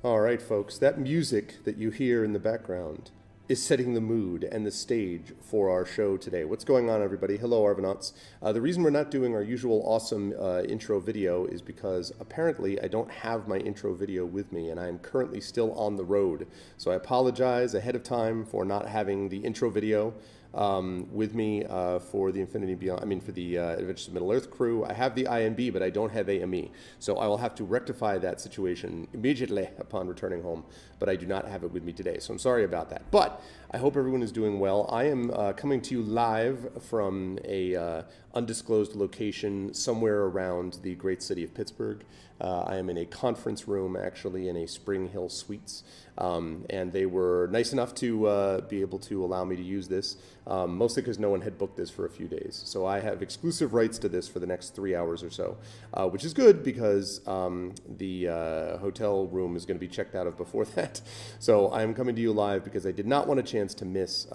All right, folks, that music that you hear in the background is setting the mood and the stage for our show today. What's going on, everybody? Hello, Arvanauts. The reason we're not doing our usual awesome intro video is because apparently I don't have my intro video with me, and I am currently still on the road. So I apologize ahead of time for not having the intro video with me for the Infinity Beyond, for the Adventures of Middle-earth crew. I have the AME, but I don't have AME. So I will have to rectify that situation immediately upon returning home, but I do not have it with me today. So I'm sorry about that. But I hope everyone is doing well. I am coming to you live from a undisclosed location somewhere around the great city of Pittsburgh. I am in a conference room, actually, in a Spring Hill Suites. And they were nice enough to be able to allow me to use this, mostly because no one had booked this for a few days. So I have exclusive rights to this for the next 3 hours or so, which is good because the hotel room is going to be checked out of before that. So I'm coming to you live because I did not want a chance to miss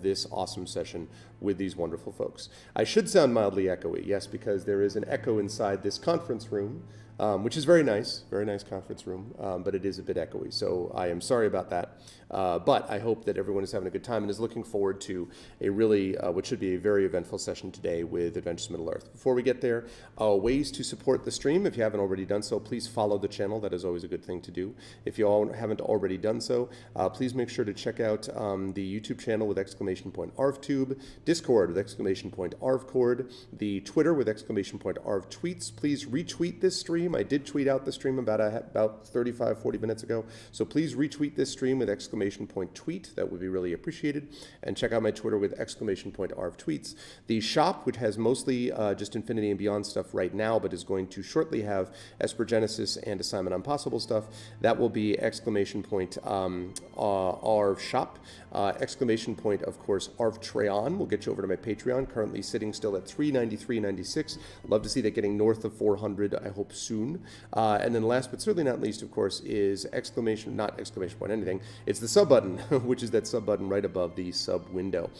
this awesome session with these wonderful folks. I should sound mildly echoey, yes, because there is an echo inside this conference room, which is very nice conference room, but it is a bit echoey, so I am sorry about that. But I hope that everyone is having a good time and is looking forward to a really, what should be a very eventful session today with Adventures of Middle-earth. Before we get there, ways to support the stream. If you haven't already done so, please follow the channel. That is always a good thing to do. If you all haven't already done so, please make sure to check out the YouTube channel with !ArvTube, Discord with !ArvCord, the Twitter with !ArvTweets. Please retweet this stream. I did tweet out the stream about 35, 40 minutes ago. So please retweet this stream with !tweet. That would be really appreciated. And check out my Twitter with !ArvTweets. The shop, which has mostly just Infinity and Beyond stuff right now, but is going to shortly have Esper Genesis and Assignment Impossible stuff, that will be !ArvShop, !, of course, ArvTreon. We'll get you over to my Patreon, currently sitting still at $393.96. Love to see that getting north of 400, I hope soon. And then last but certainly not least, of course, is not exclamation point anything, it's the sub button, which is that sub button right above the sub window.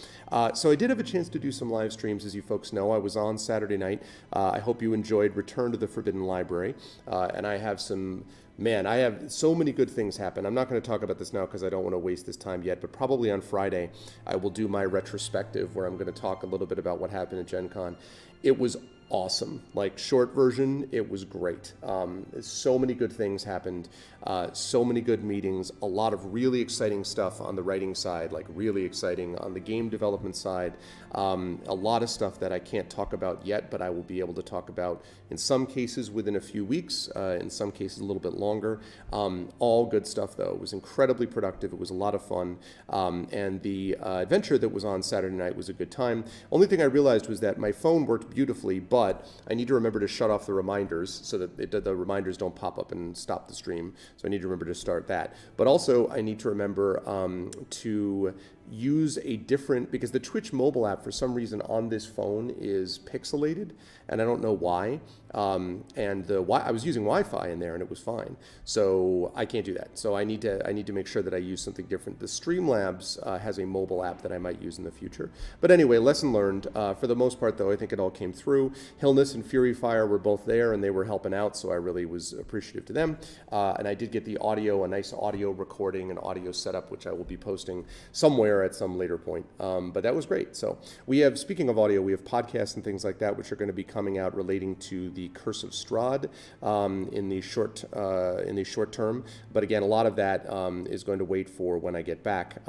So I did have a chance to do some live streams, as you folks know. I was on Saturday night. I hope you enjoyed Return to the Forbidden Library. And I have some... Man, I have so many good things happen. I'm not going to talk about this now because I don't want to waste this time yet, but probably on Friday I will do my retrospective where I'm going to talk a little bit about what happened at Gen Con. It was awesome. Like, short version, it was great. So many good things happened, so many good meetings, a lot of really exciting stuff on the writing side, like really exciting on the game development side, a lot of stuff that I can't talk about yet, but I will be able to talk about in some cases within a few weeks, in some cases a little bit longer. All good stuff, though. It was incredibly productive. It was a lot of fun, and the adventure that was on Saturday night was a good time. Only thing I realized was that my phone worked beautifully, but I need to remember to shut off the reminders so that the reminders don't pop up and stop the stream. So I need to remember to start that. But also I need to remember to use a different, because the Twitch mobile app for some reason on this phone is pixelated, and I don't know why. I was using Wi-Fi in there and it was fine. So I can't do that. So I need to make sure that I use something different. The Streamlabs has a mobile app that I might use in the future. But anyway, lesson learned. For the most part, though, I think it all came through. Hillness and Fury Fire were both there and they were helping out, so I really was appreciative to them. And I did get the audio, a nice audio recording and audio setup, which I will be posting somewhere at some later point. But that was great. So we have, speaking of audio, we have podcasts and things like that, which are going to be coming out relating to the Curse of Strahd in the short term. But again, a lot of that is going to wait for when I get back.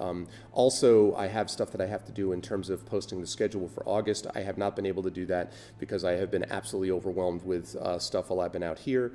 Also, I have stuff that I have to do in terms of posting the schedule for August. I have not been able to do that because I have been absolutely overwhelmed with stuff while I've been out here.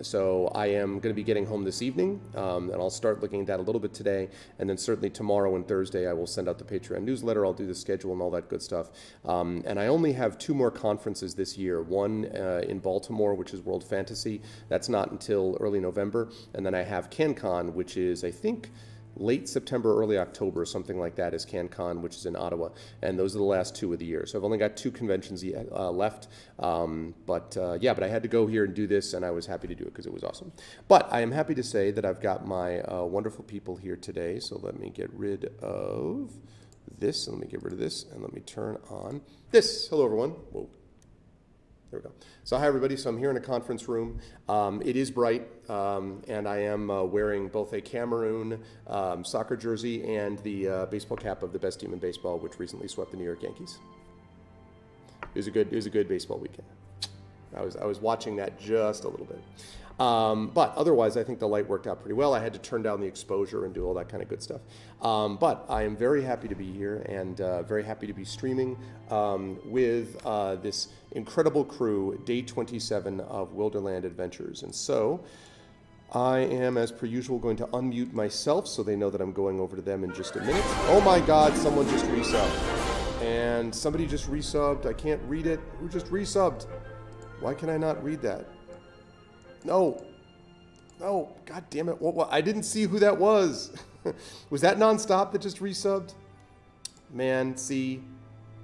So I am going to be getting home this evening, and I'll start looking at that a little bit today, and then certainly tomorrow and Thursday I will send out the Patreon newsletter. I'll do the schedule and all that good stuff. And I only have 2 more conferences this year. One in Baltimore, which is World Fantasy. That's not until early November. And then I have CanCon, which is, I think, late September, early October, something like that, is CanCon, which is in Ottawa. And those are the last 2 of the year. So I've only got 2 conventions left. But I had to go here and do this, and I was happy to do it because it was awesome. But I am happy to say that I've got my wonderful people here today. So let me get rid of this, and let me get rid of this, and let me turn on this. Hello, everyone. Whoa. There we go. So hi everybody. So I'm here in a conference room. It is bright, and I am wearing both a Cameroon soccer jersey and the baseball cap of the best team in baseball, which recently swept the New York Yankees. It was a good baseball weekend. I was watching that just a little bit. But otherwise, I think the light worked out pretty well. I had to turn down the exposure and do all that kind of good stuff. But I am very happy to be here and very happy to be streaming with this incredible crew, day 27 of Wilderland Adventures. And so I am, as per usual, going to unmute myself so they know that I'm going over to them in just a minute. Oh my God, someone just resubbed. And somebody just resubbed. I can't read it. Who just resubbed? Why can I not read that? No, God damn it. What? I didn't see who that was. Was that Nonstop that just resubbed? Man, see,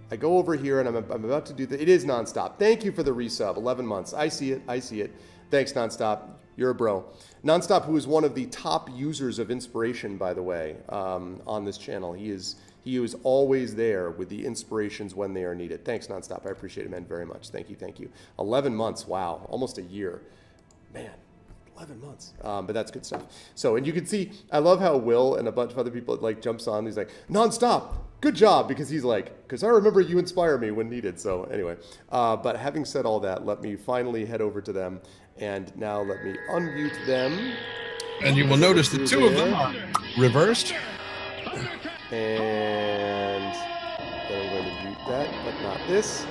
I go over here and I'm about to do that. It is Nonstop. Thank you for the resub, 11 months. I see it. Thanks, Nonstop. You're a bro. Nonstop, who is one of the top users of inspiration, by the way, on this channel. He is always there with the inspirations when they are needed. Thanks, Nonstop. I appreciate it, man, very much. Thank you. 11 months. Wow. Almost a year. Man, 11 months. But that's good stuff. So, and you can see, I love how Will and a bunch of other people like jumps on. He's like, Nonstop, good job. Because he's like, because I remember you inspire me when needed. So anyway, but having said all that, let me finally head over to them. And now let me unmute them. And you will notice the two of them are reversed. And then I'm going to mute that, but not this.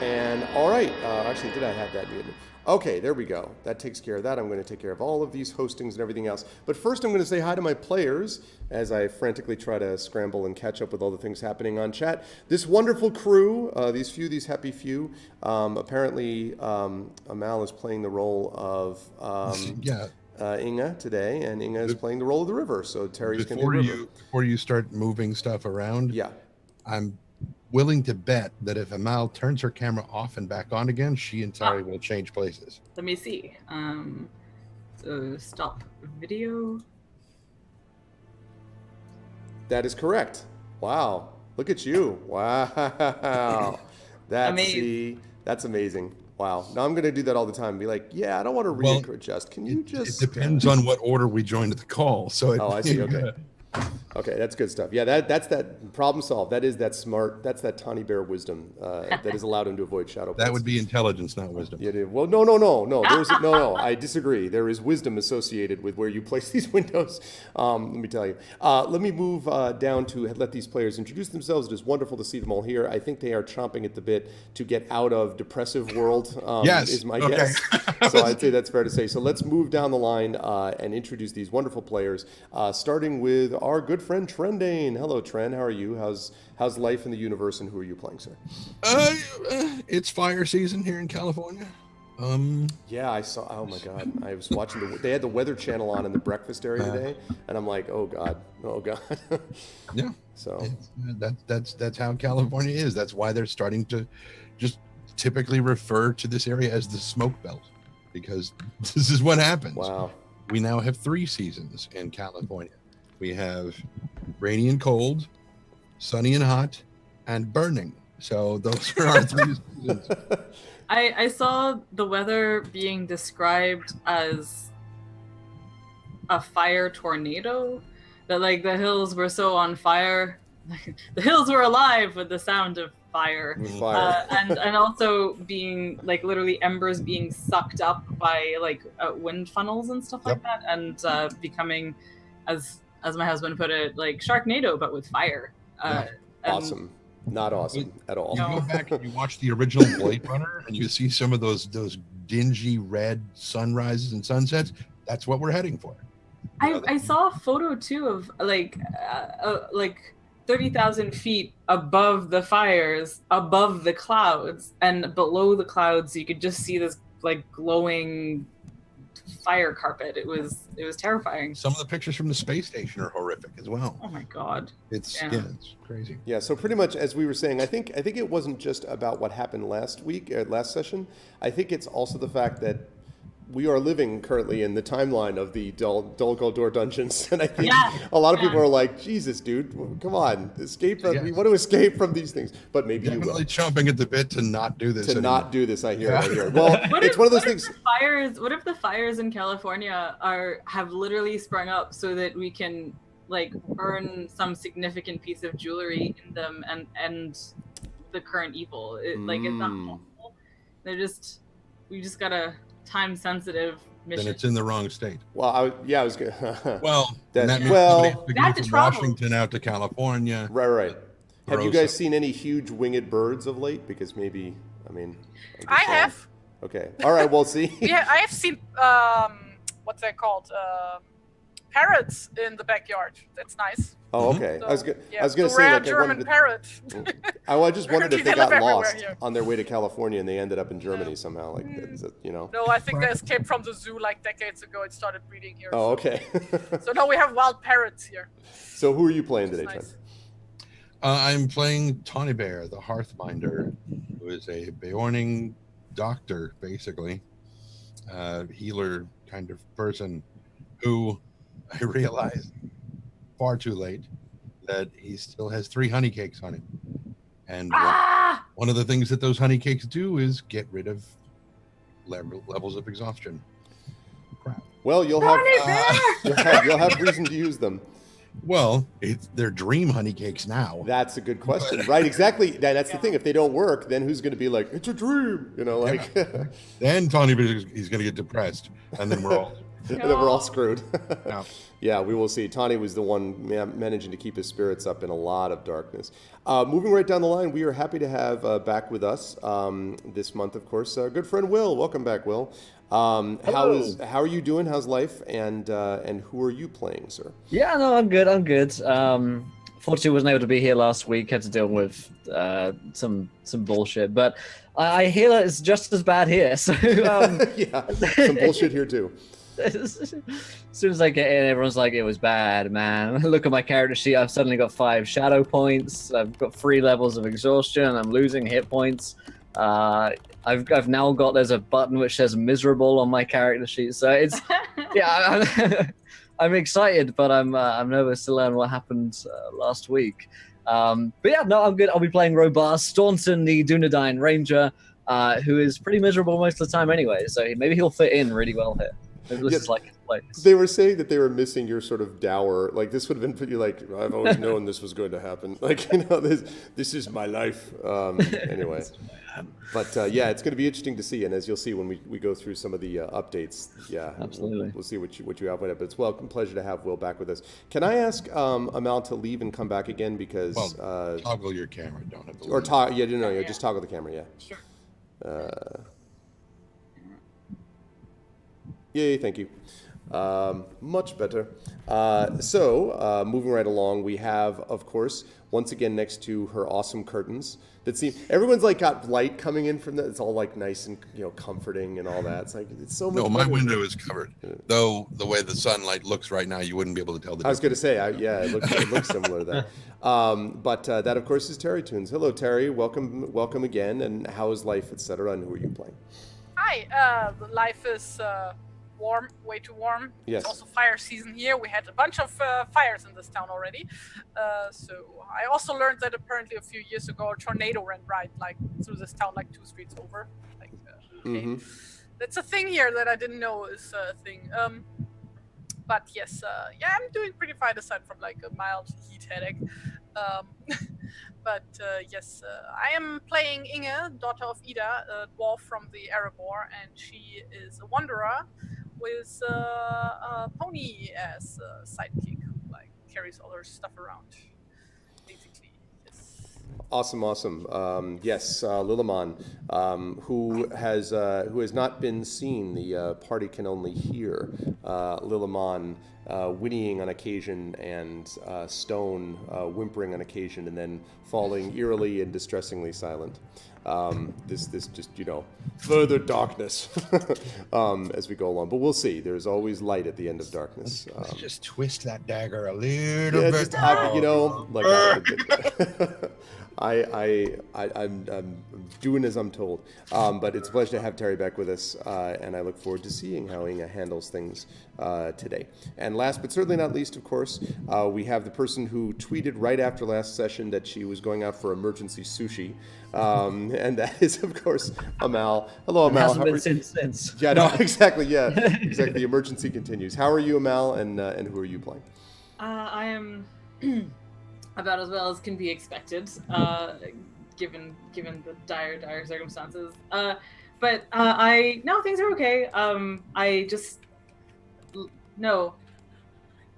And all right, actually, did I have that muted? Okay, there we go. That takes care of that. I'm going to take care of all of these hostings and everything else. But first, I'm going to say hi to my players as I frantically try to scramble and catch up with all the things happening on chat. This wonderful crew, these happy few. Apparently, Amal is playing the role of Inga today, and Inga is playing the role of the river. So Terry's going to be the river. Before you start moving stuff around, I'm willing to bet that if Amal turns her camera off and back on again, she and Tarry will change places. Let me see. So stop video. That is correct. Wow. Look at you. Wow. That's amazing. Wow. Now I'm going to do that all the time and be like, yeah, I don't want to readjust. Can you just... It depends on what order we joined the call. So I see. Okay. Okay, that's good stuff. Yeah, that's that problem solved. That's that Tawny Bear wisdom that is allowed him to avoid shadow. That would be intelligence, not wisdom. Yeah. Well, no. No. I disagree. There is wisdom associated with where you place these windows. Let me tell you. Let me move down to let these players introduce themselves. It is wonderful to see them all here. I think they are chomping at the bit to get out of depressive world. Yes, is my guess. So I'd say that's fair to say. So let's move down the line and introduce these wonderful players, starting with our good friend Trendane. Hello, Trend. How are you? How's life in the universe, and who are you playing, sir? It's fire season here in California. Yeah, I saw. Oh my God, I was watching they had the Weather Channel on in the breakfast area today, and I'm like, oh God. Yeah. So that's how California is. That's why they're starting to just typically refer to this area as the smoke belt, because this is what happens. Wow. We now have 3 seasons in California. We have rainy and cold, sunny and hot, and burning. So those are our 3 seasons. I saw the weather being described as a fire tornado, that like the hills were so on fire. The hills were alive with the sound of fire. And also being like literally embers being sucked up by like wind funnels and stuff like that, and becoming, as my husband put it, like Sharknado, but with fire. Awesome. Not awesome at all. You go back and you watch the original Blade Runner, and you see some of those dingy red sunrises and sunsets. That's what we're heading for. I saw a photo too of like 30,000 feet above the fires, above the clouds, and below the clouds you could just see this like glowing fire carpet. It was terrifying. Some of the pictures from the space station are horrific as well. Oh my God. It's crazy. Yeah, so pretty much as we were saying, I think it wasn't just about what happened last session. I think it's also the fact that we are living currently in the timeline of the Dol Guldur dungeons, and I think a lot of people are like, "Jesus, dude, come on, escape! We want to escape from these things." But maybe you will. Definitely chomping at the bit to not do this. Not do this, I hear. Well, it's one of those things. What if the fires in California have literally sprung up so that we can like burn some significant piece of jewelry in them and end the current evil? It's not possible. We just gotta time-sensitive mission. Then it's in the wrong state. Well, I was good. Well, that means somebody from Washington out to California. Right. Have you guys seen any huge winged birds of late? Because maybe, I have. Okay. All right. We'll see. Yeah, I have seen what's that called? Parrots in the backyard. That's nice. Oh, okay. So, I was gonna say rare German parrot. I just wondered if they got lost on their way to California and they ended up in Germany somehow. Like, No, I think they escaped from the zoo like decades ago. It started breeding here. Oh, okay. So now we have wild parrots here. So who are you playing today, Trent? I'm playing Tawny Bear, the Hearthbinder, who is a Beorning doctor, basically, healer kind of person, who I realized far too late that he still has 3 honey cakes on him. And one of the things that those honey cakes do is get rid of levels of exhaustion. Crap. Well, you'll have reason to use them. Well, they're dream honey cakes now. That's a good question, right? Exactly. That's the thing. If they don't work, then who's going to be like, it's a dream? Then Tawny Bear, he's going to get depressed, and then we're all... And then we're all screwed. No. Yeah, we will see. Tawny was the one managing to keep his spirits up in a lot of darkness. Moving right down the line, we are happy to have back with us this month, of course, our good friend Will. Welcome back, Will. How are you doing? How's life? And who are you playing, sir? Yeah, no, I'm good. Fortunately, wasn't able to be here last week. Had to deal with some bullshit, but I hear that it's just as bad here. So yeah, some bullshit here too. As soon as I get in, everyone's like, it was bad, man. Look at my character sheet. I've suddenly got 5 shadow points. I've got 3 levels of exhaustion. I'm losing hit points. I've now got, there's a button which says miserable on my character sheet. So it's, yeah, I'm excited, but I'm nervous to learn what happened last week. But yeah, no, I'm good. I'll be playing Robust, Staunton, the Dunedain Ranger, who is pretty miserable most of the time anyway. So maybe he'll fit in really well here. This is like place. They were saying that they were missing your sort of dour. Like, this would have been pretty, like, I've always known this was going to happen. Like, this is my life. Anyway. But yeah, it's going to be interesting to see. And as you'll see when we go through some of the updates, yeah, absolutely, we'll see what you have with it. But it's a pleasure to have Will back with us. Can I ask Amal to leave and come back again? Because toggle your camera, don't have to. Or just toggle the camera. Yeah. Sure. Yay, thank you. Much better. So, moving right along, we have, of course, once again next to her awesome curtains that seem, everyone's like got light coming in from that. It's all like nice and comforting and all that. It's like, it's so much. No, my window is covered. Though the way the sunlight looks right now, you wouldn't be able to tell the difference. I was going to say, it looks similar to that. But that, of course, is Tarry Tunes. Hello, Tarry. Welcome again. And how is life, etc. And who are you playing? Hi. Life is warm, way too warm. Yes. It's also fire season here. We had a bunch of fires in this town already. So I also learned that apparently a few years ago a tornado ran right through this town 2 streets over. Okay. That's a thing here that I didn't know is a thing. But yes, I'm doing pretty fine aside from a mild heat headache. But yes, I am playing Inge, daughter of Ida, a dwarf from the Erebor, and she is a wanderer with a pony as a sidekick who carries all her stuff around. Basically, yes. Awesome. Yes, Liliman, who has not been seen. The party can only hear Liliman whinnying on occasion and Stone whimpering on occasion, and then falling eerily and distressingly silent. This just further darkness as we go along. But we'll see. There's always light at the end of darkness. Let's just twist that dagger a little bit. Just, I'm doing as I'm told. But it's a pleasure to have Tarry back with us, and I look forward to seeing how Inga handles things today. And last but certainly not least, of course, we have the person who tweeted right after last session that she was going out for emergency sushi. And that is, of course, Amal. Hello, Amal. Hasn't been since. Yeah, no, exactly. Yeah, exactly. The emergency continues. How are you, Amal, and who are you playing? I am about as well as can be expected, given the dire circumstances. But things are okay.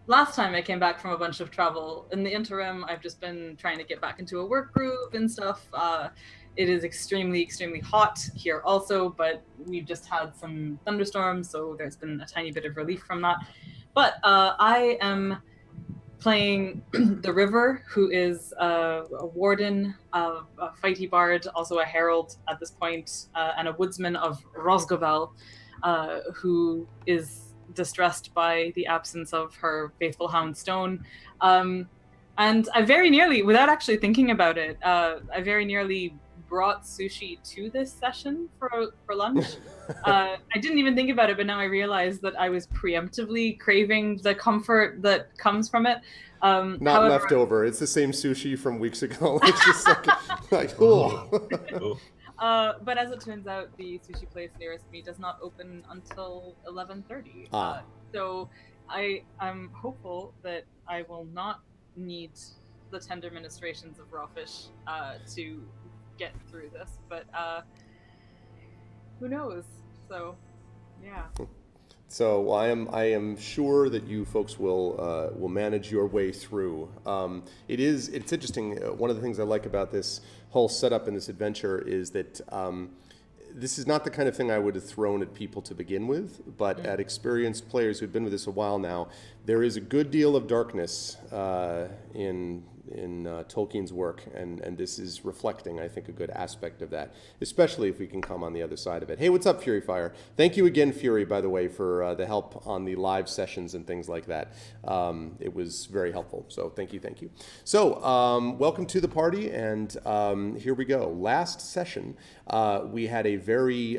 Last time I came back from a bunch of travel. In the interim, I've just been trying to get back into a work groove and stuff. It is extremely, extremely hot here also, but we've just had some thunderstorms, so there's been a tiny bit of relief from that. But I am playing the River, who is a warden, a fighty bard, also a herald at this point, and a woodsman of Rosgovel, who is distressed by the absence of her faithful hound Stone. And I very nearly, without actually thinking about it, I very nearly brought sushi to this session for lunch. I didn't even think about it, but now I realize that I was preemptively craving the comfort that comes from it. Not however, leftover. It's the same sushi from weeks ago. It's just like oh. But as it turns out, the sushi place nearest me does not open until 11:30. So I'm hopeful that I will not need the tender ministrations of raw fish to get through this. But who knows? So, yeah. So I am sure that you folks will manage your way through. It's interesting. One of the things I like about this whole setup in this adventure is that this is not the kind of thing I would have thrown at people to begin with, but at experienced players who've been with us a while now, there is a good deal of darkness in Tolkien's work, and this is reflecting, I think, a good aspect of that, especially if we can come on the other side of it. Hey, what's up, Fury Fire? Thank you again, Fury, by the way, for the help on the live sessions and things like that. It was very helpful, so thank you. So, welcome to the party, and here we go. Last session, we had a very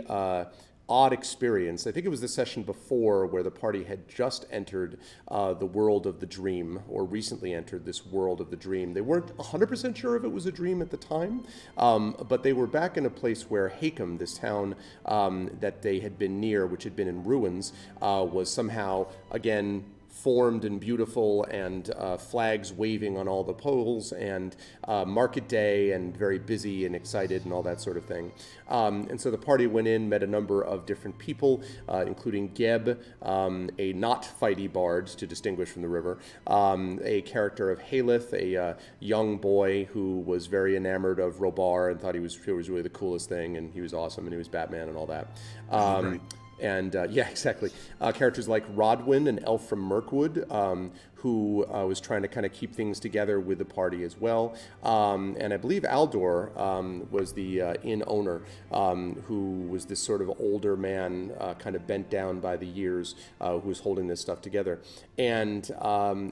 odd experience. I think it was the session before where the party had just entered the world of the dream, or recently entered this world of the dream. They weren't 100% sure if it was a dream at the time, but they were back in a place where Hakem, this town that they had been near, which had been in ruins, was somehow, again, formed and beautiful, and flags waving on all the poles, and market day, and very busy and excited and all that sort of thing. And so the party went in, met a number of different people, including Geb, a not fighty bard to distinguish from the River, a character of Haleth, a young boy who was very enamored of Robar and thought he was really the coolest thing, and he was awesome, and he was Batman and all that. Right. And yeah, exactly. Characters like Rodwin, an elf from Mirkwood, who was trying to kind of keep things together with the party as well. And I believe Aldor was the inn owner, who was this sort of older man, kind of bent down by the years, who was holding this stuff together. And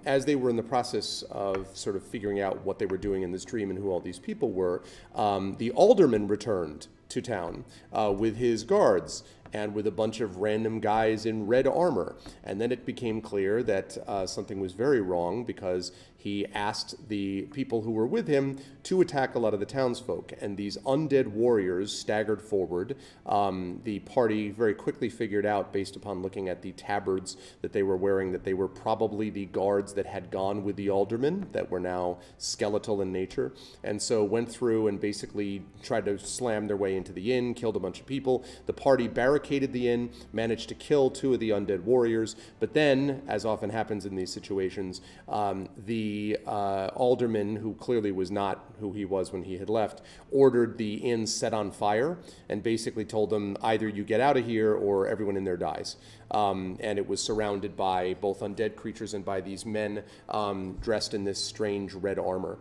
as they were in the process of sort of figuring out what they were doing in this dream and who all these people were, the alderman returned to town with his guards, and with a bunch of random guys in red armor. And then it became clear that something was very wrong, because he asked the people who were with him to attack a lot of the townsfolk. And these undead warriors staggered forward. The party very quickly figured out, based upon looking at the tabards that they were wearing, that they were probably the guards that had gone with the aldermen, that were now skeletal in nature. And so went through and basically tried to slam their way into the inn, killed a bunch of people. The party barricaded the inn, managed to kill 2 of the undead warriors, but then, as often happens in these situations, the alderman, who clearly was not who he was when he had left, ordered the inn set on fire, and basically told them, either you get out of here or everyone in there dies. And it was surrounded by both undead creatures and by these men dressed in this strange red armor.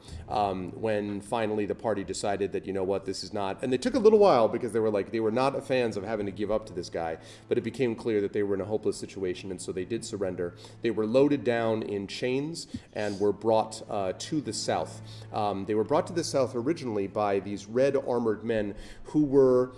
When finally the party decided that, you know what, this is not, and they took a little while, because they were not fans of having to give up to this guy, but it became clear that they were in a hopeless situation, and so they did surrender. They were loaded down in chains and were brought to the south. They were brought brought to the south originally by these red armored men who were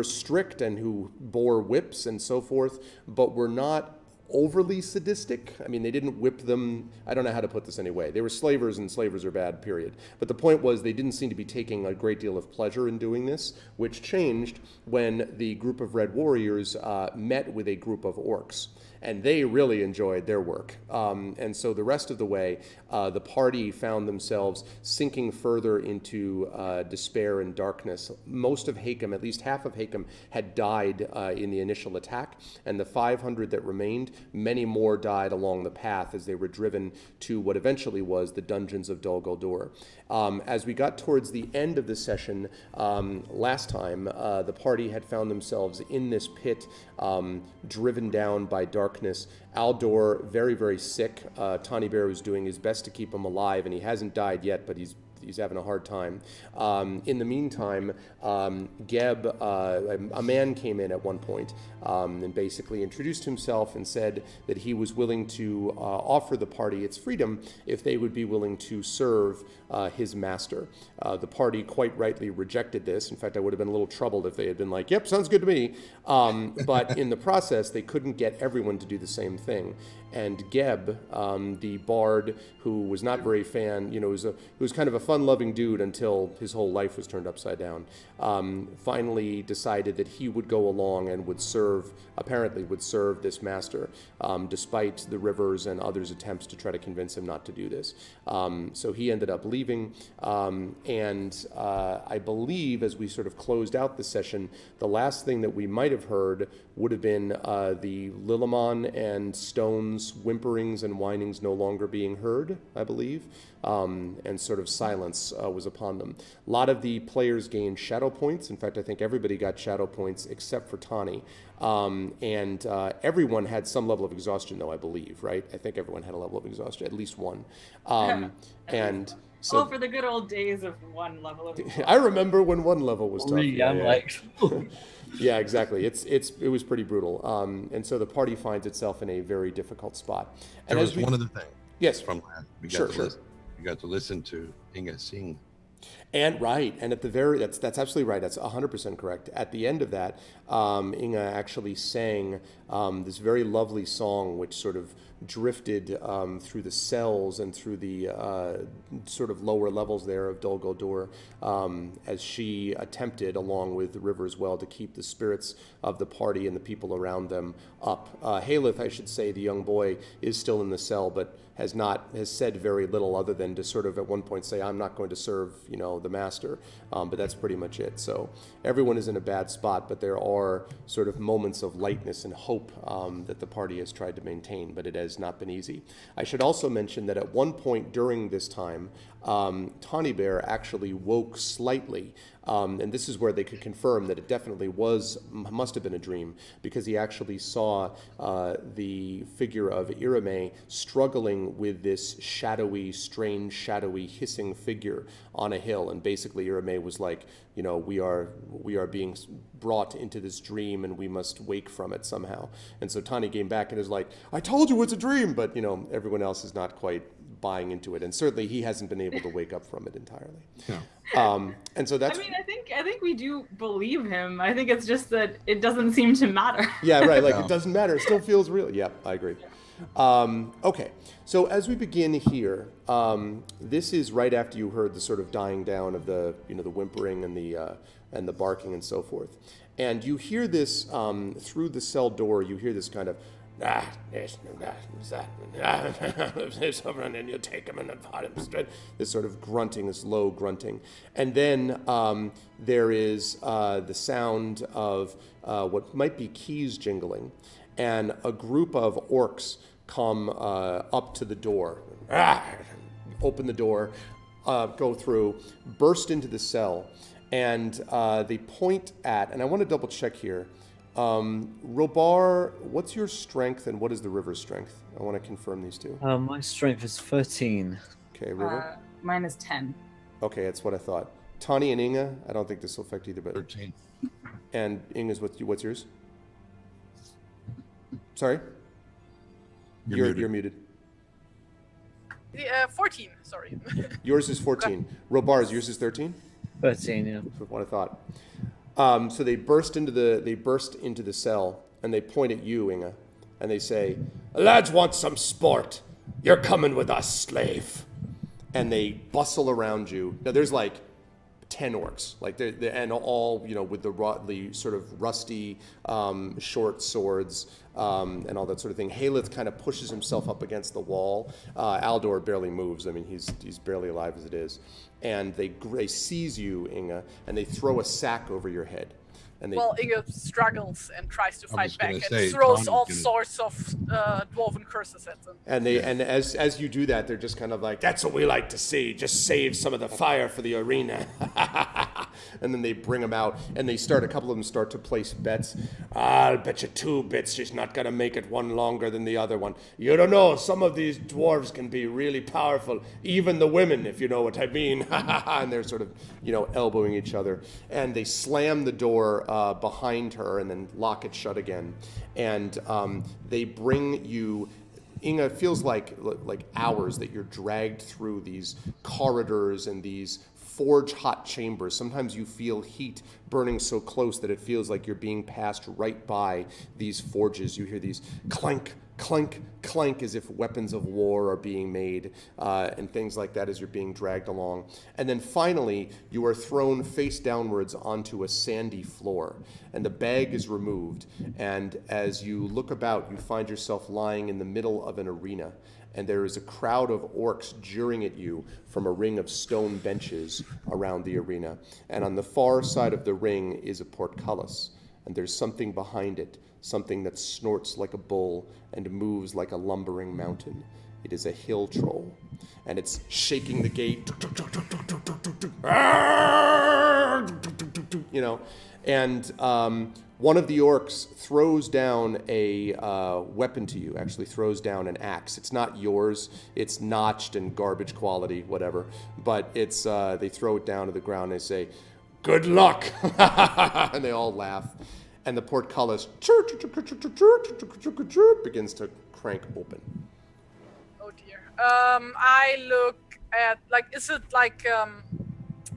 strict and who bore whips and so forth, but were not overly sadistic. I mean, they didn't whip them. I don't know how to put this anyway. They were slavers, and slavers are bad, period. But the point was they didn't seem to be taking a great deal of pleasure in doing this, which changed when the group of red warriors met with a group of orcs. And they really enjoyed their work. And so the rest of the way, the party found themselves sinking further into despair and darkness. Most of Hakem, at least half of Hakem, had died in the initial attack, and the 500 that remained, many more died along the path as they were driven to what eventually was the dungeons of Dol Guldur. As we got towards the end of the session last time, the party had found themselves in this pit, driven down by darkness. Aldor, very, very sick. Tawny Bear was doing his best to keep him alive, and he hasn't died yet, but he's having a hard time. In the meantime, Geb, a man came in at one point and basically introduced himself and said that he was willing to offer the party its freedom if they would be willing to serve his master. The party quite rightly rejected this. In fact, I would have been a little troubled if they had been like, yep, sounds good to me. But in the process, they couldn't get everyone to do the same thing. And Geb, the bard who was not very who was kind of a fun-loving dude until his whole life was turned upside down, finally decided that he would go along and would serve this master, despite the Rivers and others' attempts to try to convince him not to do this. So he ended up leaving, and I believe as we sort of closed out the session, the last thing that we might have heard would have been the Lillimon and Stone's whimperings and whinings no longer being heard, I believe, and sort of silence was upon them. A lot of the players gained shadow points. In fact, I think everybody got shadow points except for Tawny. And everyone had some level of exhaustion, though, I believe, right? I think everyone had a level of exhaustion, at least one. And so, for the good old days of one level of I remember when one level was tough. Yeah. Yeah, exactly. It was pretty brutal. And so the party finds itself in a very difficult spot. And there was one other thing. Yes. From last, we got to listen to Inga sing. And at the very, that's absolutely right. That's 100% correct. At the end of that, Inga actually sang this very lovely song, which sort of drifted through the cells and through the sort of lower levels there of Dol Guldur, as she attempted, along with the river as well, to keep the spirits of the party and the people around them up. Haleth, I should say, the young boy, is still in the cell, but has said very little other than to sort of at one point say, I'm not going to serve, the master. But that's pretty much it. So everyone is in a bad spot, but there are sort of moments of lightness and hope that the party has tried to maintain, but it has not been easy. I should also mention that at one point during this time, Tawny Bear actually woke slightly, and this is where they could confirm that it definitely must have been a dream, because he actually saw the figure of Irame struggling with this strange, shadowy, hissing figure on a hill, and basically Irame was like, we are being brought into this dream, and we must wake from it somehow. And so Tawny came back and is like, I told you it's a dream, but everyone else is not quite buying into it, and certainly he hasn't been able to wake up from it entirely. Yeah. And so that's. I think we do believe him. I think it's just that it doesn't seem to matter. Yeah, right. Like it doesn't matter. It still feels real. Yeah, I agree. Okay, so as we begin here, this is right after you heard the sort of dying down of the the whimpering and the barking and so forth, and you hear this through the cell door. You hear this kind of. And you take him and pot him straight. This sort of grunting, this low grunting. And then there is the sound of what might be keys jingling. And a group of orcs come up to the door, open the door, go through, burst into the cell, and they point at, and I want to double check here, Robar, what's your strength and what is the river's strength? I want to confirm these two. My strength is 13. Okay, River? Mine is 10. Okay, that's what I thought. Tawny and Inga, I don't think this will affect either, but 13. And Inga's what's yours? Sorry? You're muted. 14. Sorry. Yours is 14. Robar's, yours is 13? 13, yeah. That's what I thought. So they burst into the cell and they point at you, Inga, and they say, "Lads want some sport. You're coming with us, slave." And they bustle around you. Now there's like 10 orcs, like and all with the sort of rusty short swords and all that sort of thing. Haleth kind of pushes himself up against the wall. Aldor barely moves. I mean, he's barely alive as it is. And they seize you, Inga, and they throw a sack over your head. And Well, Inga struggles and tries to fight was back gonna and say, throws Tawny's all gonna- sorts of dwarven curses at them. And as you do that, they're just kind of like, "That's what we like to see. Just save some of the fire for the arena." And then they bring them out, and a couple of them start to place bets. "I'll bet you 2 bits she's not going to make it one longer than the other one. You don't know, some of these dwarves can be really powerful, even the women, if you know what I mean." And they're sort of, elbowing each other. And they slam the door behind her and then lock it shut again. And they bring you... Inga, it feels like hours that you're dragged through these corridors and these forge-hot chambers. Sometimes you feel heat burning so close that it feels like you're being passed right by these forges. You hear these clank, clank, clank as if weapons of war are being made and things like that as you're being dragged along. And then finally, you are thrown face downwards onto a sandy floor, and the bag is removed. And as you look about, you find yourself lying in the middle of an arena. And there is a crowd of orcs jeering at you from a ring of stone benches around the arena. And on the far side of the ring is a portcullis, and there's something behind it, something that snorts like a bull and moves like a lumbering mountain. It is a hill troll, and it's shaking the gate, and one of the orcs throws down a weapon to you, actually throws down an axe. It's not yours. It's notched and garbage quality, whatever. But it's they throw it down to the ground and they say, "Good luck!" And they all laugh. And the portcullis begins to crank open. Oh dear. I look at, is it like an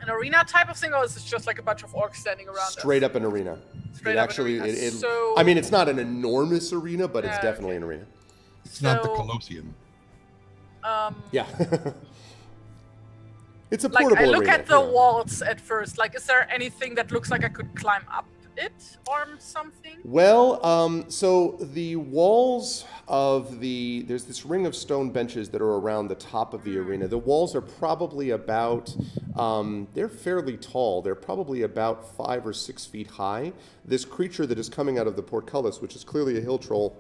arena type of thing, or is it just like a bunch of orcs standing around Straight us? up an arena. Straight It up actually, an arena. it, So- I mean, it's not an enormous arena, but it's Yeah, definitely okay. an arena. It's not the So, Colosseum. Yeah. It's a Like, portable I look arena. at the yeah. walls at first. Like, is there anything that looks like I could climb up it or something? Well, so the walls of there's this ring of stone benches that are around the top of the arena. The walls are probably about, they're fairly tall. They're probably about 5 or 6 feet high. This creature that is coming out of the portcullis, which is clearly a hill troll,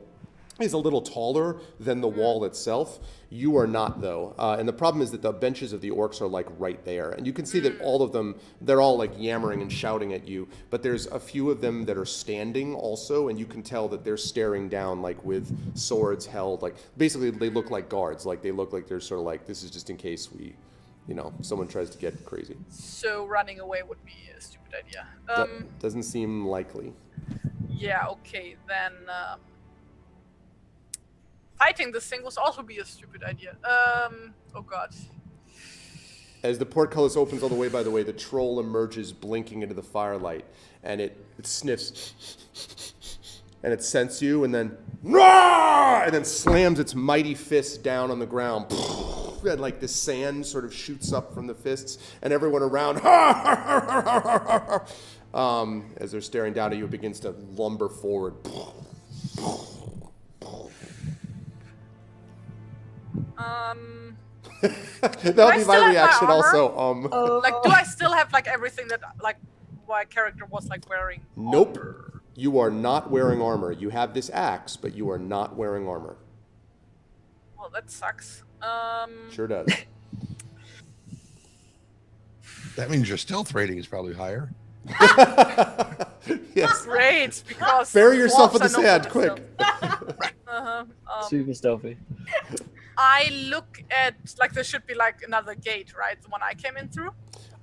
is a little taller than the wall itself. You are not, though. And the problem is that the benches of the orcs are like right there. And you can see that all of them, they're all like yammering and shouting at you. But there's a few of them that are standing also, and you can tell that they're staring down like with swords held. Like basically they look like guards. Like they look like they're sort of like, this is just in case we, someone tries to get crazy. So running away would be a stupid idea. Doesn't seem likely. Yeah, okay, then fighting this thing would also be a stupid idea. Oh god. As the portcullis opens all the way, by the way, the troll emerges blinking into the firelight, and it sniffs, and it scents you, and then slams its mighty fist down on the ground, and like the sand sort of shoots up from the fists, and everyone around, as they're staring down at you, it begins to lumber forward. That'll I be still my have my reaction armor? also. Like, do I still have like everything that like my character was like wearing? Nope. You are not wearing armor. You have this axe, but you are not wearing armor. Well, that sucks. Sure does. That means your stealth rating is probably higher. Yes. Great, because Bury yourself in the dwarves are sand, known for quick. Super stealthy. I look at like there should be like another gate, right? The one I came in through.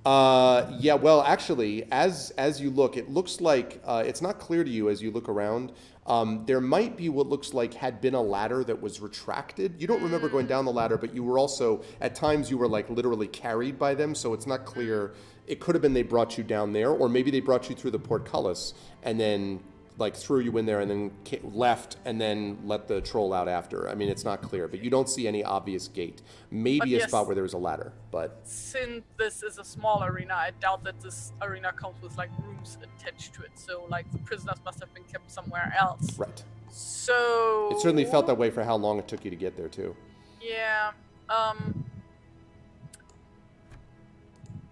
Yeah, well, actually, as you look, it looks like it's not clear to you as you look around. There might be what looks like had been a ladder that was retracted. You don't remember going down the ladder, but you were also, at times you were like literally carried by them, so it's not clear. It could have been they brought you down there, or maybe they brought you through the portcullis and then like threw you in there and then left and then let the troll out after. I mean, it's not clear, but you don't see any obvious gate. Maybe a spot where there was a ladder, but... Since this is a small arena, I doubt that this arena comes with like rooms attached to it. So like the prisoners must have been kept somewhere else. Right. So... It certainly felt that way for how long it took you to get there, too. Yeah.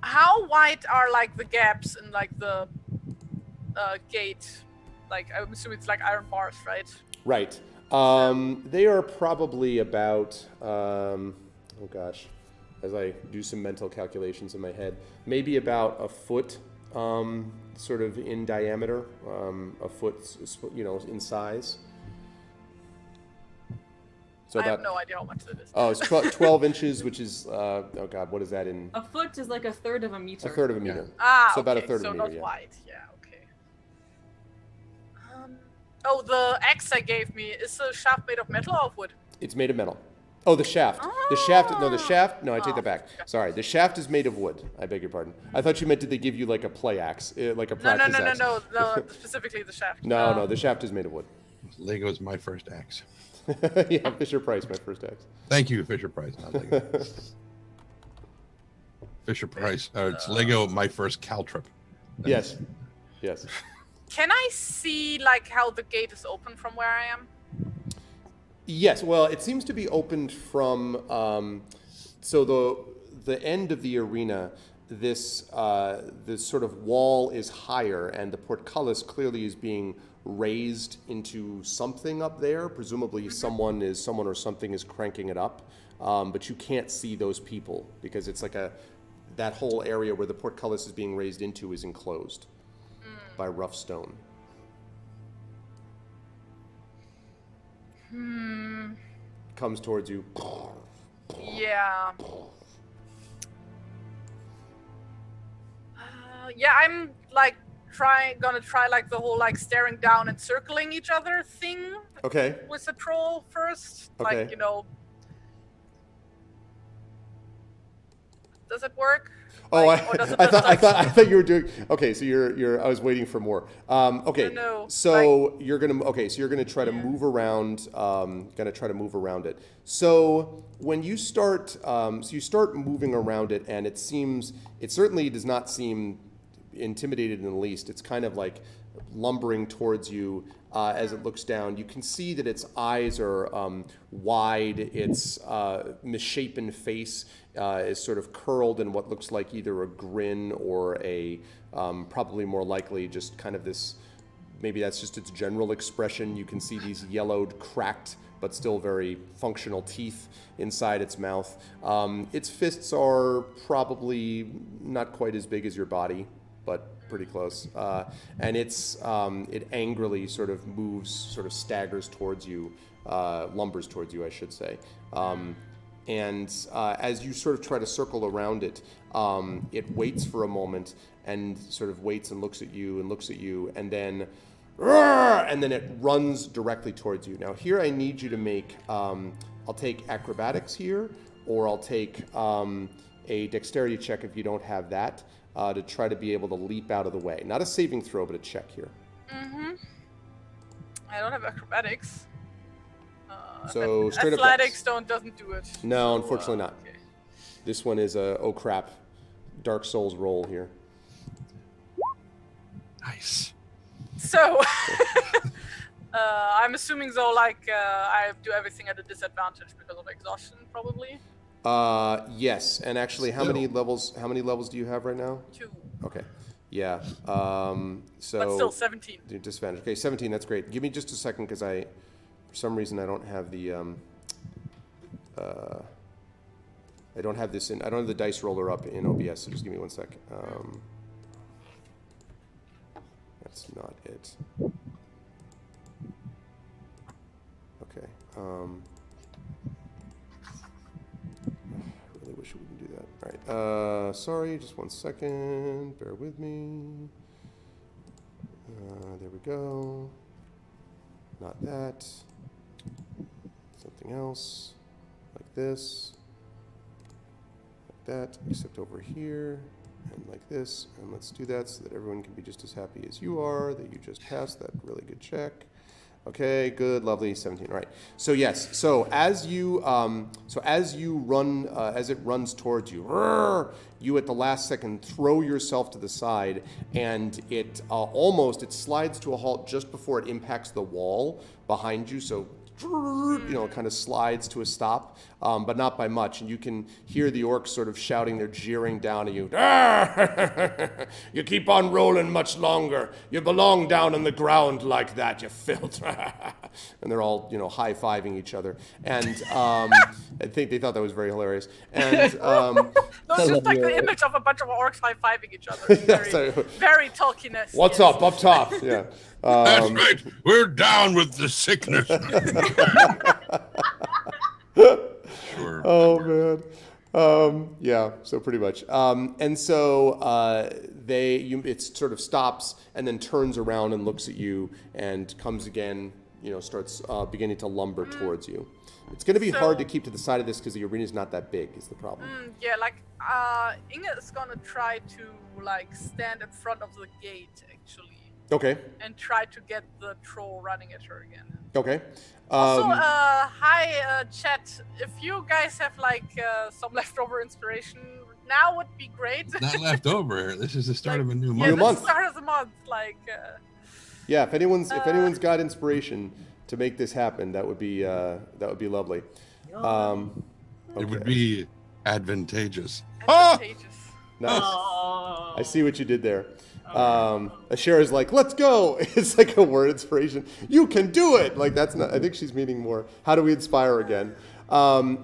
How wide are like the gaps in like the gate? Like, I'm assuming it's like iron bars, right? Right. They are probably about, oh gosh, as I do some mental calculations in my head, maybe about a foot, sort of in diameter, a foot, you know, in size. So I have no idea how much that is. Oh, it's 12 inches, which is, oh god, what is that in? A foot is like a third of a meter. A third of a meter. Ah, so about okay, a third so of a meter, not yeah. wide. Yeah, okay. Oh, the axe I gave me, is the shaft made of metal or of wood? It's made of metal. Oh, the shaft. The shaft, no, I take that back. Okay. Sorry, the shaft is made of wood. I beg your pardon. I thought you meant did they give you like a play axe, like a practice axe? No, specifically the shaft. No, the shaft is made of wood. Lego's my first axe. Yeah, Fisher Price, my first axe. Thank you, Fisher Price, not Lego. Fisher Price. It's Lego, my first Caltrip. Yes. Yes. Can I see like how the gate is open from where I am? Yes. Well, it seems to be opened from so the end of the arena. This sort of wall is higher, and the portcullis clearly is being raised into something up there. Presumably, someone or something is cranking it up, but you can't see those people because it's like that whole area where the portcullis is being raised into is enclosed by rough stone. Comes towards you. Yeah. Yeah, I'm like gonna try like the whole like staring down and circling each other thing. Okay. With the troll first. Okay. Like, you know. Does it work? Oh, like, or does it I just, thought you were doing. Okay, so you're. I was waiting for more. Okay. No, so you're gonna try to move around. Gonna try to move around it. So when you start, you start moving around it, and it certainly does not seem intimidated in the least. It's kind of like lumbering towards you as it looks down. You can see that its eyes are wide. Its misshapen face is sort of curled in what looks like either a grin or a probably more likely just kind of this, maybe that's just its general expression. You can see these yellowed, cracked, but still very functional teeth inside its mouth. Its fists are probably not quite as big as your body, but pretty close. And it angrily sort of moves, sort of staggers towards you, lumbers towards you, I should say. And as you sort of try to circle around it, it waits for a moment and sort of waits and looks at you, and then it runs directly towards you. Now here I need you to make, I'll take acrobatics here, or I'll take a dexterity check if you don't have that, to try to be able to leap out of the way. Not a saving throw, but a check here. I don't have acrobatics. So straight athletics up doesn't do it. No, so, unfortunately not. Okay. This one is a oh crap, Dark Souls roll here. Nice. So, I'm assuming though, like I do everything at a disadvantage because of exhaustion, probably. Yes, and actually, how many levels do you have right now? 2. Okay, yeah. So But still 17. Disadvantage. Okay, 17. That's great. Give me just a second, because for some reason, I don't have the I don't have the dice roller up in OBS. So just give me one sec. That's not it. Okay. Really wish it wouldn't do that. All right. Sorry, just one second. Bear with me. There we go. not that. Something else, like this, like that, except over here, and like this. And let's do that so that everyone can be just as happy as you are that you just passed that really good check. Okay, good, lovely, 17. All right. So yes. So as you run, as it runs towards you, you at the last second throw yourself to the side, and it it slides to a halt just before it impacts the wall behind you. So it kind of slides to a stop, but not by much. And you can hear the orcs sort of shouting, they're jeering down at you. You keep on rolling much longer. You belong down on the ground like that, you filth. And they're all, high-fiving each other. And I think they thought that was very hilarious. And No, it's just like the image of a bunch of orcs high-fiving each other. Very Tolkien-esque. What's up top? Yeah. That's right. We're down with the sickness. Sure. Oh man. Yeah. So pretty much. And so it sort of stops and then turns around and looks at you and comes again. Starts beginning to lumber towards you. It's going to be hard to keep to the side of this because the arena's not that big. Is the problem? Inge is gonna try to stand in front of the gate actually. Okay. And try to get the troll running at her again. Okay. Hi, chat. If you guys have some leftover inspiration, now would be great. Not leftover. This is the start of a new month. Yeah, this is the start of the month. Yeah, if anyone's got inspiration to make this happen, that would be lovely. Okay. It would be advantageous. Advantageous. Nice. I see what you did there. Ashera's like, let's go. It's like a word inspiration. You can do it. That's not. I think she's meaning more. How do we inspire again?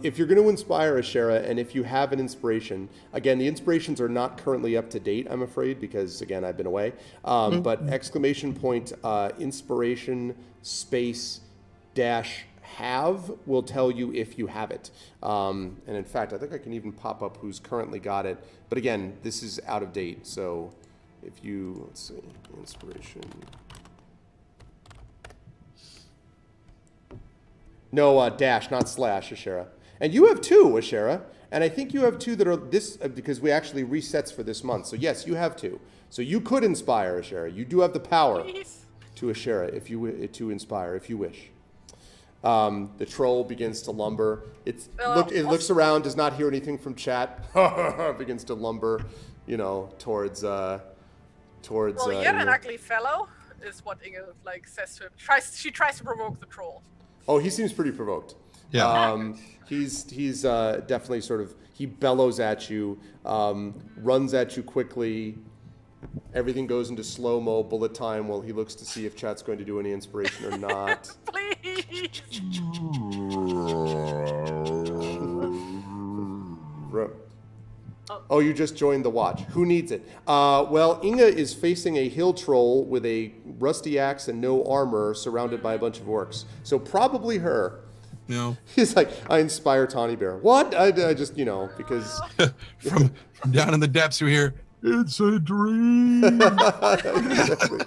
If you're going to inspire Ashera, and if you have an inspiration, again, the inspirations are not currently up to date, I'm afraid, because again, I've been away. But exclamation point inspiration space dash have will tell you if you have it. And in fact, I think I can even pop up who's currently got it. But again, this is out of date, so. If you, let's see, inspiration. No, dash, not slash, Ashera. And you have two, Ashera. And I think you have two that are this, because we actually resets for this month. So yes, you have two. So you could inspire, Ashera. You do have the power to Ashera to inspire, if you wish. The troll begins to lumber. It looks around, does not hear anything from chat. Begins to lumber, towards... Well, you're an ugly fellow, is what Inge says to him. She tries to provoke the troll. Oh, he seems pretty provoked. Yeah. He's definitely he bellows at you, runs at you quickly. Everything goes into slow-mo bullet time while he looks to see if chat's going to do any inspiration or not. Please. Oh, you just joined the watch. Who needs it? Well, Inge is facing a hill troll with a rusty axe and no armor, surrounded by a bunch of orcs. So probably her. No. He's like, I inspire Tawny Bear. What? I just, because... from down in the depths you hear, it's a dream. Exactly.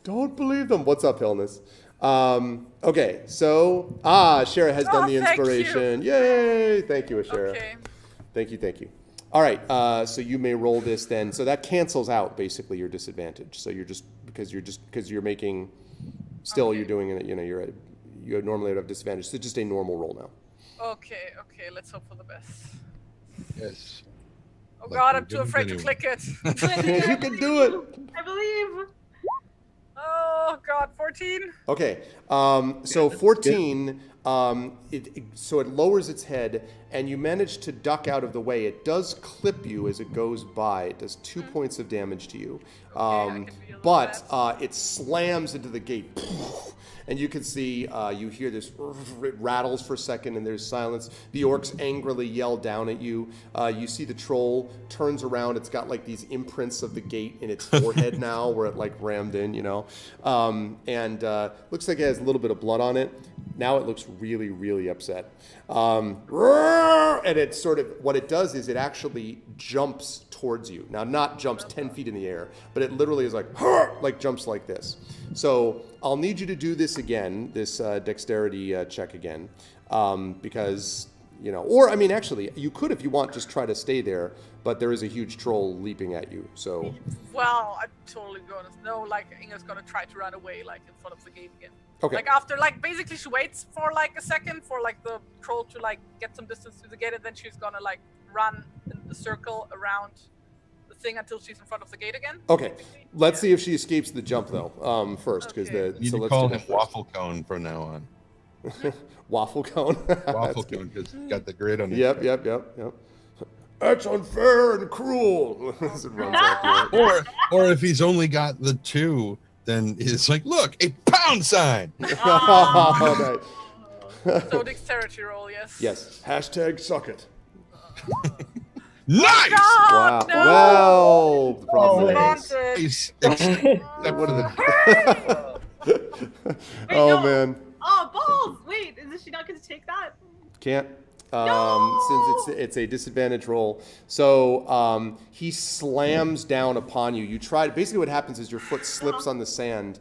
Don't believe them. What's up, Hillness? Okay, so... Ashera has done the inspiration. Yay! Thank you, Ashera. Okay. Thank you. All right, so you may roll this then. So that cancels out basically your disadvantage. So because you're making, still you're doing it. You normally would have disadvantage. So just a normal roll now. Okay. Let's hope for the best. Yes. Oh God, I'm too afraid to click it. You can do it. I believe. Oh God, 14. Okay, so 14. So it lowers its head, and you manage to duck out of the way. It does clip you as it goes by. It does 2 points of damage to you. But it slams into the gate. And you can see, you hear this, it rattles for a second, and there's silence. The orcs angrily yell down at you. You see the troll turns around. It's got these imprints of the gate in its forehead now, where it rammed in, and looks like it has a little bit of blood on it. Now it looks really, really upset. And it's sort of, what it does is it actually jumps towards you. Now, not jumps 10 feet in the air, but it literally is like jumps like this. So I'll need you to do this again, this dexterity check again, because, you know, or I mean, actually, you could, if you want, just try to stay there, but there is a huge troll leaping at you. So, Well, I'm totally gonna know. Like Inga's gonna try to run away, like in front of the gate again. okay. Like after, like basically she waits for like a second for like the troll to like get some distance to the gate, and then she's gonna like run in a circle around the thing until she's in front of the gate again. Okay. basically. Let's see if she escapes the jump, though, first, because Okay. the You need to let's call do him that first. Waffle Cone from now on. Waffle cone. Waffle That's good. Cone, because got the grid on it. Yep. That's unfair and cruel. As it runs after it. Or if he's only got the 2, then it's like, look, a pound sign. All right. So dexterity roll, yes. Yes. Hashtag suck it. Nice. Wow. Oh, no! Well, the problem Advantage. is. What are the Wait, Oh no. man, Oh, balls! Wait, is she not going to take that? can't. No! Since it's a disadvantage roll, so he slams down upon you. You try. Basically, what happens is your foot slips on the sand.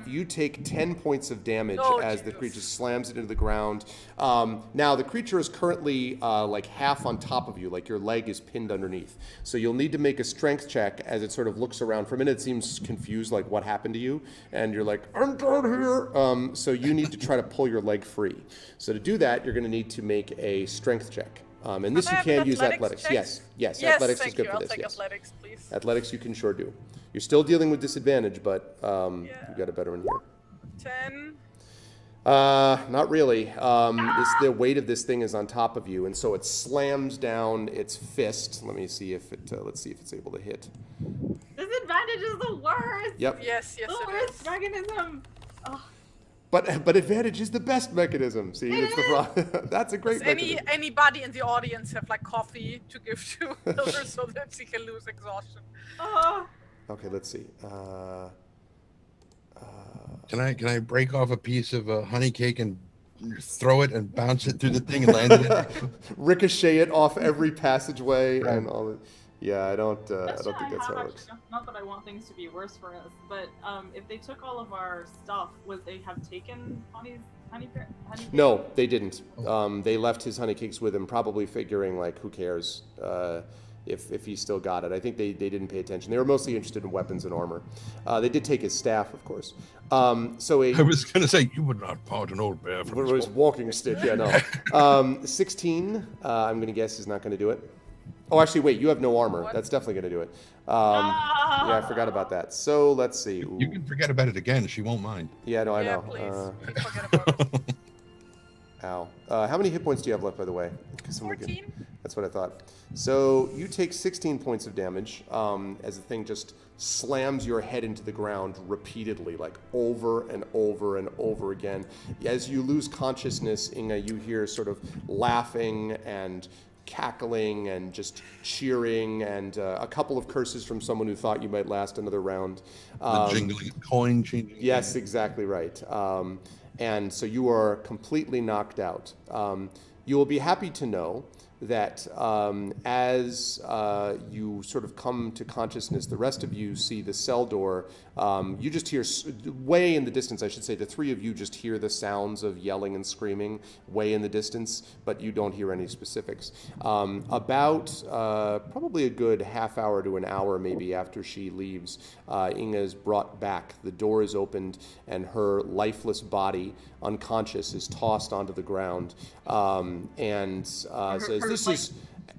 You take 10 points of damage Oh, as the Jesus. creature slams it into the ground. Now the creature is currently like half on top of you, like your leg is pinned underneath. So you'll need to make a strength check as it sort of looks around. For a minute, it seems confused, like what happened to you, and you're like, I'm down here. So you need to try to pull your leg free. So to do that, you're going to need to make a strength check. And this Can you I have can use athletics athletics. check? Yes, Yes, athletics thank is good you. for I'll this. take Yes. athletics, please. Athletics you can sure do. You're still dealing with disadvantage, but you got a better one here. 10. Not really. The weight of this thing is on top of you, and so it slams down its fist. Let me see if it. Let's see if it's able to hit. Disadvantage is the worst. Yep. Yes, The it worst is. mechanism. Oh, But advantage is the best mechanism. See, it's the problem. That's a great Does mechanism. anybody in the audience have like coffee to give to Hilder so that she can lose exhaustion? oh. Okay, let's see. Can I break off a piece of honey cake and throw it and bounce it through the thing and land it? Ricochet it off every passageway and all. Yeah, I don't think that's how it actually, works. not that I want things to be worse for us, but if they took all of our stuff, would they have taken honey No, they didn't. They left his honey cakes with him, probably figuring like, who cares if he still got it. I think they didn't pay attention. They were mostly interested in weapons and armor. They did take his staff, of course. So I was going to say, you would not part an old bear from his walking stick. Yeah, no. 16. I'm going to guess is not going to do it. Oh, actually, wait. You have no armor. What? That's definitely going to do it. Yeah, I forgot about that. So let's see. Ooh. You can forget about it again. She won't mind. Yeah, no, I Yeah, know. please. Forget about it. Ow. How many hit points do you have left, by the way? 'Cause I'm looking- 14. That's what I thought. So you take 16 points of damage as the thing just slams your head into the ground repeatedly, like over and over and over again. As you lose consciousness, Inga, you hear sort of laughing and cackling and just cheering and a couple of curses from someone who thought you might last another round. The jingling of coin changing. Yes, exactly right. And so you are completely knocked out. You will be happy to know that as you sort of come to consciousness, the rest of you see the cell door. You just hear, way in the distance, I should say, the three of you just hear the sounds of yelling and screaming way in the distance, but you don't hear any specifics. About probably a good half hour to an hour maybe after she leaves, Inga is brought back. The door is opened and her lifeless body, unconscious, is tossed onto the ground and says, "This is."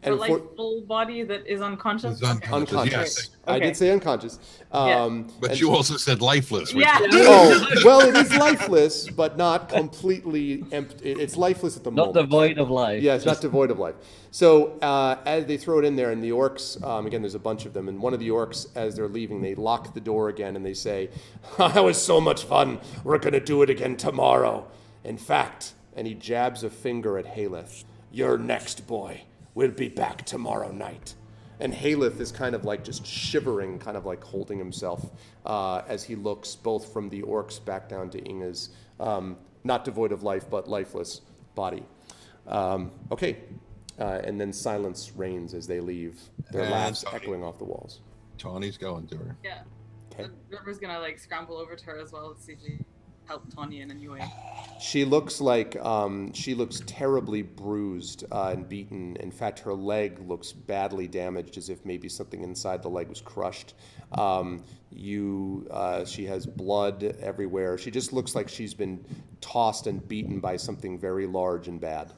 Her And like full body that is unconscious. It's unconscious. unconscious. Yes. I Okay. did say unconscious. But you also said lifeless. Which Yeah. Oh, well, it is lifeless, but not completely empty. It's lifeless at the Not moment. devoid of life. Yeah, it's not devoid of life. So as they throw it in there, and the orcs, again, there's a bunch of them, and one of the orcs, as they're leaving, they lock the door again, and they say, "That was so much fun. We're going to do it again tomorrow. In fact," and he jabs a finger at Haleth, "You're next, boy. We'll be back tomorrow night." And Haleth is kind of like just shivering, kind of like holding himself as he looks both from the orcs back down to Inga's not devoid of life, but lifeless body. Okay. And then silence reigns as they leave, their And laughs Tawny. echoing off the walls. Tawny's going to her. Yeah. Okay. River's gonna like scramble over to her as well to see if she can help Tawny in any way. She looks like she looks terribly bruised and beaten. In fact, her leg looks badly damaged, as if maybe something inside the leg was crushed. She has blood everywhere. She just looks like she's been tossed and beaten by something very large and bad.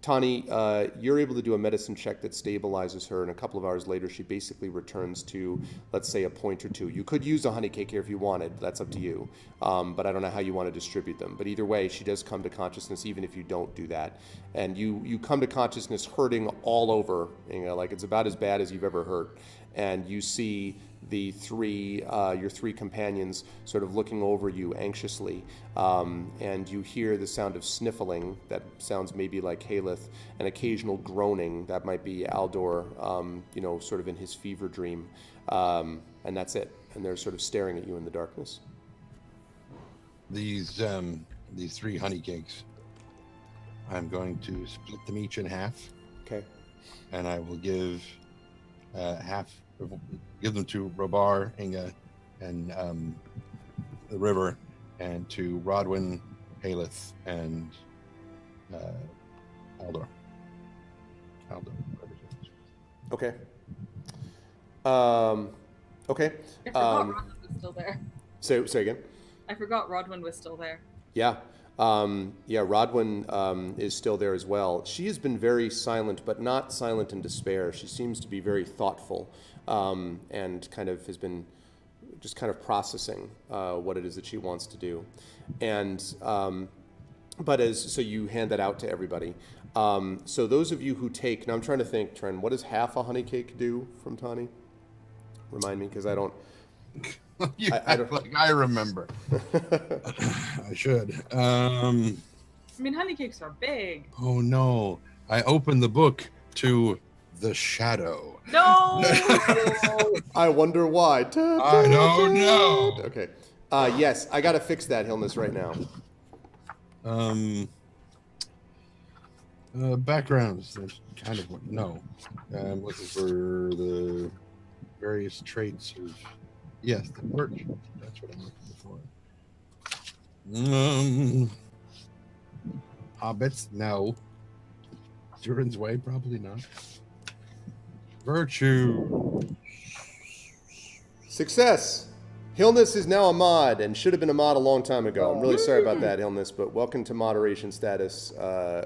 Tawny, you're able to do a medicine check that stabilizes her, and a couple of hours later, she basically returns to, let's say, a point or two. You could use a honey cake here if you wanted. That's up to you. But I don't know how you want to distribute them. But either way, she does come to consciousness, even if you don't do that. And you come to consciousness hurting all over, like it's about as bad as you've ever hurt. And you see the your three companions sort of looking over you anxiously, and you hear the sound of sniffling that sounds maybe like Haleth, an occasional groaning that might be Aldor, sort of in his fever dream, and that's it. And they're sort of staring at you in the darkness. These 3 honey cakes, I'm going to split them each in half. Okay. And I will give give them to Robar, Inga, and the River, and to Rodwin, Haleth, and Aldor. Okay. Okay. I forgot Rodwin was still there. Say again. I forgot Rodwin was still there. Yeah. Rodwin is still there as well. She has been very silent, but not silent in despair. She seems to be very thoughtful, and kind of has been just kind of processing what it is that she wants to do. And so you hand that out to everybody. So those of you who take, now I'm trying to think, Tren, what does half a honey cake do from Tawny? Remind me, because I don't. I don't like I remember. I should. I mean, honey cakes are big. Oh no! I opened the book to the shadow. No. I wonder why. I don't know. Okay. Yes, I got to fix that, Hilness, right now. Backgrounds. There's kind of no. I'm looking for the various traits of. Yes, the birch. That's what I'm looking for. Hobbits, no. Durin's Way, probably not. Virtue. Success. Hilness is now a mod and should have been a mod a long time ago. I'm really sorry about that, Hilness, but welcome to moderation status.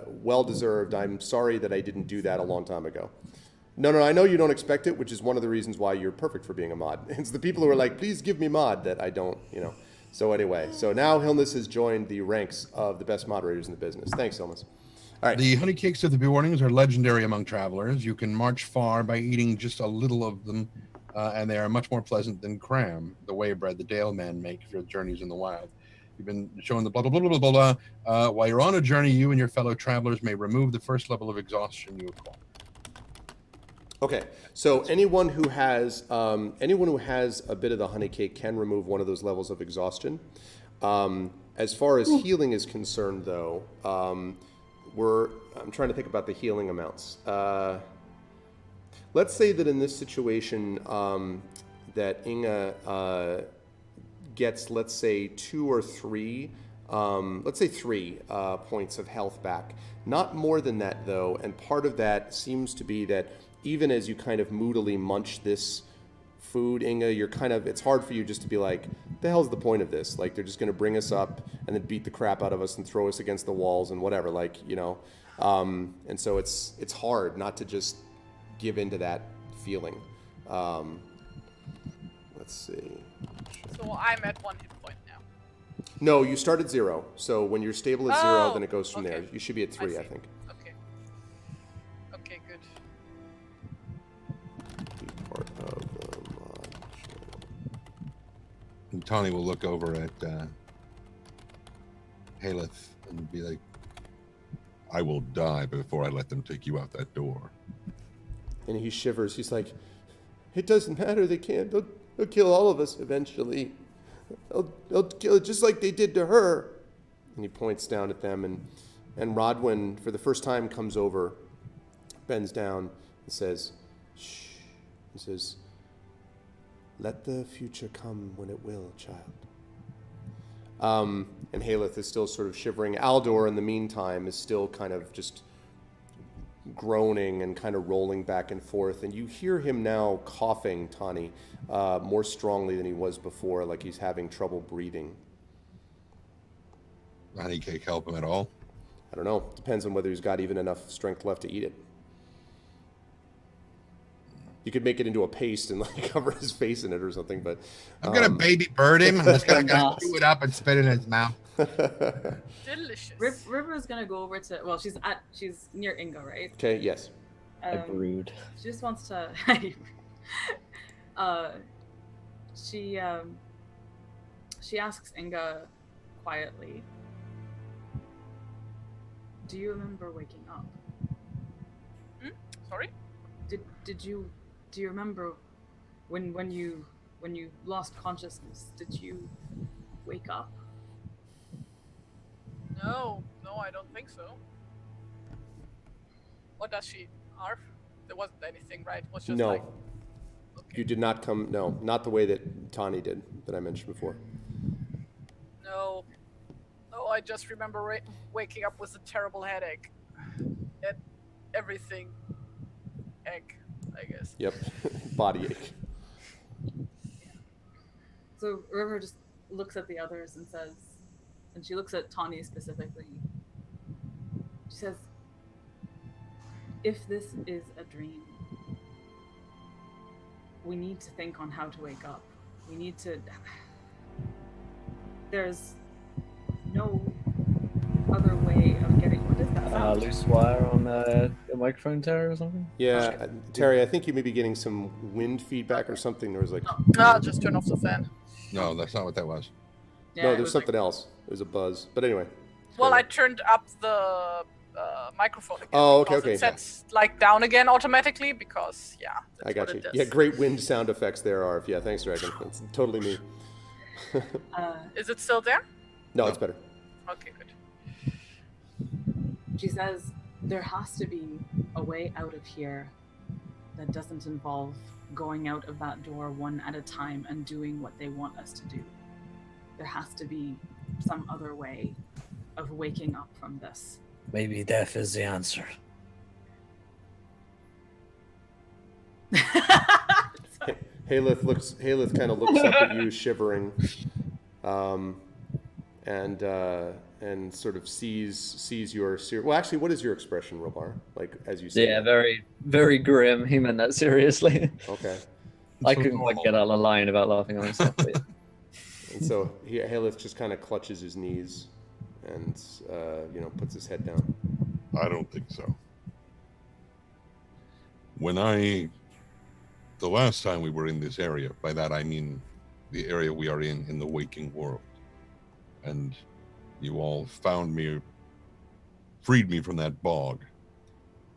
Well deserved. I'm sorry that I didn't do that a long time ago. No, I know you don't expect it, which is one of the reasons why you're perfect for being a mod. It's the people who are like, please give me mod, that I don't, So anyway, so now Hilness has joined the ranks of the best moderators in the business. Thanks, Hilness. All right. The honey cakes of the Bewarnings are legendary among travelers. You can march far by eating just a little of them, and they are much more pleasant than cram, the way bread the Dale men make for journeys in the wild. You've been shown the blah, blah, blah, blah, blah, blah. While you're on a journey, you and your fellow travelers may remove the first level of exhaustion you acquire. Okay, so anyone who has a bit of the honey cake can remove one of those levels of exhaustion. As far as healing is concerned, though, I'm trying to think about the healing amounts. Let's say that in this situation, that Inga gets, let's say, 2 or 3, let's say 3 points of health back. Not more than that, though, and part of that seems to be that even as you kind of moodily munch this food, Inga, it's hard for you just to be like, the hell's the point of this? Like, they're just going to bring us up and then beat the crap out of us and throw us against the walls and whatever, and so it's hard not to just give into that feeling. Let's see. So I'm at 1 hit point now. No, you start at 0. So when you're stable at 0, then it goes from okay. there. You should be at 3, I think. Okay, good. Be part of the mod. And Tawny will look over at Haleth and be like, I will die before I let them take you out that door. And he shivers. He's like, it doesn't matter. They can't. They'll kill all of us eventually. They'll kill it just like they did to her. And he points down at them, and Rodwin, for the first time, comes over, bends down, and says, "Shh." He says, "Let the future come when it will, child." And Haleth is still sort of shivering. Aldor, in the meantime, is still kind of just groaning and kind of rolling back and forth. And you hear him now coughing, Tani, more strongly than he was before, like he's having trouble breathing. Honey cake help him at all? I don't know. Depends on whether he's got even enough strength left to eat it. You could make it into a paste and like cover his face in it or something, but I'm gonna baby bird him. I'm just gonna chew it up and spit it in his mouth. Delicious. River's gonna go over to. Well, she's near Inga, right? Okay, yes. I brood. She just wants to. She asks Inga quietly, "Do you remember waking up? Sorry? Do you remember when you lost consciousness? Did you wake up?" No, I don't think so. What does she, Arf? There wasn't anything, right? It was just No. like... Okay. You did not come, no, not the way that Tani did, that I mentioned before. No, I just remember waking up with a terrible headache. And everything. Egg, I guess. Yep, body ache. So River just looks at the others and says, and she looks at Tani specifically. She says, "If this is a dream, we need to think on how to wake up. We need to... There's no other way of getting... What is that sound? Loose wire on the microphone, Terry, or something? Yeah, Terry, I think you may be getting some wind feedback or something. There was like... I'll just turn off the fan. No, that's not what that was. Yeah, no, it there's was something else. There's a buzz. But anyway. Well, Terry. I turned up the microphone again. Oh, okay, because okay. It sets like down again automatically because, yeah. That's I got what you. it does. Yeah, great wind sound effects there, Arf. Yeah, thanks, Dragon. That's totally me. Is it still there? No, it's better. Okay, good. She says, there has to be a way out of here that doesn't involve going out of that door one at a time and doing what they want us to do. There has to be some other way of waking up from this. Maybe death is the answer. Haleth kind of looks up at you, shivering, and sort of sees your well. Actually, what is your expression, Robar? Like as you say. Yeah, very, very grim. He meant that seriously. Okay. I couldn't quite get out of line about laughing on myself. But yeah. And so Haleth just kind of clutches his knees, and puts his head down. I don't think so. The last time we were in this area, by that I mean the area we are in the waking world, and you all found me, freed me from that bog.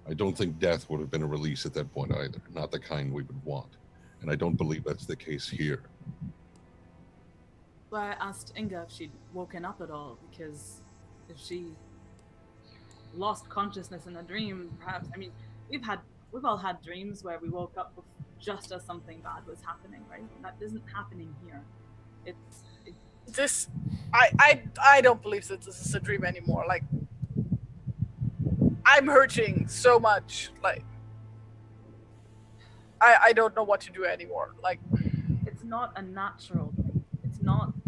I don't think death would have been a release at that point either, not the kind we would want, and I don't believe that's the case here. Well, I asked Inga if she'd woken up at all, because if she lost consciousness in a dream, perhaps, I mean, we've all had dreams where we woke up just as something bad was happening, right? That isn't happening here. I don't believe that this is a dream anymore. Like, I'm hurting so much. Like, I don't know what to do anymore. Like, it's not a natural thing.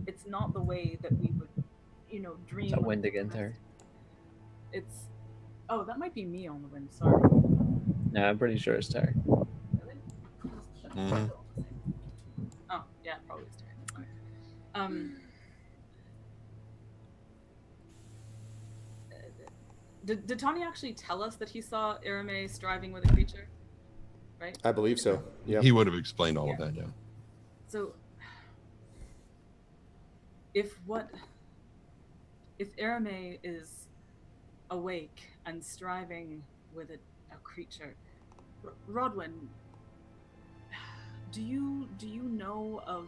It's not the way that we would, dream. Is that wind again, Terry? Oh, that might be me on the wind. Sorry. No, I'm pretty sure it's Terry. Really? Mhm. Oh, yeah, probably it's Terry. Did Tani actually tell us that he saw Irame striving with a creature? Right? I believe so. Yeah. He would have explained all of that, yeah. So, if Irame is awake and striving with a creature, Rodwin, do you know of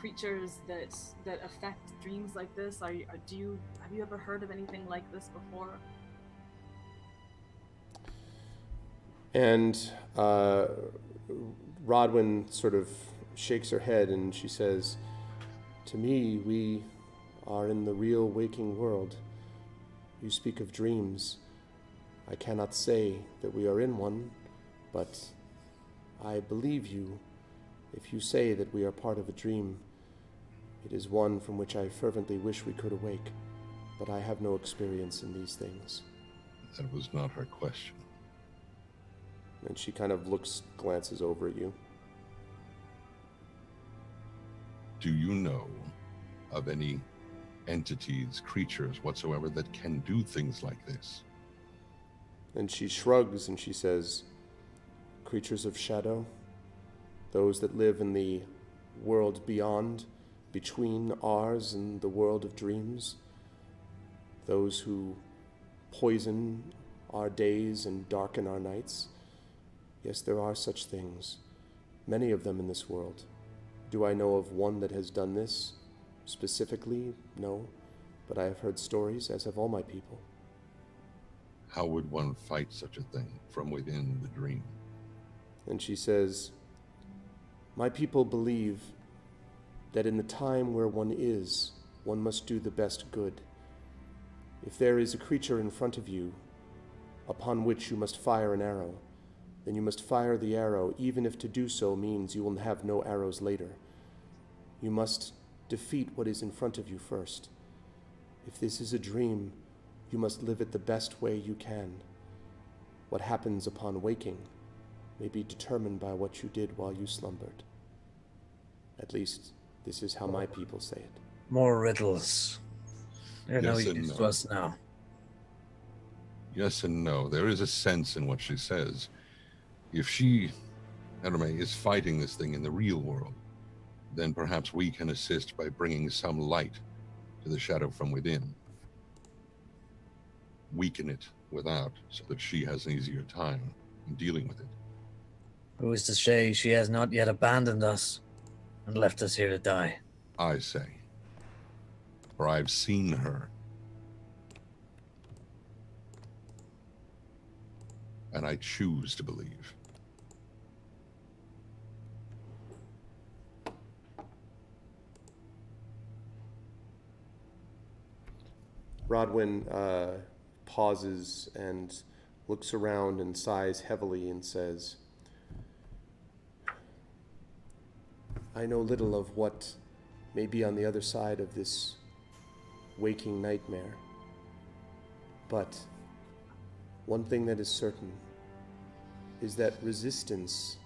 creatures that affect dreams like this? Have you ever heard of anything like this before? And Rodwin sort of shakes her head and she says, "To me, we are in the real waking world. You speak of dreams. I cannot say that we are in one, but I believe you if you say that we are part of a dream. It is one from which I fervently wish we could awake, but I have no experience in these things." That was not her question. And she kind of glances over at you. Do you know of any entities, creatures whatsoever that can do things like this? And she shrugs and she says, "Creatures of shadow, those that live in the world beyond, between ours and the world of dreams, those who poison our days and darken our nights. Yes, there are such things, many of them in this world. Do I know of one that has done this specifically? No, but I have heard stories, as have all my people." How would one fight such a thing from within the dream? And she says, "My people believe that in the time where one is, one must do the best good. If there is a creature in front of you upon which you must fire an arrow, then you must fire the arrow, even if to do so means you will have no arrows later. You must defeat what is in front of you first. If this is a dream, you must live it the best way you can. What happens upon waking may be determined by what you did while you slumbered. At least, this is how my people say it." More riddles. They're no Yes and use no. to us now. Yes and no. There is a sense in what she says. If she, Erme, is fighting this thing in the real world, then perhaps we can assist by bringing some light to the shadow from within. Weaken it without, so that she has an easier time in dealing with it. Who is to say she has not yet abandoned us and left us here to die? I say. For I've seen her. And I choose to believe. Rodwin pauses and looks around and sighs heavily and says, "I know little of what may be on the other side of this waking nightmare, but one thing that is certain is that resistance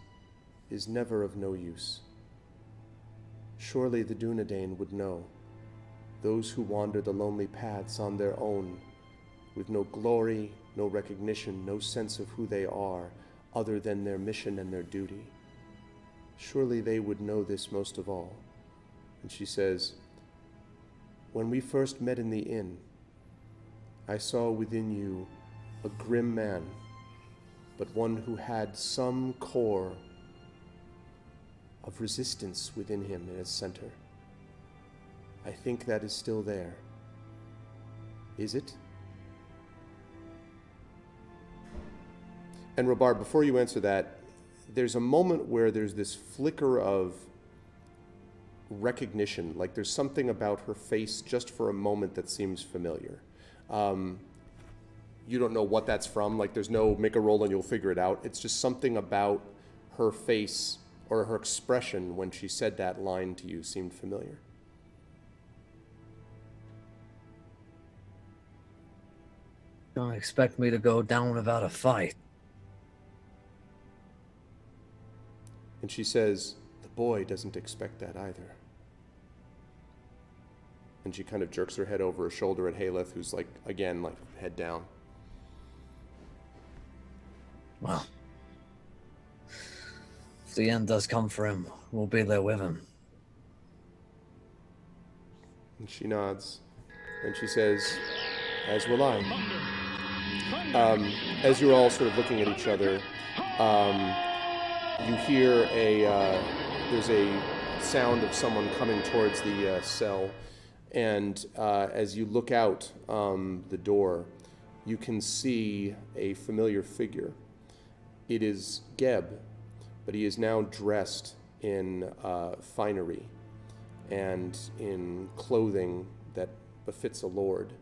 is never of no use. Surely the Dunedain would know. Those who wander the lonely paths on their own, with no glory, no recognition, no sense of who they are, other than their mission and their duty. Surely they would know this most of all." And she says, "When we first met in the inn, I saw within you a grim man, but one who had some core of resistance within him in his center. I think that is still there. Is it?" And Robar, before you answer that, there's a moment where there's this flicker of recognition, like there's something about her face just for a moment that seems familiar. You don't know what that's from, like there's no make a roll and you'll figure it out. It's just something about her face or her expression when she said that line to you seemed familiar. Don't expect me to go down without a fight. And she says, "The boy doesn't expect that either." And she kind of jerks her head over her shoulder at Haleth, who's like, again, like head down. Well, if the end does come for him, we'll be there with him. And she nods. And she says, "As will I." As you're all sort of looking at each other, you hear there's a sound of someone coming towards the cell. And as you look out the door, you can see a familiar figure. It is Geb, but he is now dressed in finery and in clothing that befits a lord.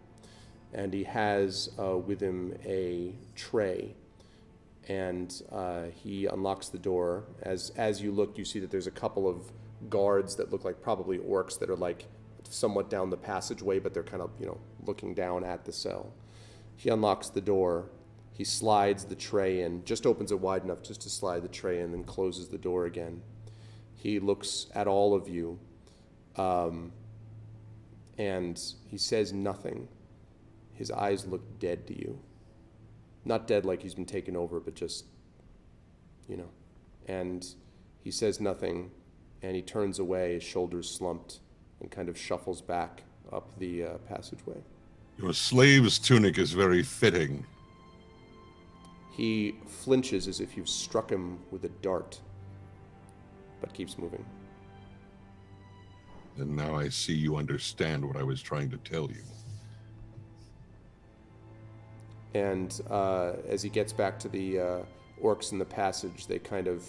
And he has with him a tray. And he unlocks the door. As you look, you see that there's a couple of guards that look like probably orcs that are like somewhat down the passageway, but they're kind of, looking down at the cell. He unlocks the door. He slides the tray in, just opens it wide enough just to slide the tray in, then closes the door again. He looks at all of you, and he says nothing. His eyes look dead to you. Not dead like he's been taken over, but just, And he says nothing, and he turns away, his shoulders slumped, and kind of shuffles back up the passageway. Your slave's tunic is very fitting. He flinches as if you've struck him with a dart, but keeps moving. And now I see you understand what I was trying to tell you. And as he gets back to the orcs in the passage, they kind of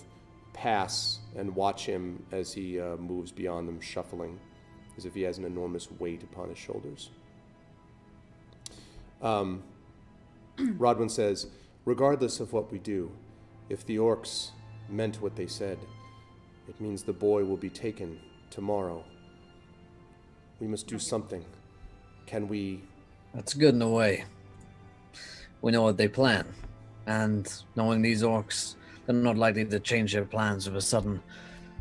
pass and watch him as he moves beyond them, shuffling, as if he has an enormous weight upon his shoulders. Rodwin says, regardless of what we do, if the orcs meant what they said, it means the boy will be taken tomorrow. We must do something. Can we... That's good in a way. We know what they plan. And knowing these orcs, they're not likely to change their plans with a sudden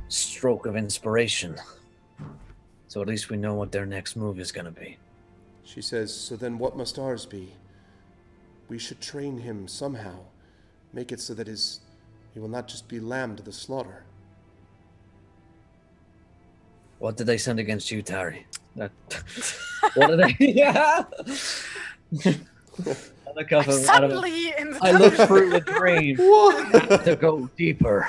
stroke of inspiration. So at least we know what their next move is going to be. She says, so then what must ours be? We should train him somehow. Make it so that he will not just be lamb to the slaughter. What did they send against you, Tarry? What did they... Yeah! I look through the dream to go deeper.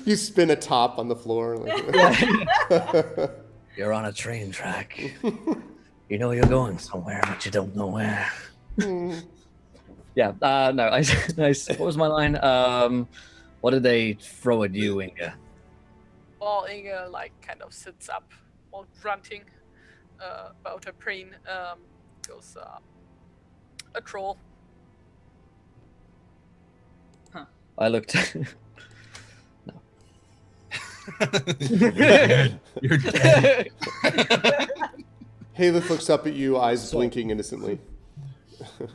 You spin a top on the floor. You're on a train track. You know you're going somewhere, but you don't know where. Yeah, no, what was my line? What did they throw at you, Inga? Well, Inga kind of sits up while grunting about her brain. Goes a troll. I looked. No. You're dead. Haleth looks up at you, eyes blinking innocently.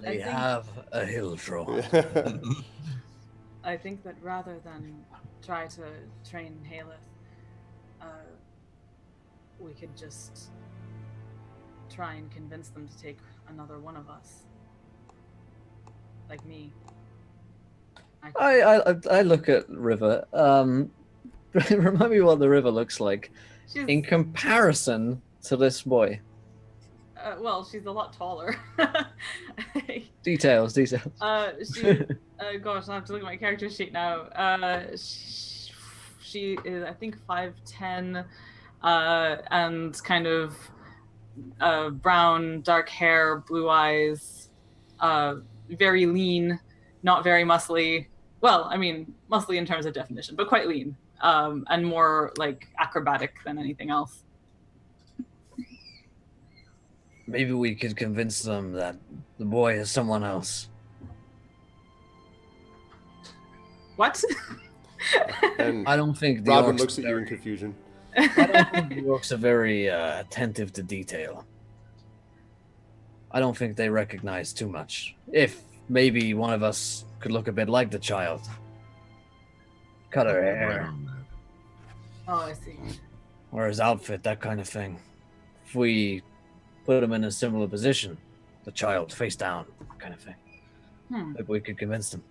We have a hill troll. I think that rather than try to train Haleth, we could just try and convince them to take another one of us. Like me. I look at River. Remind me what the river looks like in comparison to this boy. Well, she's a lot taller. Details. She, gosh, I have to look at my character sheet now. She is, I think, 5'10", and kind of brown, dark hair, blue eyes, very lean, not very muscly. Well, I mean, muscly in terms of definition, but quite lean, and more acrobatic than anything else. Maybe we could convince them that the boy is someone else. What? And I don't think the Robin orcs looks at you in confusion. I don't think the orcs are very attentive to detail. I don't think they recognize too much. If maybe one of us could look a bit like the child. Cut her hair. Oh, I see. Or his outfit, that kind of thing. If we put him in a similar position, the child face down, kind of thing. Maybe we could convince them.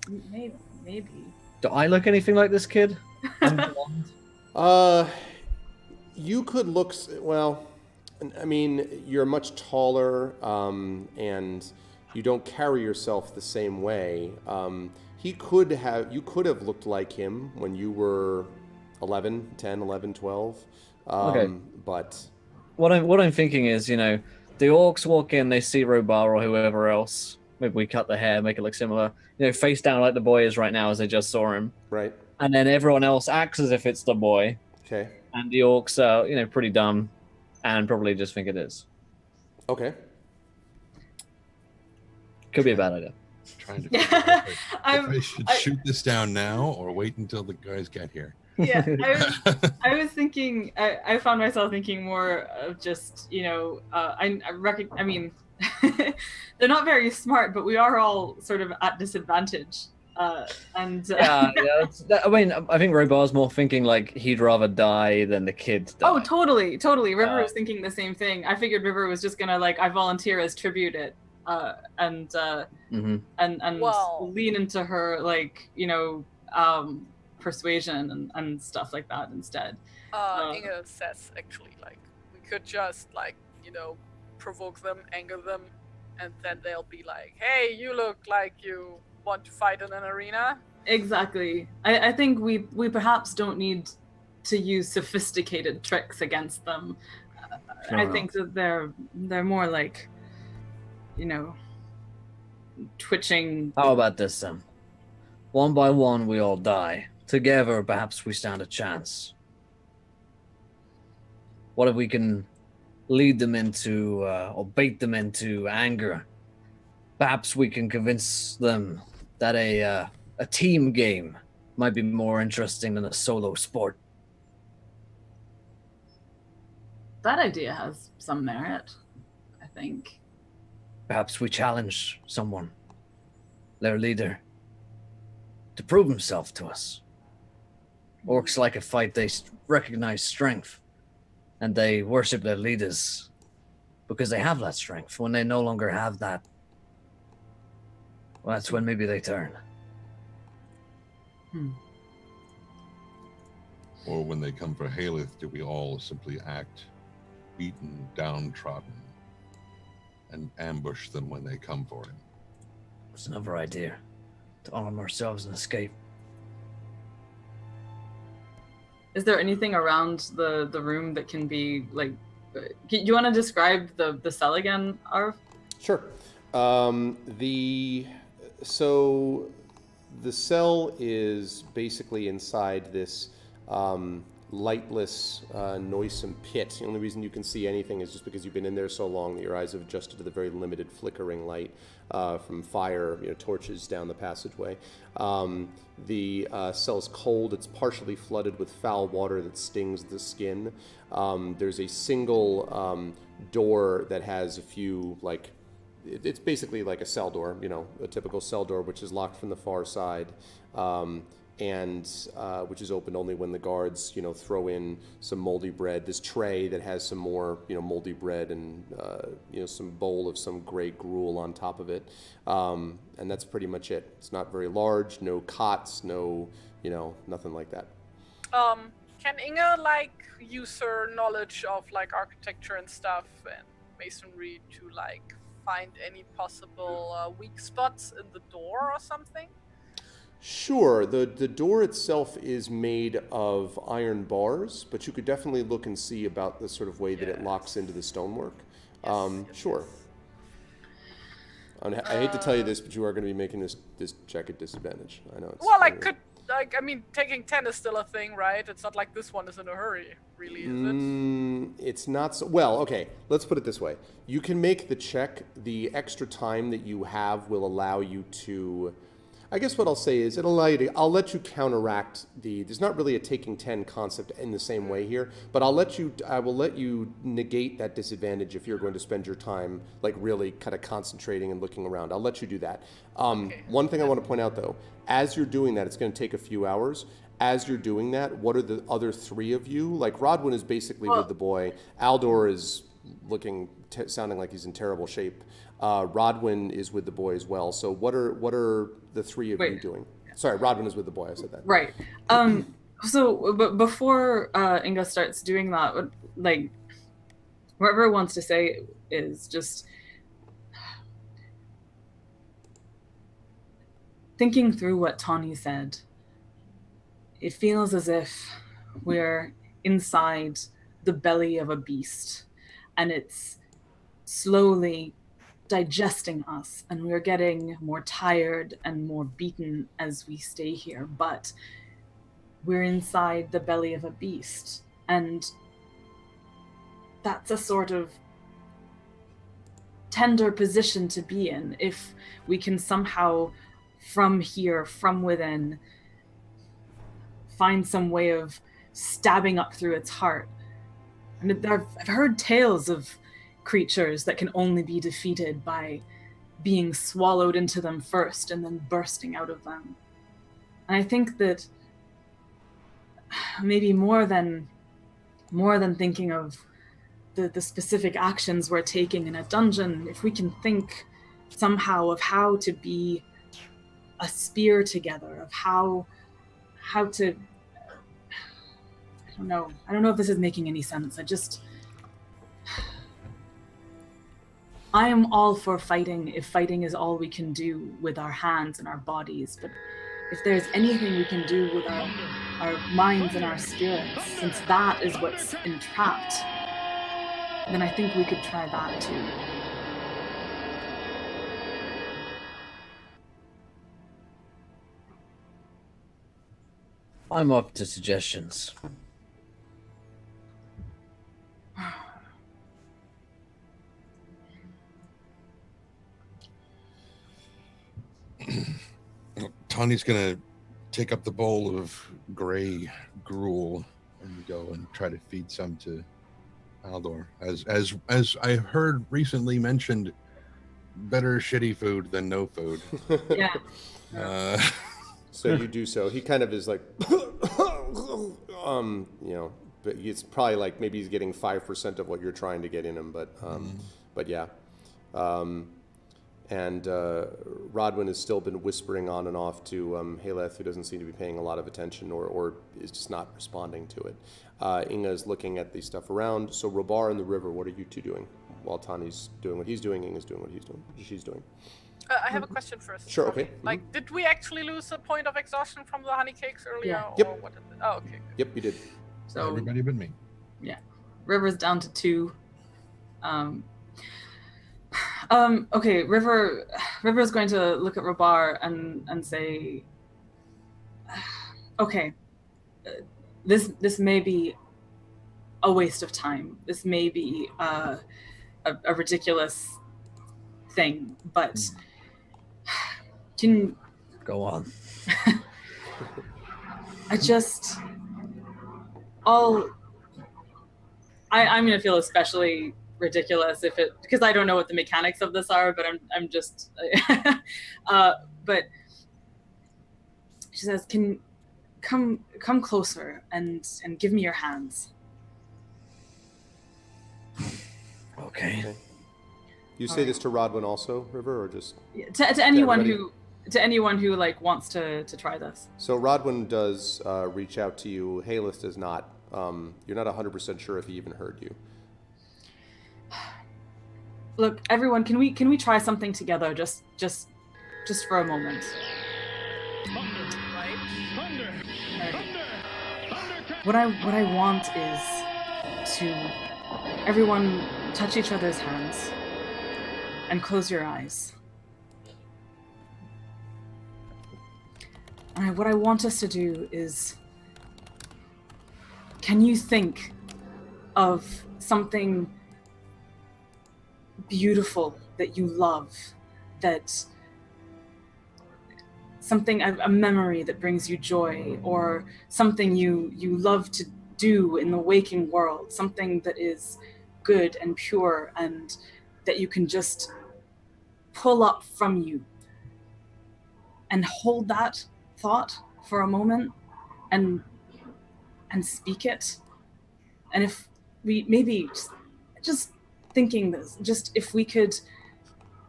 Maybe. Do I look anything like this kid? I'm blonde. You could look, well, I mean, you're much taller, and you don't carry yourself the same way. you could have looked like him when you were 10, 11, 12. Okay. But What I'm thinking is, you know, the orcs walk in, they see Robar or whoever else. Maybe we cut the hair, make it look similar. You know, face down like the boy is right now, as they just saw him. right, And then everyone else acts as if it's the boy, okay, and the orcs are, you know, pretty dumb, and probably just think it is. okay. Could be a bad idea. Trying to figure out if I'm- I should shoot this down now or wait until the guys get here. Yeah, I was thinking. I found myself thinking more of just, you know, I mean, they're not very smart, but we are all sort of at disadvantage. And Yeah. I mean, I think Robar's more thinking like he'd rather die than the kid die. oh, totally. River was thinking the same thing. I figured River was just gonna I volunteer as tribute it, and Well- lean into her you know, persuasion and stuff like that instead. Inga says actually we could just you know, provoke them, anger them, and then they'll be like, hey, you look like you want to fight in an arena. Exactly. I think we perhaps don't need to use sophisticated tricks against them. I think that they're more like, you know, twitching. How about this then? One by one, we all die. Together, perhaps we stand a chance. What if we can lead them into, or bait them into anger? Perhaps we can convince them that a team game might be more interesting than a solo sport. That idea has some merit, I think. Perhaps we challenge someone, their leader, to prove himself to us. Orcs like a fight, they recognize strength, and they worship their leaders because they have that strength. When they no longer have that, well, that's when maybe they turn. Or when they come for Haleth, do we all simply act beaten, downtrodden, and ambush them when they come for him? It's another idea, to arm ourselves and escape. Is there anything around the room that can be you want to describe the cell again, Arv? Sure. So the cell is basically inside this lightless, noisome pit. The only reason you can see anything is just because you've been in there so long that your eyes have adjusted to the very limited flickering light from fire, torches down the passageway. The cell's cold. It's partially flooded with foul water that stings the skin. There's a single door that has a few, it's basically like a cell door, a typical cell door, which is locked from the far side. And which is opened only when the guards, throw in some moldy bread. This tray that has some more, moldy bread and, some bowl of some gray gruel on top of it. And that's pretty much it. It's not very large, no cots, no, nothing like that. Can Inga use her knowledge of architecture and stuff and masonry to find any possible weak spots in the door or something? Sure. The door itself is made of iron bars, but you could definitely look and see about the sort of way that it locks into the stonework. Sure. I hate to tell you this, but you are going to be making this check at disadvantage. I know. It's taking 10 is still a thing, right? It's not like this one is in a hurry, really, is it? It's not so... Well, okay. Let's put it this way. You can make the check. The extra time that you have will allow you to... I guess what I'll say is it'll allow you to... I'll let you counteract the... There's not really a taking 10 concept in the same way here, but I will let you negate that disadvantage if you're going to spend your time really kind of concentrating and looking around. I'll let you do that. One thing I want to point out though, as you're doing that, it's going to take a few hours. As you're doing that, what are the other three of you? Rodwin is basically with the boy. Aldor is sounding like he's in terrible shape. Rodwin is with the boy as well. So what are the three of you doing? Sorry, Rodwin is with the boy. I said that. Right. But before Inga starts doing that, whatever it wants to say is just thinking through what Tawny said, it feels as if we're inside the belly of a beast, and it's slowly digesting us, and we're getting more tired and more beaten as we stay here, but we're inside the belly of a beast, and that's a sort of tender position to be in if we can somehow from here, from within, find some way of stabbing up through its heart. And I've heard tales of creatures that can only be defeated by being swallowed into them first and then bursting out of them. And I think that maybe more than thinking of the specific actions we're taking in a dungeon, if we can think somehow of how to be a spear together, of how to, I don't know if this is making any sense. I am all for fighting if fighting is all we can do with our hands and our bodies, but if there's anything we can do with our minds and our spirits, since that is what's entrapped, then I think we could try that too. I'm up to suggestions. Tawny's gonna take up the bowl of gray gruel and go and try to feed some to Aldor. As I heard recently mentioned, better shitty food than no food. Yeah. So you do so. He kind of is like, but it's probably like maybe he's getting 5% of what you're trying to get in him, but yeah. And Rodwin has still been whispering on and off to Haleth, who doesn't seem to be paying a lot of attention or is just not responding to it. Inga is looking at the stuff around. So Robar and the river, what are you two doing? While Tani's doing what he's doing, Inga's doing what she's doing. I have a question first. Sure, okay. Like, did we actually lose a point of exhaustion from the honey cakes earlier? Yeah. Or Yep. what is it? Oh, okay. Yep, you did. So Everybody but me. yeah, River's down to 2. Okay, River's going to look at Robar and say, okay, this may be a waste of time. This may be a ridiculous thing, but can Go on. I'm gonna feel especially ridiculous because I don't know what the mechanics of this are, but I'm just but she says, can come closer and give me your hands. Okay. You say this to Rodwin also, River, or just To anyone everybody? who like wants to try this. So Rodwin does reach out to you. Haleth does not. You're not 100% sure if he even heard you. Look, everyone, can we try something together just for a moment? Right? What I want is to everyone touch each other's hands and close your eyes. All right, what I want us to do is, can you think of something beautiful that you love, that something, a memory that brings you joy, or something you love to do in the waking world, something that is good and pure and that you can just pull up from you, and hold that thought for a moment and speak it. And if we maybe just thinking this, just if we could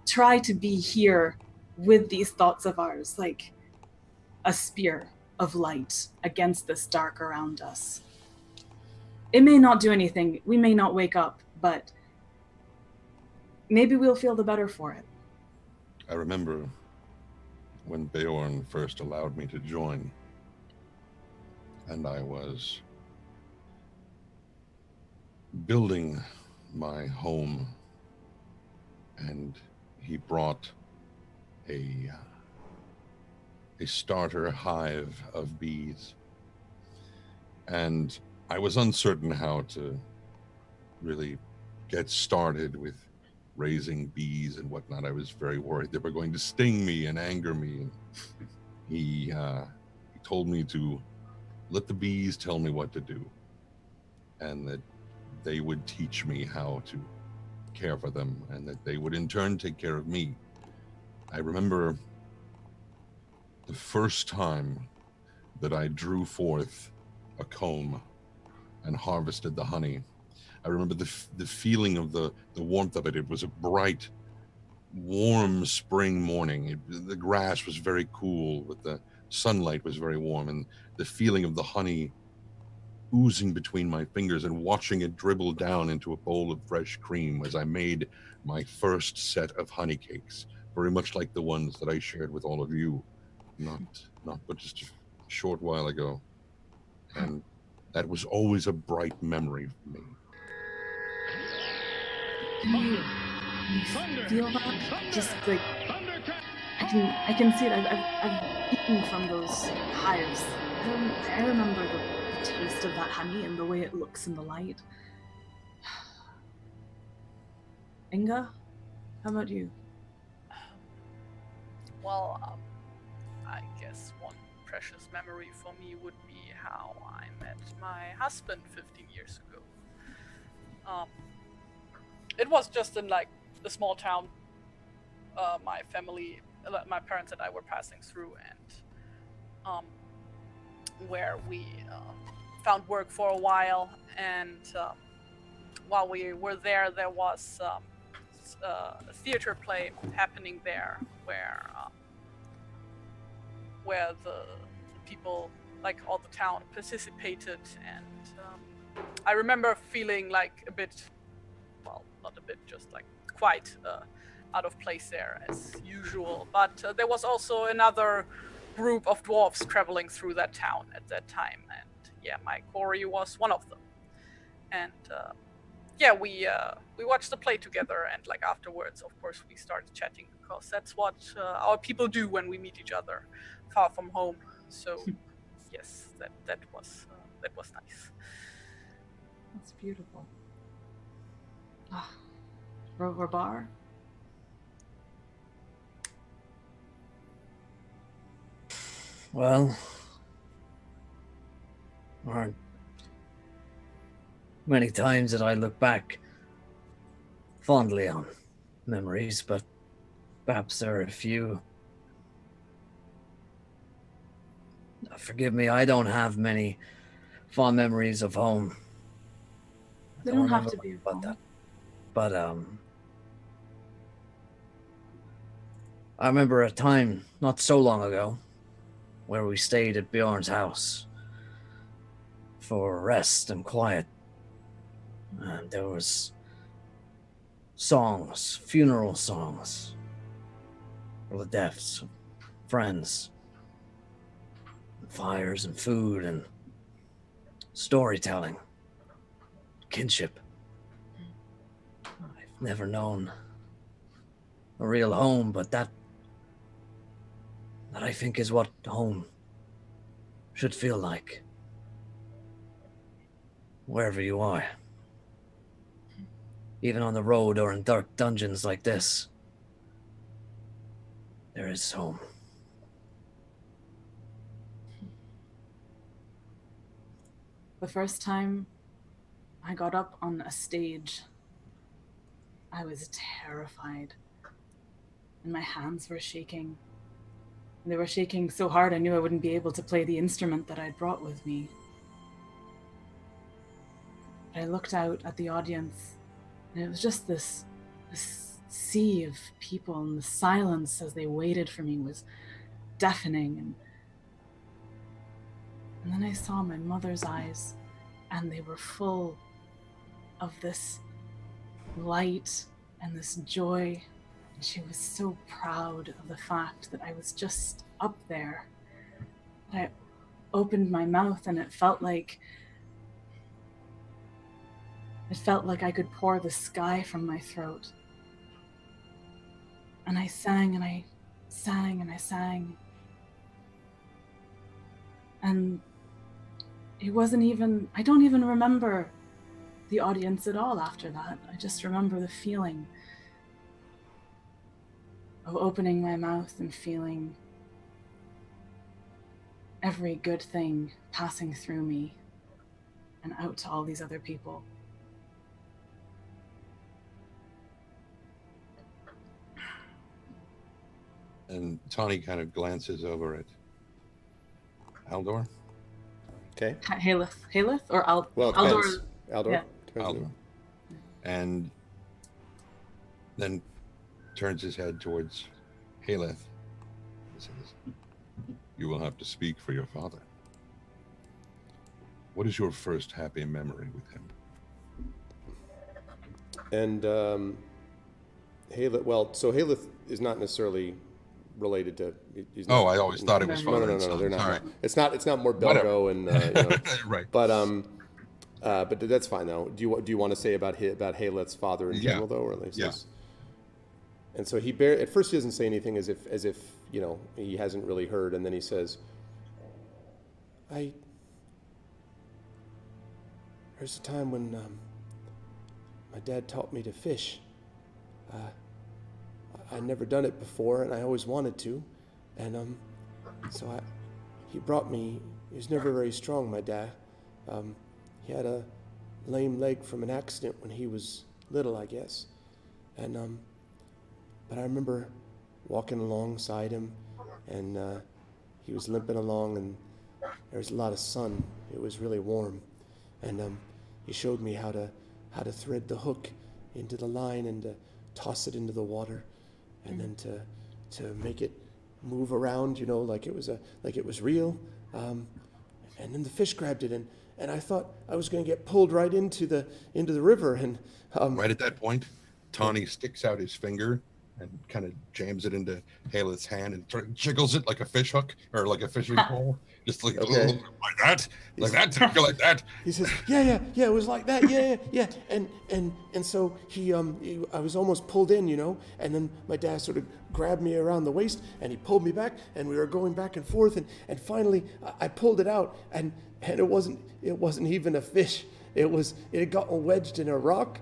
try to be here with these thoughts of ours, like a spear of light against this dark around us. It may not do anything, we may not wake up, but maybe we'll feel the better for it. I remember when Beorn first allowed me to join. And I was building my home, and he brought a starter hive of bees. And I was uncertain how to really get started with raising bees and whatnot. I was very worried they were going to sting me and anger me. And he told me to let the bees tell me what to do, and that they would teach me how to care for them, and that they would in turn take care of me. I remember the first time that I drew forth a comb and harvested the honey. I remember the feeling of the warmth of it. It was a bright, warm spring morning. The grass was very cool, but the sunlight was very warm, and the feeling of the honey oozing between my fingers and watching it dribble down into a bowl of fresh cream as I made my first set of honey cakes, very much like the ones that I shared with all of you, not but just a short while ago. And that was always a bright memory for me. Can you feel that? Just like I can see it. I've eaten from those hives. I remember the taste of that honey and the way it looks in the light. Inga, how about you? Well, I guess one precious memory for me would be how I met my husband 15 years ago. It was just in like a small town. My family, my parents and I were passing through, and where we found work for a while. And while we were there, there was a theater play happening there, where the people, like all the town, participated. And I remember feeling like a bit, well, not a bit, just like quite out of place there as usual. But there was also another group of dwarves traveling through that town at that time, and yeah, my Corey was one of them. And yeah, we watched the play together, and like afterwards, of course, we started chatting, because that's what our people do when we meet each other far from home. So yes, that was nice. That's beautiful. Ah, Rabar? Well, aren't many times that I look back fondly on memories, but perhaps there are a few. Forgive me, I don't have many fond memories of home. They don't have to be about that. But I remember a time not so long ago where we stayed at Bjorn's house for rest and quiet. And there was songs, funeral songs for the deaths of friends, and fires and food and storytelling, kinship. I've never known a real home, but that I think is what home should feel like, wherever you are. Even on the road or in dark dungeons like this, there is home. The first time I got up on a stage, I was terrified, and my hands were shaking. And they were shaking so hard I knew I wouldn't be able to play the instrument that I'd brought with me. But I looked out at the audience, and it was just this sea of people, and the silence as they waited for me was deafening. And then I saw my mother's eyes, and they were full of this light and this joy. She was so proud of the fact that I was just up there. I opened my mouth and it felt like I could pour the sky from my throat. And I sang and I sang and I sang. And it wasn't even, I don't even remember the audience at all after that. I just remember the feeling of opening my mouth and feeling every good thing passing through me and out to all these other people. And Tawny kind of glances over at Aldor. Okay. Haleth or Well, it Aldor? depends. Aldor. Yeah. Depends on Aldor. And then turns his head towards Haleth and says, "You will have to speak for your father. What is your first happy memory with him?" And Haleth, well, so Haleth is not necessarily related to. He's not, I always thought it was no, father no, and no, son. they're not. Sorry. It's not more Whatever. Belgo and you know, Right. but that's fine though. Do you want to say about Haleth's father in Yeah. general though, or at least Yeah. And so at first he doesn't say anything as if you know he hasn't really heard, and then he says, There's a time when my dad taught me to fish. I'd never done it before, and I always wanted to. And so he brought me. He was never very strong, my dad. He had a lame leg from an accident when he was little, I guess. And but I remember walking alongside him, and he was limping along, and there was a lot of sun. It was really warm, and he showed me how to thread the hook into the line and to toss it into the water, and then to make it move around, you know, like it was real. And then the fish grabbed it, and I thought I was going to get pulled right into the river, and Right at that point, Tawny sticks out his finger and kind of jams it into Haleth's hand and sort of jiggles it like a fish hook or like a fishing pole, just like Okay. like that. Did it feel like that? he says, yeah, it was like that, yeah. And so I was almost pulled in, you know, and then my dad sort of grabbed me around the waist and he pulled me back, and we were going back and forth, and finally I pulled it out, and it wasn't even a fish. It had gotten wedged in a rock,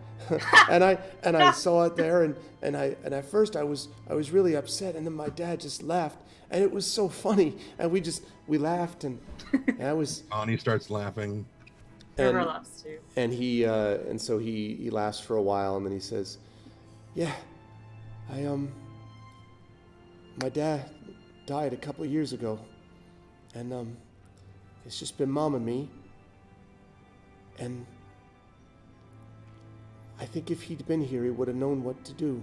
and I saw it there, and at first I was really upset, and then my dad just laughed, and it was so funny, and we laughed, and I was. Tawny starts laughing. Trevor laughs too. And so he laughs for a while, and then he says, "Yeah, my dad died a couple of years ago, and it's just been Mom and me. And I think if he'd been here, he would have known what to do.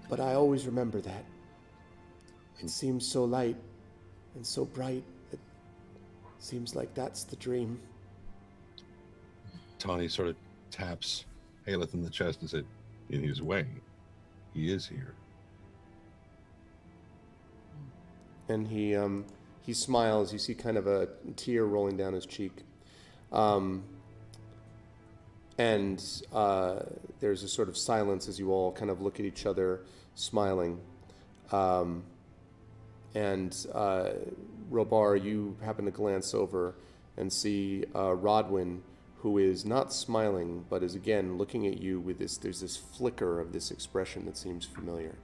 But I always remember that. It seems so light and so bright. It seems like that's the dream." Tawny sort of taps Haleth in the chest and said, "In his way, he is here." And he smiles. You see kind of a tear rolling down his cheek. And there's a sort of silence as you all kind of look at each other, smiling. And Robar, you happen to glance over and see Rodwin, who is not smiling, but is again looking at you with this. There's this flicker of this expression that seems familiar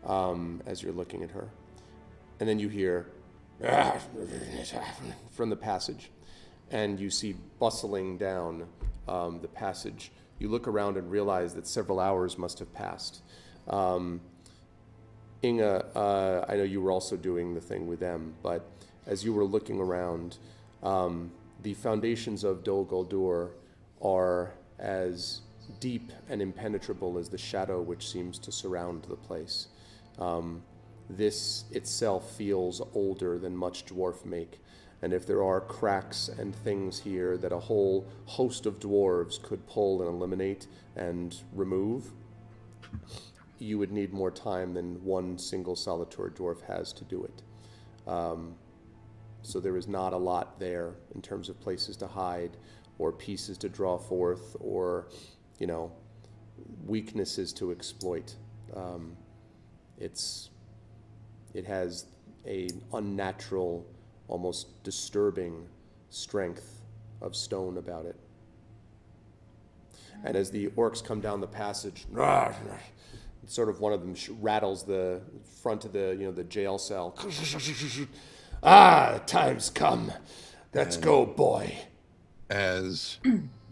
as you're looking at her. And then you hear from the passage, and you see bustling down the passage. You look around and realize that several hours must have passed. Inga, I know you were also doing the thing with them, but as you were looking around, the foundations of Dol Guldur are as deep and impenetrable as the shadow which seems to surround the place. This itself feels older than much dwarf make, and if there are cracks and things here that a whole host of dwarves could pull and eliminate and remove, you would need more time than one single Solitor dwarf has to do it. So there is not a lot there in terms of places to hide or pieces to draw forth or, weaknesses to exploit. It has a unnatural, almost disturbing strength of stone about it. And as the orcs come down the passage, sort of one of them rattles the front of the jail cell. Time's come. Let's go, boy. As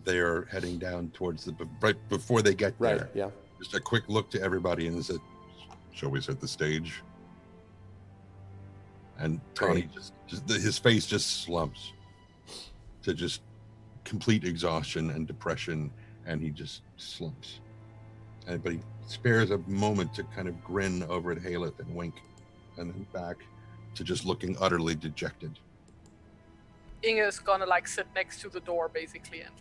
they are heading down towards right before they get there. Right, yeah. Just a quick look to everybody and said, shall we set the stage? And Tony his face just slumps to just complete exhaustion and depression, and he just slumps. But he spares a moment to kind of grin over at Haleth and wink, and then back to just looking utterly dejected. Inge is gonna sit next to the door basically and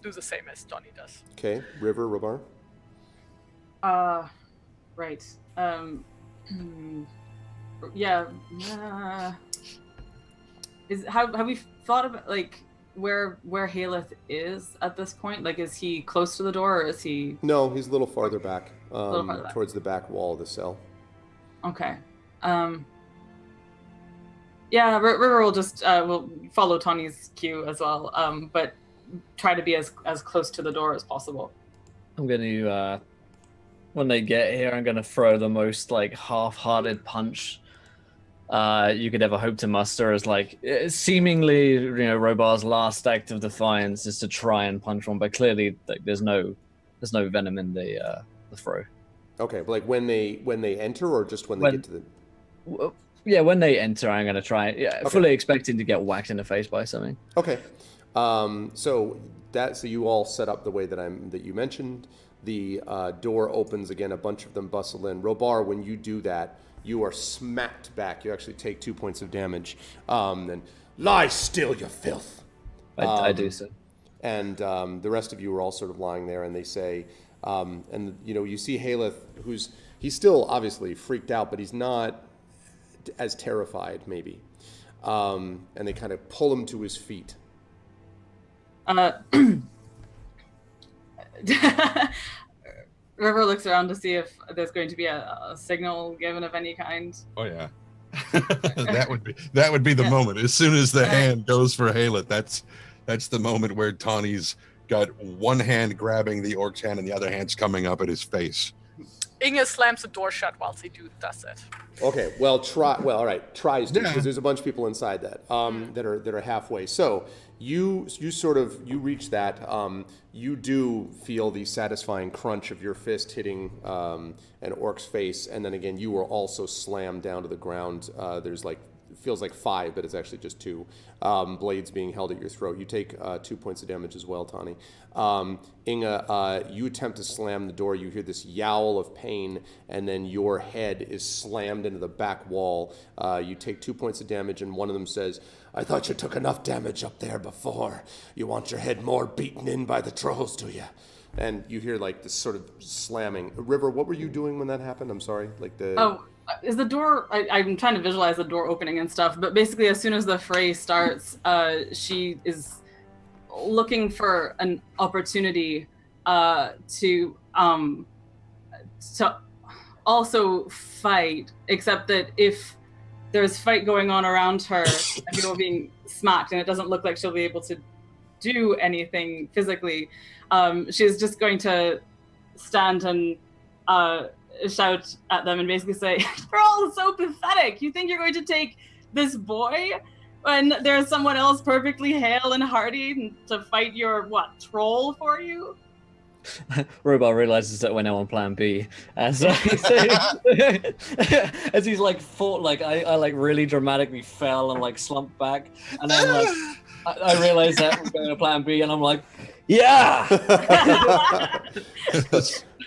do the same as Donnie does. Okay, River, Robar? Right. Yeah. Have we thought about where Haleth is at this point? Is he close to the door, or is he? No, he's a little farther back, towards the back wall of the cell. Okay. Yeah, River will just will follow Tawny's cue as well, but try to be as close to the door as possible. I'm going to, when they get here, I'm going to throw the most half-hearted punch you could ever hope to muster, as seemingly Robar's last act of defiance is to try and punch one, but clearly there's no venom in the throw. Okay, but when they enter, or just when they get to the. Yeah, when they enter, I'm gonna try. Yeah, okay. Fully expecting to get whacked in the face by something. Okay, so you all set up the way that you mentioned. The door opens again. A bunch of them bustle in. Robar, when you do that, you are smacked back. You actually take 2 points of damage. Then lie still, you filth. I do so. And the rest of you are all sort of lying there, and they say, and you see Haleth, he's still obviously freaked out, but he's not as terrified, maybe. And they kind of pull him to his feet. River looks around to see if there's going to be a signal given of any kind. Oh yeah. that would be the moment. As soon as the hand goes for Haleth, that's the moment where Tawny's got one hand grabbing the orc's hand and the other hand's coming up at his face. Inge slams the door shut whilst he does it. Okay, well, all right, tries to, because there's a bunch of people inside that that are halfway. So you reach that. You do feel the satisfying crunch of your fist hitting an orc's face, and then again, you are also slammed down to the ground. There's feels like 5, but it's actually just 2 blades being held at your throat. You take 2 points of damage as well, Tawny. Inge, you attempt to slam the door. You hear this yowl of pain, and then your head is slammed into the back wall. You take 2 points of damage, and one of them says, "I thought you took enough damage up there before. You want your head more beaten in by the trolls, do you?" And you hear this sort of slamming. River, what were you doing when that happened? I'm sorry. Is the door? I'm trying to visualize the door opening and stuff, but basically, as soon as the fray starts, she is looking for an opportunity to also fight. Except that if there's fight going on around her and people being smacked, and it doesn't look like she'll be able to do anything physically, she's just going to stand and shout at them and basically say, "You're all so pathetic. You think you're going to take this boy when there's someone else perfectly hale and hearty to fight your troll for you?" Robar realizes that we're now on Plan B, as as he's fought, I really dramatically fell and slumped back, and then I realize that we're going to Plan B, and I'm like, yeah.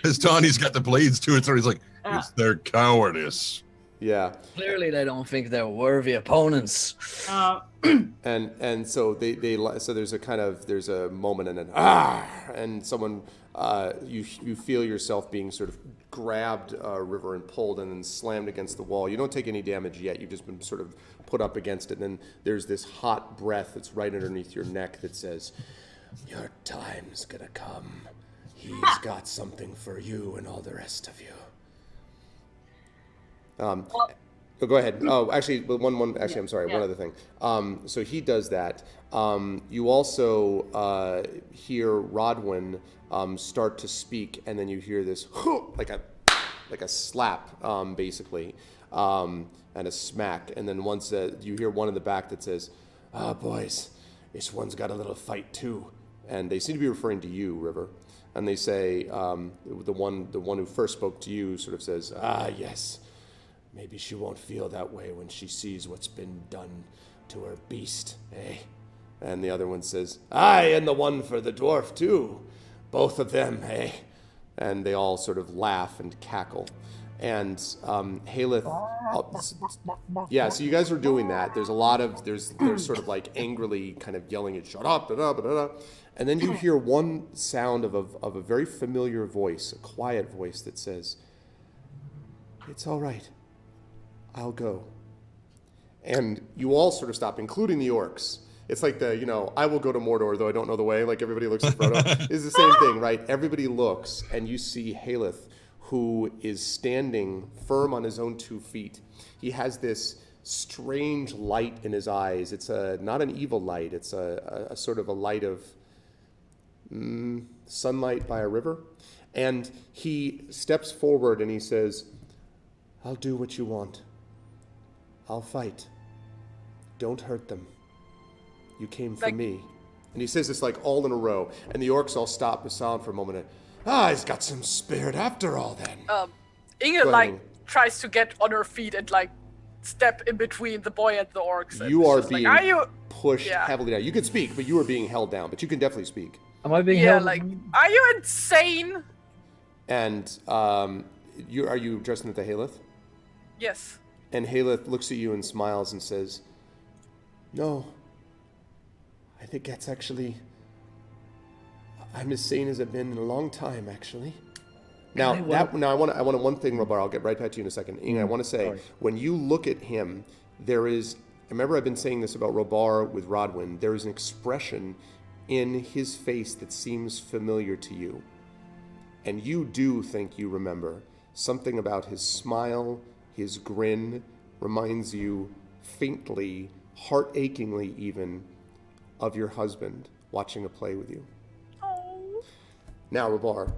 As Tawny's got the blades to it, so he's like, it's their cowardice. Yeah. Clearly, they don't think they're worthy opponents. And so so there's a moment, and then and someone you feel yourself being sort of grabbed, River, and pulled and then slammed against the wall. You don't take any damage yet. You've just been sort of put up against it. And then there's this hot breath that's right underneath your neck that says, "Your time's gonna come. He's got something for you and all the rest of you." Oh, go ahead. Oh, actually, Actually, I'm sorry. Yeah. One other thing. So he does that. You also hear Rodwin start to speak, and then you hear this like a slap, basically, and a smack. And then once you hear one in the back that says, "Ah, boys, this one's got a little fight too." And they seem to be referring to you, River. And they say the one who first spoke to you sort of says, "Ah, yes. Maybe she won't feel that way when she sees what's been done to her beast, eh?" And the other one says, "Aye, and the one for the dwarf, too. Both of them, eh?" And they all sort of laugh and cackle. And Haleth, yeah, so you guys are doing that. There's a lot of, there's sort of like angrily kind of yelling at, "Shut up, da da da da." And then you hear one sound of a very familiar voice, a quiet voice that says, "It's all right. I'll go." And you all sort of stop, including the orcs. It's like I will go to Mordor, though I don't know the way. Like everybody looks at Frodo. It's the same thing, right? Everybody looks, and you see Haleth, who is standing firm on his own 2 feet. He has this strange light in his eyes. It's not an evil light. It's a sort of a light of sunlight by a river. And he steps forward and he says, "I'll do what you want. I'll fight. Don't hurt them. You came for me." And he says this like all in a row. And the orcs all stop silent for a moment. He's got some spirit after all then. Inge Go ahead. tries to get on her feet and step in between the boy and the orcs. And You are it's just being are you? pushed Yeah. heavily down. You can speak, but you are being held down. But you can definitely speak. Am I being Yeah, held? are you insane? And are you addressing it to Haleth? Yes. And Haleth looks at you and smiles and says, "No, I think that's actually, I'm as sane as I've been in a long time, actually." Now, I want to one thing, Robar. I'll get right back to you in a second. Inge, I want to say, when you look at him, there is, remember I've been saying this about Robar with Rodwin, there is an expression in his face that seems familiar to you. And you do think you remember. Something about his smile, his grin, reminds you faintly, heart-achingly even, of your husband watching a play with you. Oh. Now, Robar.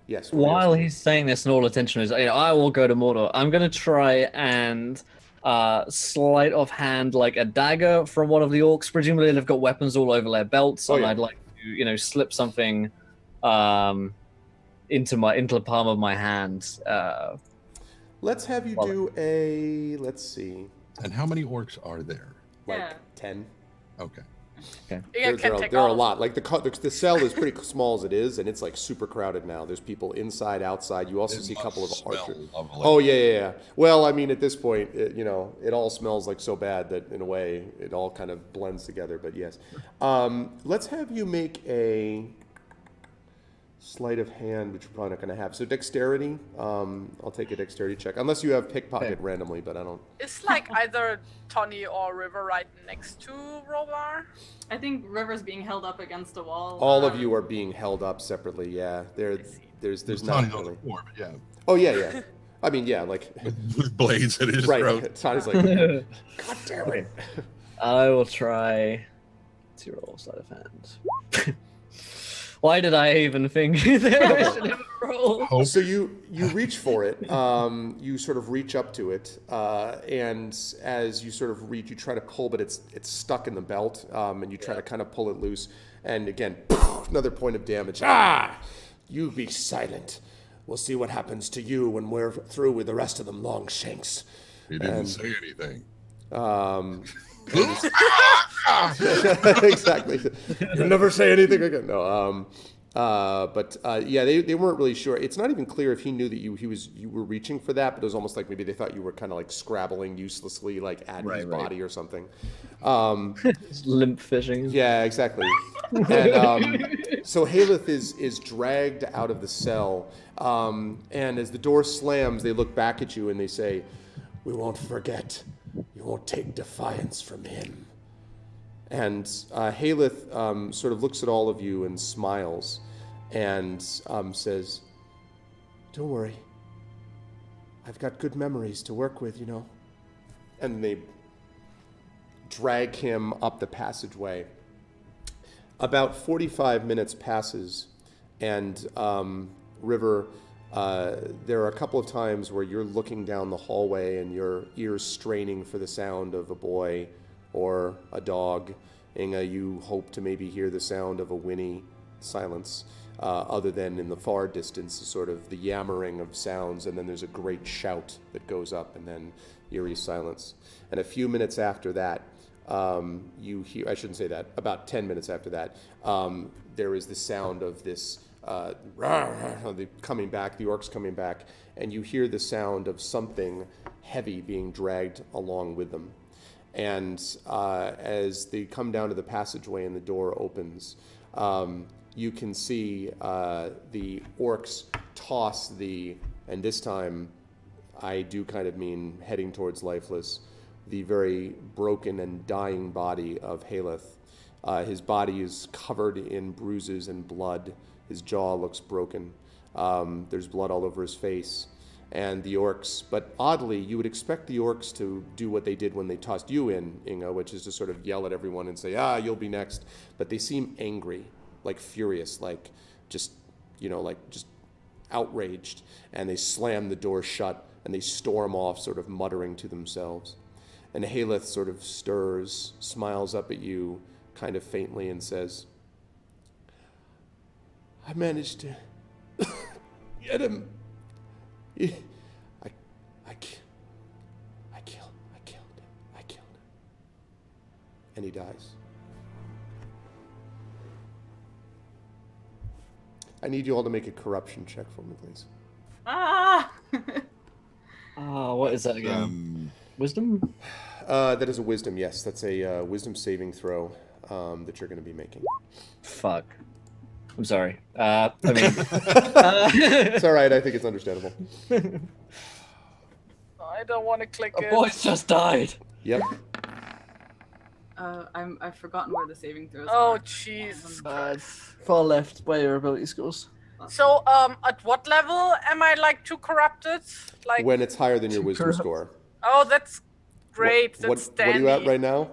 Yes. While he's saying this and all attention is, I will go to Mordor, I'm going to try and sleight of hand like a dagger from one of the orcs. Presumably they've got weapons all over their belts, and I'd like to, slip something into the palm of my hand. Let's have you do let's see. And how many orcs are there? Yeah. 10. Okay. Inge can take There are a all. lot. Like the cell is pretty small as it is, and it's like super crowded now. There's people inside, outside. You also see a couple of archers. Oh yeah. Well, I mean, at this point, it all smells like so bad that in a way it all kind of blends together. But yes, let's have you make a sleight of hand, which you're probably not going to have. So dexterity. I'll take a dexterity check, unless you have pickpocket randomly, but I don't. It's either Tony or River right next to Robar. I think River's being held up against a wall. All of you are being held up separately. Yeah, there's not Tony's on the really. floor, but yeah, Oh yeah. I mean, yeah, like with blades at his right. throat. Tony's like, God damn it. I will try to roll sleight of hand. Why did I even think that I should have a roll? Hope. So you reach for it. You sort of reach up to it, and as you sort of reach, you try to pull, but it's stuck in the belt, and you try to kind of pull it loose. And again, another point of damage. You be silent. We'll see what happens to you when we're through with the rest of them, Longshanks. He didn't say anything. Exactly. You'll never say anything again. No. Yeah, they weren't really sure. It's not even clear if he knew that you were reaching for that, but it was almost like maybe they thought you were kind of like scrabbling uselessly, like at his body or something. Just limp fishing. Yeah, exactly. And so Haleth is dragged out of the cell, and as the door slams, they look back at you and they say, "We won't forget. You won't take defiance from him." And Haleth sort of looks at all of you and smiles and says, "Don't worry. I've got good memories to work with, you know." And they drag him up the passageway. About 45 minutes passes, and River, there are a couple of times where you're looking down the hallway and your ears straining for the sound of a boy or a dog. Inga, you hope to maybe hear the sound of a whinny. Silence, other than in the far distance, sort of the yammering of sounds, and then there's a great shout that goes up, and then eerie silence. And a few minutes after that, you hear, I shouldn't say that, about 10 minutes after that, there is the sound of this coming back, the orcs coming back, and you hear the sound of something heavy being dragged along with them. And as they come down to the passageway and the door opens, you can see the orcs toss and this time I do kind of mean heading towards Lifeless, the very broken and dying body of Haleth. His body is covered in bruises and blood. His jaw looks broken. There's blood all over his face. And the orcs, but oddly, you would expect the orcs to do what they did when they tossed you in, Inga, which is to sort of yell at everyone and say, you'll be next. But they seem angry, like furious, like just outraged. And they slam the door shut and they storm off, sort of muttering to themselves. And Haleth sort of stirs, smiles up at you kind of faintly and says, "I managed to get him. I killed him. And he dies. I need you all to make a corruption check for me, please." What is that again? Wisdom? That is a wisdom, yes. That's a wisdom saving throw that you're going to be making. Fuck. I'm sorry. I mean... It's all right. I think it's understandable. I don't want to click A it. boy just died. Yep. I've forgotten where the saving throws Oh, are. Jesus Far left by your ability scores. So, at what level am I, like, too corrupted? Like, When it's higher than your wisdom score. oh, that's great. What That's are you at dandy. right now?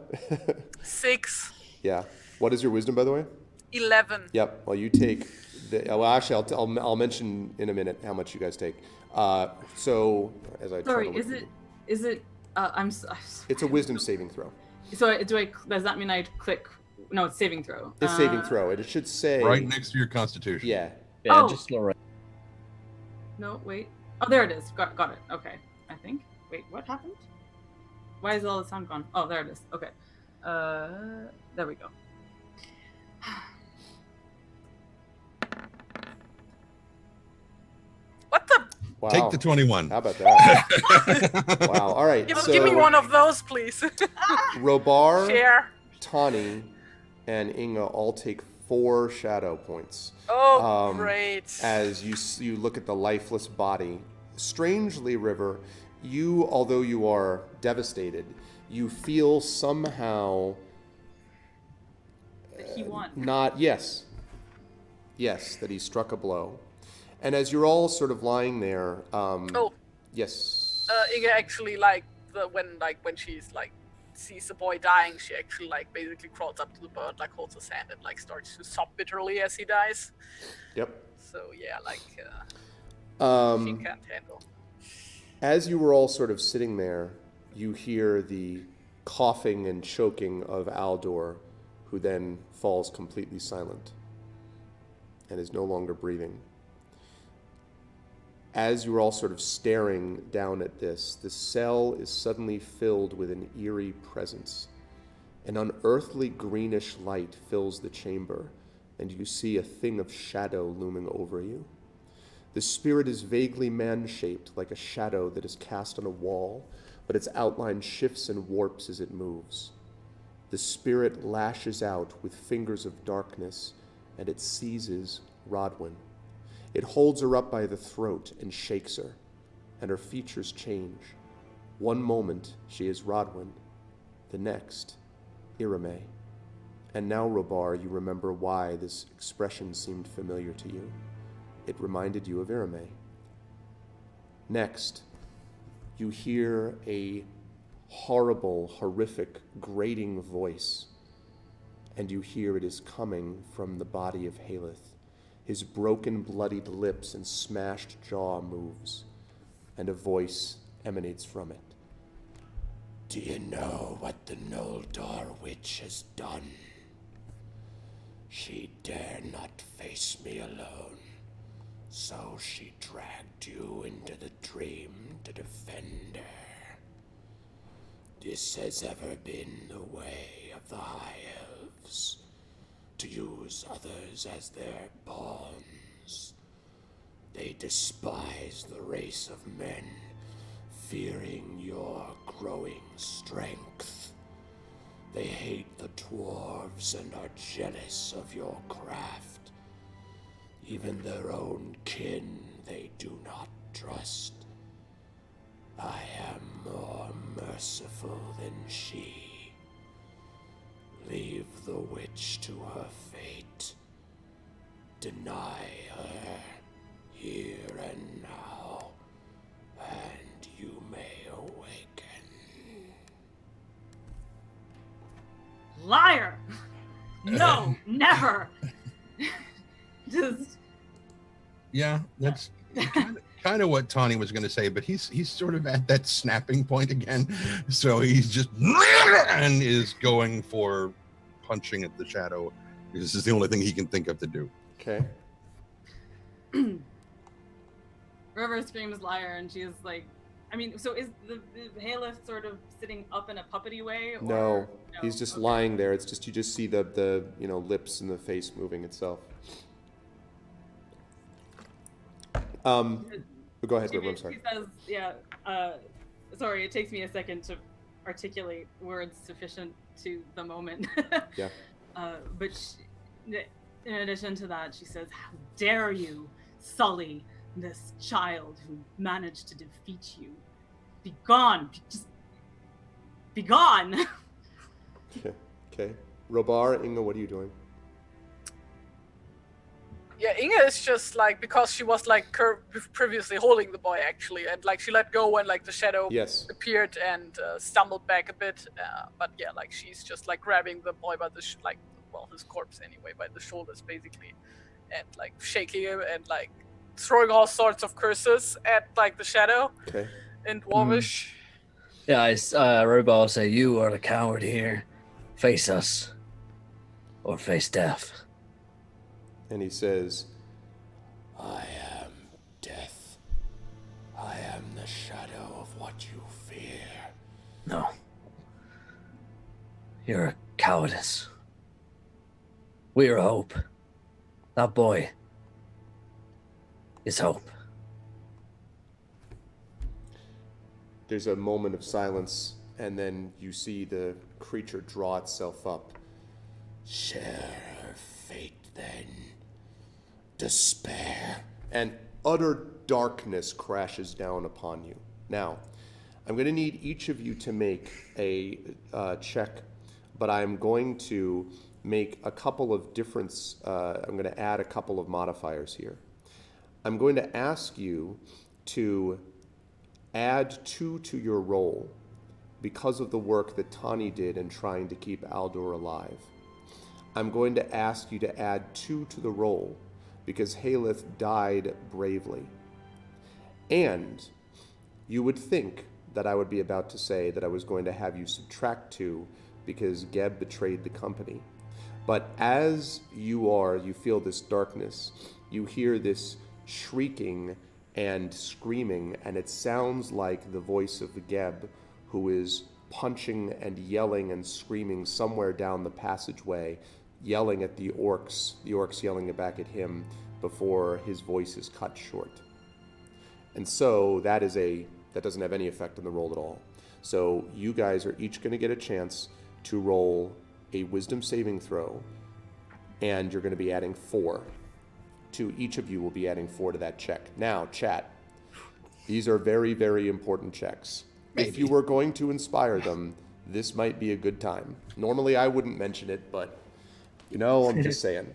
6, Yeah. What is your wisdom, by the way? 11. Yep. Well, you take well, actually, I'll mention in a minute how much you guys take. So as I Sorry, try to is it? it's a wisdom saving throw. So does that mean I click? No, it's saving throw. It's saving throw. It should say Right next to your constitution. Yeah. Yeah, Oh. just slow right. No, wait. Oh, there it is. Got it. Okay. I think. Wait, what happened? Why is all the sound gone? Oh, there it is. Okay. There we go. What the? Wow. Take the 21. How about that? Wow. All right. Give me one of those, please. Robar, Share. Tawny, and Inga all take 4 shadow points. Oh, great. As you look at the lifeless body. Strangely, River, you, although you are devastated, you feel somehow That he won. yes, that he struck a blow. And as you're all sort of lying there, yes. Inga actually, like, when she's, like, sees the boy dying, she actually, like, basically crawls up to the bird, like, holds his hand and, like, starts to sob bitterly as he dies. Yep. So, yeah, like, she can't handle. As you were all sort of sitting there, you hear the coughing and choking of Aldor, who then falls completely silent and is no longer breathing. As you are all sort of staring down at this, the cell is suddenly filled with an eerie presence. An unearthly greenish light fills the chamber, and you see a thing of shadow looming over you. The spirit is vaguely man-shaped, like a shadow that is cast on a wall, but its outline shifts and warps as it moves. The spirit lashes out with fingers of darkness, and it seizes Rodwin. It holds her up by the throat and shakes her, and her features change. One moment, she is Rodwin. The next, Irame. And now, Robar, you remember why this expression seemed familiar to you. It reminded you of Irame. Next, you hear a horrible, horrific, grating voice, and you hear it is coming from the body of Haleth. His broken, bloodied lips and smashed jaw moves, and a voice emanates from it. Do you know what the Noldor Witch has done? She dare not face me alone, so she dragged you into the dream to defend her. This has ever been the way of the High Elves, to use others as their pawns. They despise the race of men, fearing your growing strength. They hate the dwarves and are jealous of your craft. Even their own kin they do not trust. I am more merciful than she. Leave the witch to her fate. Deny her here and now, and you may awaken. Liar! No, never! Just Yeah, that's kind of what Tawny was going to say, but he's sort of at that snapping point again. So he's just and is going for punching at the shadow. This is the only thing he can think of to do. Okay. River screams liar, and she's like, I mean, so is the Haleth sort of sitting up in a puppety way? Or... No, he's just Okay. lying there. It's just, you just see the lips and the face moving itself. Go ahead, River, I'm sorry. She says, sorry, it takes me a second to articulate words sufficient to the moment. Yeah. But in addition to that, she says, how dare you sully this child who managed to defeat you? Be gone! Just be gone! Okay. Robar, Inga, what are you doing? Yeah, Inga is just like, because she was like previously holding the boy actually, and like she let go when like the shadow Yes. appeared and stumbled back a bit. But yeah, like she's just like grabbing the boy by the his corpse anyway, by the shoulders basically, and like shaking him and like throwing all sorts of curses at like the shadow Okay. in Dwarvish. Yeah, Robar will say, you are the coward here. Face us. Or face death. And he says, I am death. I am the shadow of what you fear. No. You're a cowardice. We are hope. That boy is hope. There's a moment of silence, and then you see the creature draw itself up. Share her fate, then. Despair. And utter darkness crashes down upon you. Now, I'm going to need each of you to make a check, but I'm going to make a couple of different, I'm going to add a couple of modifiers here. I'm going to ask you to add 2 to your roll because of the work that Tani did in trying to keep Aldor alive. I'm going to ask you to add 2 to the roll because Haleth died bravely. And you would think that I would be about to say that I was going to have you subtract 2 because Geb betrayed the company. But as you feel this darkness, you hear this shrieking and screaming, and it sounds like the voice of Geb, who is punching and yelling and screaming somewhere down the passageway. yelling at the orcs yelling back at him before his voice is cut short. And so that doesn't have any effect on the roll at all. So you guys are each going to get a chance to roll a wisdom saving throw, and you're going to be adding 4. Each of you will be adding 4 to that check. Now, chat, these are very, very important checks. Maybe. If you were going to inspire them, this might be a good time. Normally I wouldn't mention it, but I'm just saying.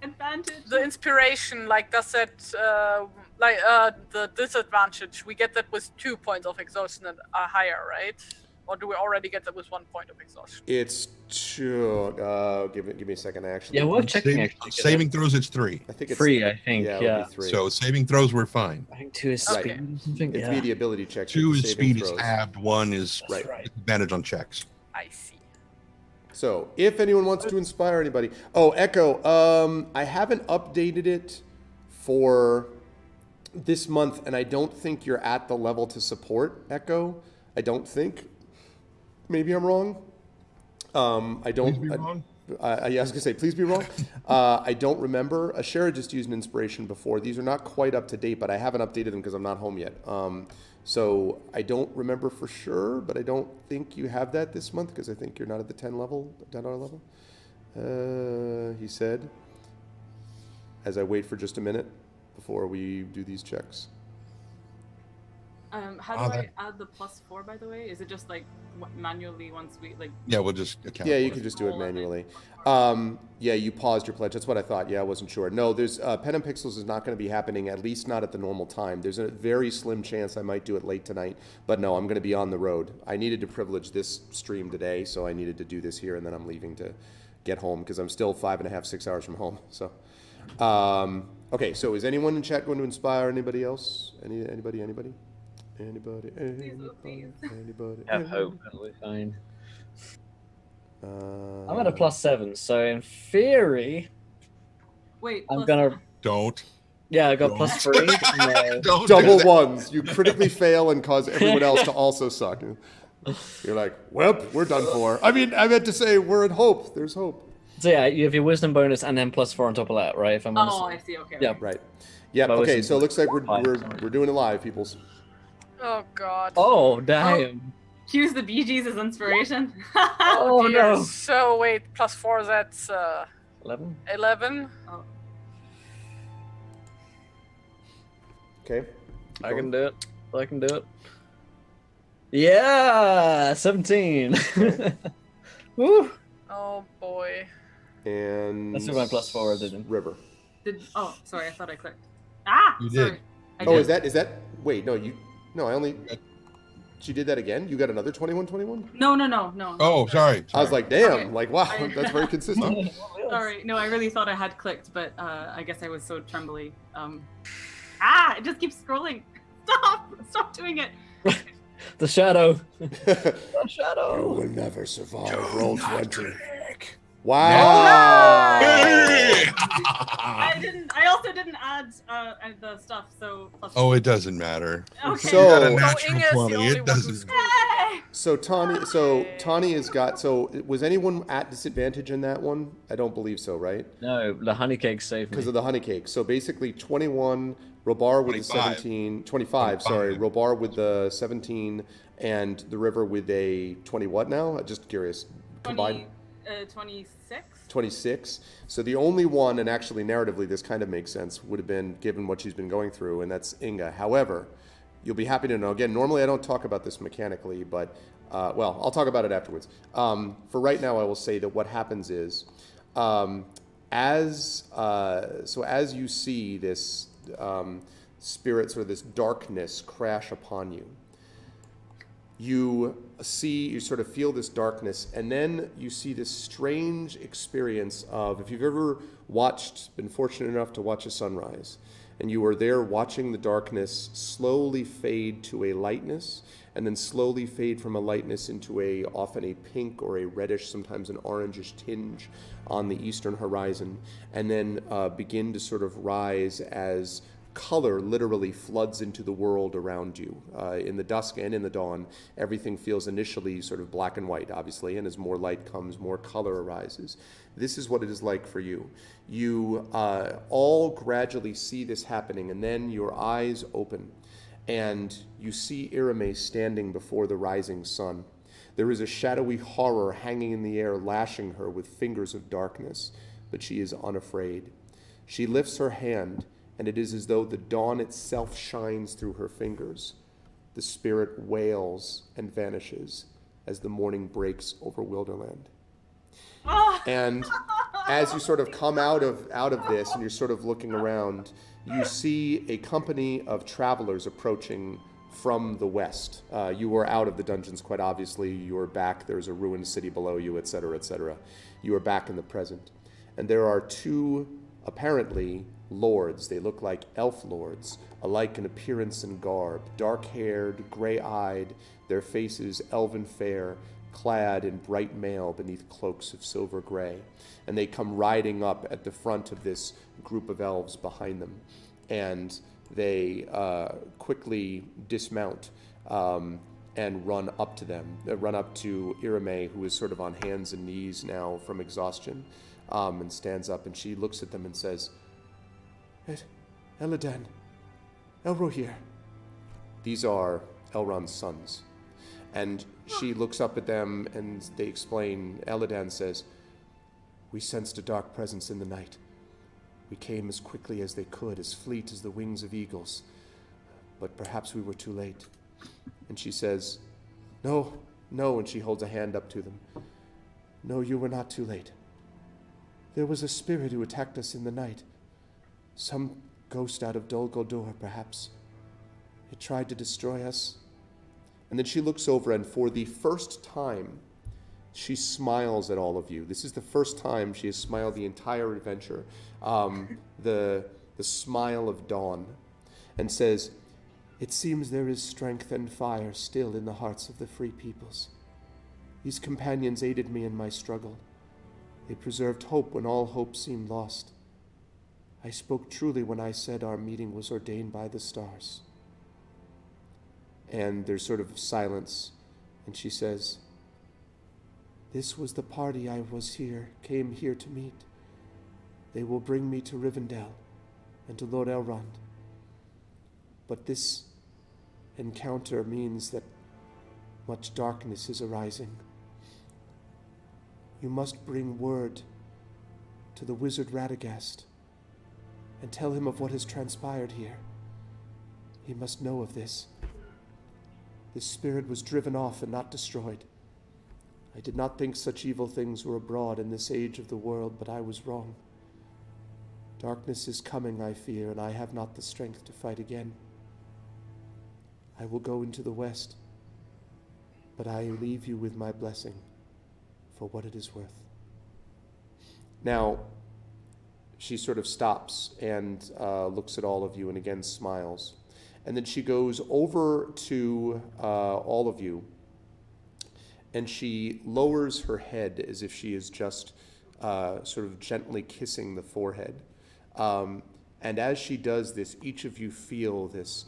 Advantage. The inspiration, does that, the disadvantage, we get that with 2 points of exhaustion and higher, right? Or do we already get that with 1 point of exhaustion? It's 2. Give me a second. Yeah, we're checking actually. Saving throws, it's 3. I think it's 3. I think. Yeah. Yeah. It would be 3. So saving throws, we're fine. I think 2 is speed. Okay. Or something. It's the ability check. 2 is saving speed, is throws. halved. 1 is Right. advantage on checks. I see. So, if anyone wants to inspire anybody, Echo, I haven't updated it for this month, and I don't think you're at the level to support Echo. I don't think. Maybe I'm wrong. I don't. Please be wrong. I was gonna say, please be wrong. I don't remember. Ashera just used an inspiration before. These are not quite up to date, but I haven't updated them because I'm not home yet. So I don't remember for sure, but I don't think you have that this month because I think you're not at the $10 level. He said, as I wait for just a minute before we do these checks. How do I add the +4, by the way? Is it just manually once we Yeah, we'll just account. Yeah, for you it. can just do it manually. Yeah, you paused your pledge. That's what I thought. Yeah, I wasn't sure. No, there's Pen and Pixels is not going to be happening, at least not at the normal time. There's a very slim chance I might do it late tonight, but no, I'm going to be on the road. I needed to privilege this stream today, so I needed to do this here, and then I'm leaving to get home because I'm still 5.5, 6 hours from home. So, okay. So, is anyone in chat going to inspire anybody else? Anybody? Please. Have hope. That'll be fine. I'm at a +7, so in theory, Wait. I'm gonna. Don't. Yeah, I got +3. and, Don't double do that. ones. You critically fail and cause everyone else to also suck. You're like, well, we're done for. I mean, I meant to say we're at hope. There's hope. so yeah, you have your wisdom bonus and then +4 on top of that, right? If I'm honest. Oh, I see. Okay. Yeah. okay. Right. Yeah. But Okay. wisdom So it looks like we're sorry. doing it live, peoples. Oh, God. Oh damn! Choose the Bee Gees as inspiration. Oh dear. no! So, wait, +4, that's 11. 11. Oh. Okay. I can do it. Yeah, 17. Woo! Oh, boy. And That's with my +4, didn't. River. Oh, sorry. I thought I clicked. Ah. You sorry. did. I Oh, did. is that? Wait, no, I only. She did that again? You got another 21? No. Oh, sorry. I was like, damn, Okay. like, wow, that's very consistent. Sorry. No, I really thought I had clicked, but I guess I was so trembly. It just keeps scrolling. Stop doing it. The shadow. You The shadow. will never survive. Roll 20. Oh, Wow. I also didn't add the stuff, so. Oh, it doesn't matter. Okay. So- You got a So natural Inga is the 20. only It one who doesn't. screwed. Hey! So Tawny has got. So was anyone at disadvantage in that one? I don't believe so, right? No, the honey cake saved me. Because of the honey cake. So basically 21, Robar with the 25. 17, 25, sorry, 25. Robar with the 17, and the River with a 20 what now? Just curious. Combined 26. 26. So the only one, and actually narratively this kind of makes sense, would have been given what she's been going through, and that's Inga. However, you'll be happy to know, again, normally I don't talk about this mechanically, but, well, I'll talk about it afterwards. For right now, I will say that what happens is, as you see this spirit, sort of this darkness crash upon you, you sort of feel this darkness, and then you see this strange experience of, if you've ever been fortunate enough to watch a sunrise, and you are there watching the darkness slowly fade to a lightness, and then slowly fade from a lightness into often a pink or a reddish, sometimes an orangish tinge on the eastern horizon, and then begin to sort of rise as color literally floods into the world around you. In the dusk and in the dawn, everything feels initially sort of black and white, obviously, and as more light comes, more color arises. This is what it is like for you. You all gradually see this happening, and then your eyes open, and you see Irame standing before the rising sun. There is a shadowy horror hanging in the air, lashing her with fingers of darkness, but she is unafraid. She lifts her hand, and it is as though the dawn itself shines through her fingers. The spirit wails and vanishes as the morning breaks over Wilderland. And as you sort of come out of this and you're sort of looking around, you see a company of travelers approaching from the west. You were out of the dungeons, quite obviously. You are back. There's a ruined city below you, etc., etc. You are back in the present. And there are two, apparently, lords. They look like elf lords, alike in appearance and garb, dark-haired, gray-eyed, their faces elven fair, clad in bright mail beneath cloaks of silver gray. And they come riding up at the front of this group of elves behind them. And they quickly dismount and run up to them. They run up to Irame, who is sort of on hands and knees now from exhaustion, and stands up, and she looks at them and says, Eladan, Elrohir. These are Elrond's sons. And she looks up at them, and they explain. Eladan says, we sensed a dark presence in the night. We came as quickly as they could, as fleet as the wings of eagles. But perhaps we were too late. And she says, no, and she holds a hand up to them. No, you were not too late. There was a spirit who attacked us in the night. Some ghost out of Dol Guldur, perhaps. It tried to destroy us. And then she looks over, and for the first time, she smiles at all of you. This is the first time she has smiled the entire adventure. The smile of dawn. And says, it seems there is strength and fire still in the hearts of the free peoples. These companions aided me in my struggle. They preserved hope when all hope seemed lost. I spoke truly when I said our meeting was ordained by the stars. And there's sort of silence, and she says, this was the party I came here to meet. They will bring me to Rivendell and to Lord Elrond. But this encounter means that much darkness is arising. You must bring word to the wizard Radagast and tell him of what has transpired here. He must know of this. This spirit was driven off and not destroyed. I did not think such evil things were abroad in this age of the world, but I was wrong. Darkness is coming, I fear, and I have not the strength to fight again. I will go into the west, but I leave you with my blessing for what it is worth. Now, she sort of stops and looks at all of you and again smiles. And then she goes over to all of you, and she lowers her head as if she is just sort of gently kissing the forehead. And as she does this, each of you feel this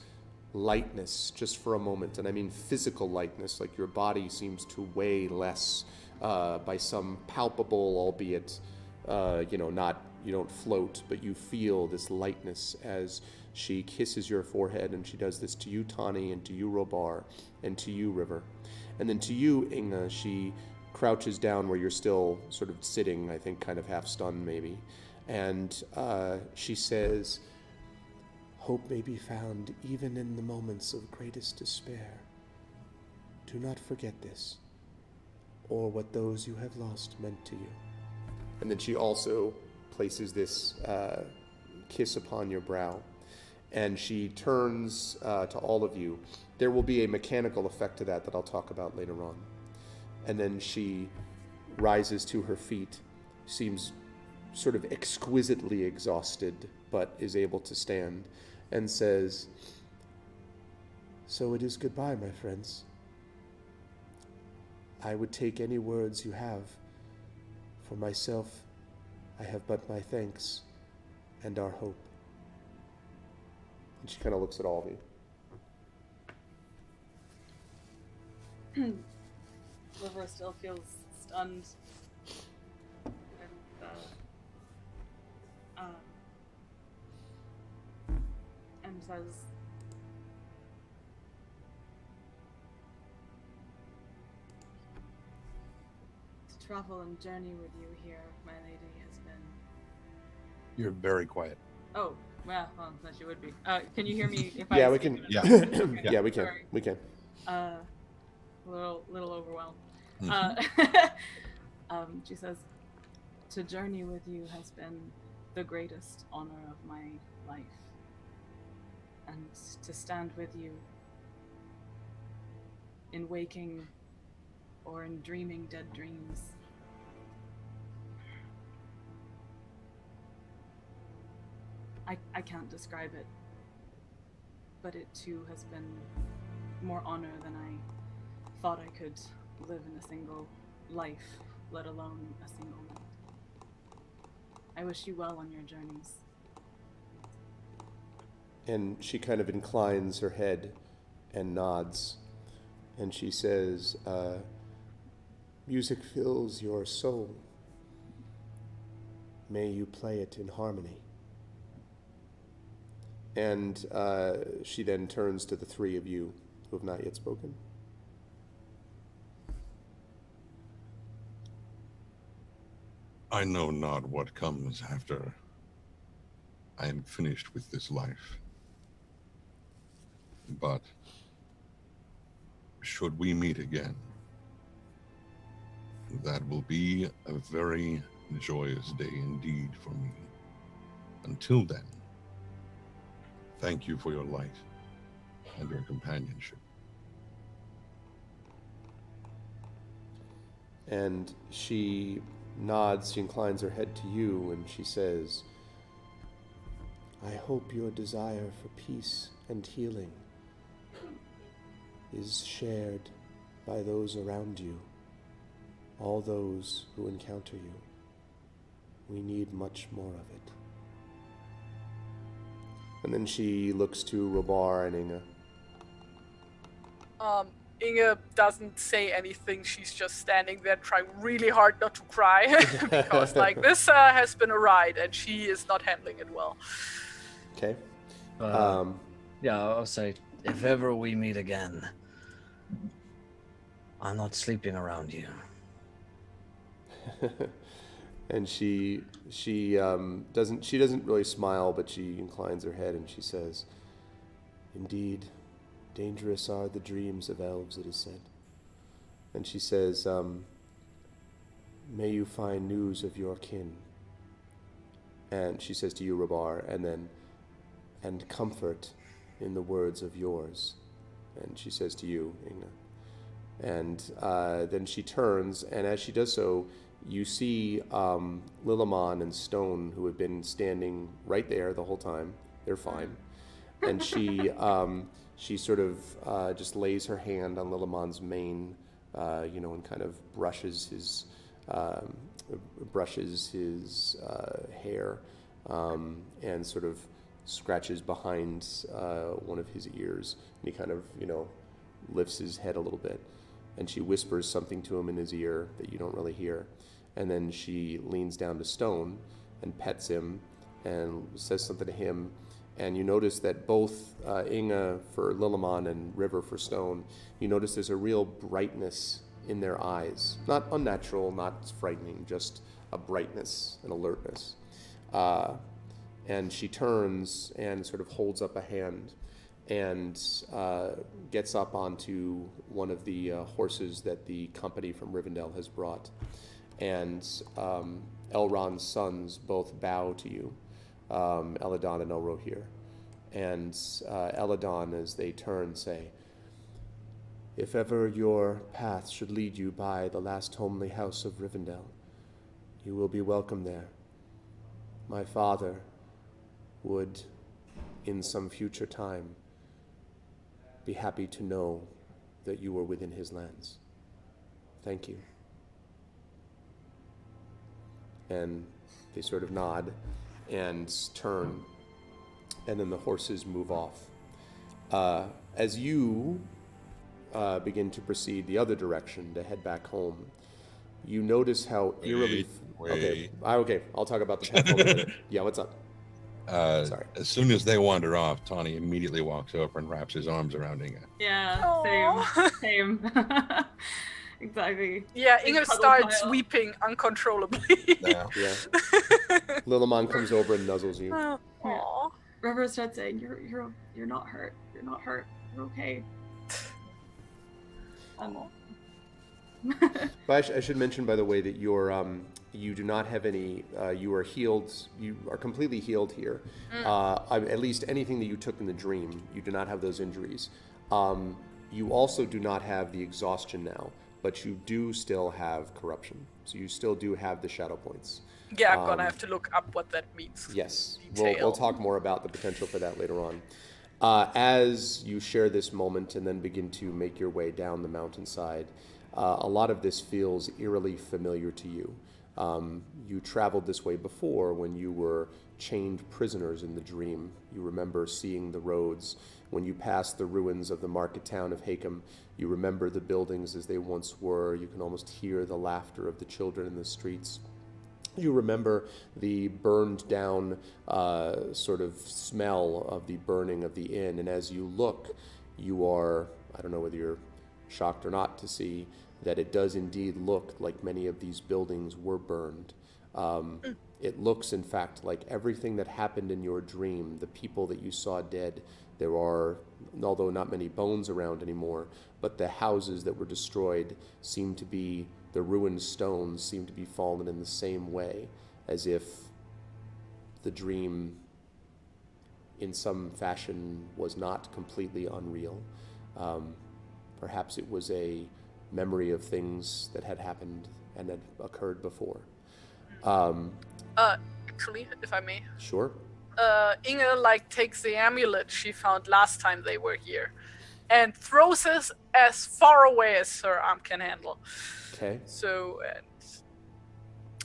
lightness just for a moment. And I mean physical lightness, like your body seems to weigh less by some palpable, albeit, not, you don't float, but you feel this lightness as she kisses your forehead, and she does this to you, Tani, and to you, Robar, and to you, River. And then to you, Inga, she crouches down where you're still sort of sitting, I think kind of half stunned maybe. And she says, hope may be found even in the moments of greatest despair. Do not forget this, or what those you have lost meant to you. And then she also places this kiss upon your brow. And she turns to all of you. There will be a mechanical effect to that I'll talk about later on. And then she rises to her feet, seems sort of exquisitely exhausted, but is able to stand, and says, so it is goodbye, my friends. I would take any words you have. For myself, I have but my thanks and our hope. And she kind of looks at all of you. River still feels stunned. And says, "To travel and journey with you here, my lady, has been..." You're very quiet. Oh, well, that she would be. Can you hear me if I Yeah, we speak can. Yeah. Okay. Yeah, we can. Sorry. We can. A little overwhelmed. She says, "To journey with you has been the greatest honor of my life. And to stand with you in waking or in dreaming dead dreams. I can't describe it, but it too has been more honor than I thought I could live in a single life, let alone a single night. I wish you well on your journeys." And she kind of inclines her head and nods. And she says, "Music fills your soul. May you play it in harmony." And she then turns to the three of you who have not yet spoken. I know not what comes after I am finished with this life. But should we meet again, that will be a very joyous day indeed for me. Until then, thank you for your light and your companionship. And she nods, she inclines her head to you, and she says, "I hope your desire for peace and healing is shared by those around you, all those who encounter you. We need much more of it." And then she looks to Robar and Inga. Inge doesn't say anything. She's just standing there trying really hard not to cry because like this has been a ride and she is not handling it well. Okay. Yeah, I'll say, if ever we meet again, I'm not sleeping around you. And she doesn't really smile, but she inclines her head and she says, "Indeed, dangerous are the dreams of elves, it is said." And she says, "May you find news of your kin." And she says to you, Robar, and comfort in the words of yours. And she says to you, Inga. And then she turns, and as she does so, you see Lillimon and Stone, who have been standing right there the whole time. They're fine. And she sort of just lays her hand on Lillimon's mane, and kind of brushes his hair, and sort of scratches behind one of his ears. And he kind of, lifts his head a little bit. And she whispers something to him in his ear that you don't really hear. And then she leans down to Stone and pets him and says something to him. And you notice that both Inga for Lillimon and River for Stone, you notice there's a real brightness in their eyes. Not unnatural, not frightening, just a brightness and alertness. And she turns and sort of holds up a hand and gets up onto one of the horses that the company from Rivendell has brought. And Elrond's sons both bow to you, Eladon and Elrohir. And Eladon, as they turn, say, "If ever your path should lead you by the last homely house of Rivendell, you will be welcome there. My father would, in some future time, be happy to know that you were within his lands. Thank you." And they sort of nod and turn and then the horses move off. As you begin to proceed the other direction to head back home, you notice how eerily... Wait. Okay, I'll talk about the path home later. Yeah, what's up? Sorry. As soon as they wander off, Tawny immediately walks over and wraps his arms around Inga. Yeah, Aw. same. Exactly. Yeah, Big Inga cuddle starts pile. weeping uncontrollably. Yeah. Yeah. Lillimon comes over and nuzzles you. Aw. River starts saying, "You're not hurt. You're not hurt. You're okay." But I should mention, by the way, that you do not have any. You are healed. You are completely healed here. At least anything that you took in the dream, you do not have those injuries. You also do not have the exhaustion now, but you do still have corruption. So you still do have the shadow points. Yeah, I'm gonna have to look up what that means. Yes, Detail. we'll talk more about the potential for that later on. As you share this moment and then begin to make your way down the mountainside, a lot of this feels eerily familiar to you. You traveled this way before when you were chained prisoners in the dream. You remember seeing the roads. When you passed the ruins of the market town of Hakem, you remember the buildings as they once were. You can almost hear the laughter of the children in the streets. You remember the burned down sort of smell of the burning of the inn. And as you look, you are, I don't know whether you're shocked or not to see that it does indeed look like many of these buildings were burned. It looks, in fact, like everything that happened in your dream, the people that you saw dead. There are, although not many bones around anymore, but the houses that were destroyed seem to be, the ruined stones seem to be fallen in the same way, as if the dream in some fashion was not completely unreal. Perhaps it was a memory of things that had happened and had occurred before. Actually, if I may. Sure. Inga takes the amulet she found last time they were here and throws it as far away as her arm can handle. Okay. So, and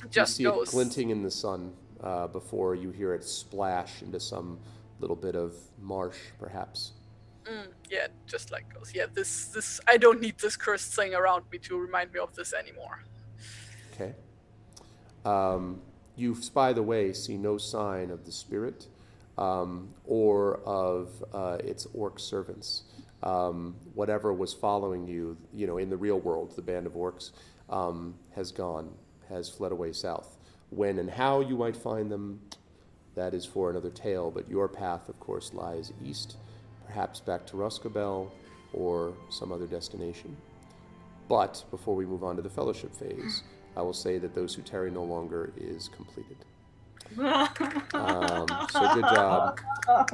You just see goes. it glinting in the sun before you hear it splash into some little bit of marsh, perhaps. Yeah, just goes. Yeah, this. I don't need this cursed thing around me to remind me of this anymore. Okay. You, by the way, see no sign of the spirit or of its orc servants. Whatever was following you, in the real world, the band of orcs, has fled away south. When and how you might find them, that is for another tale, but your path, of course, lies east, perhaps back to Ruskabel or some other destination. But before we move on to the fellowship phase, I will say that Those Who Tarry No Longer is completed. So good job. That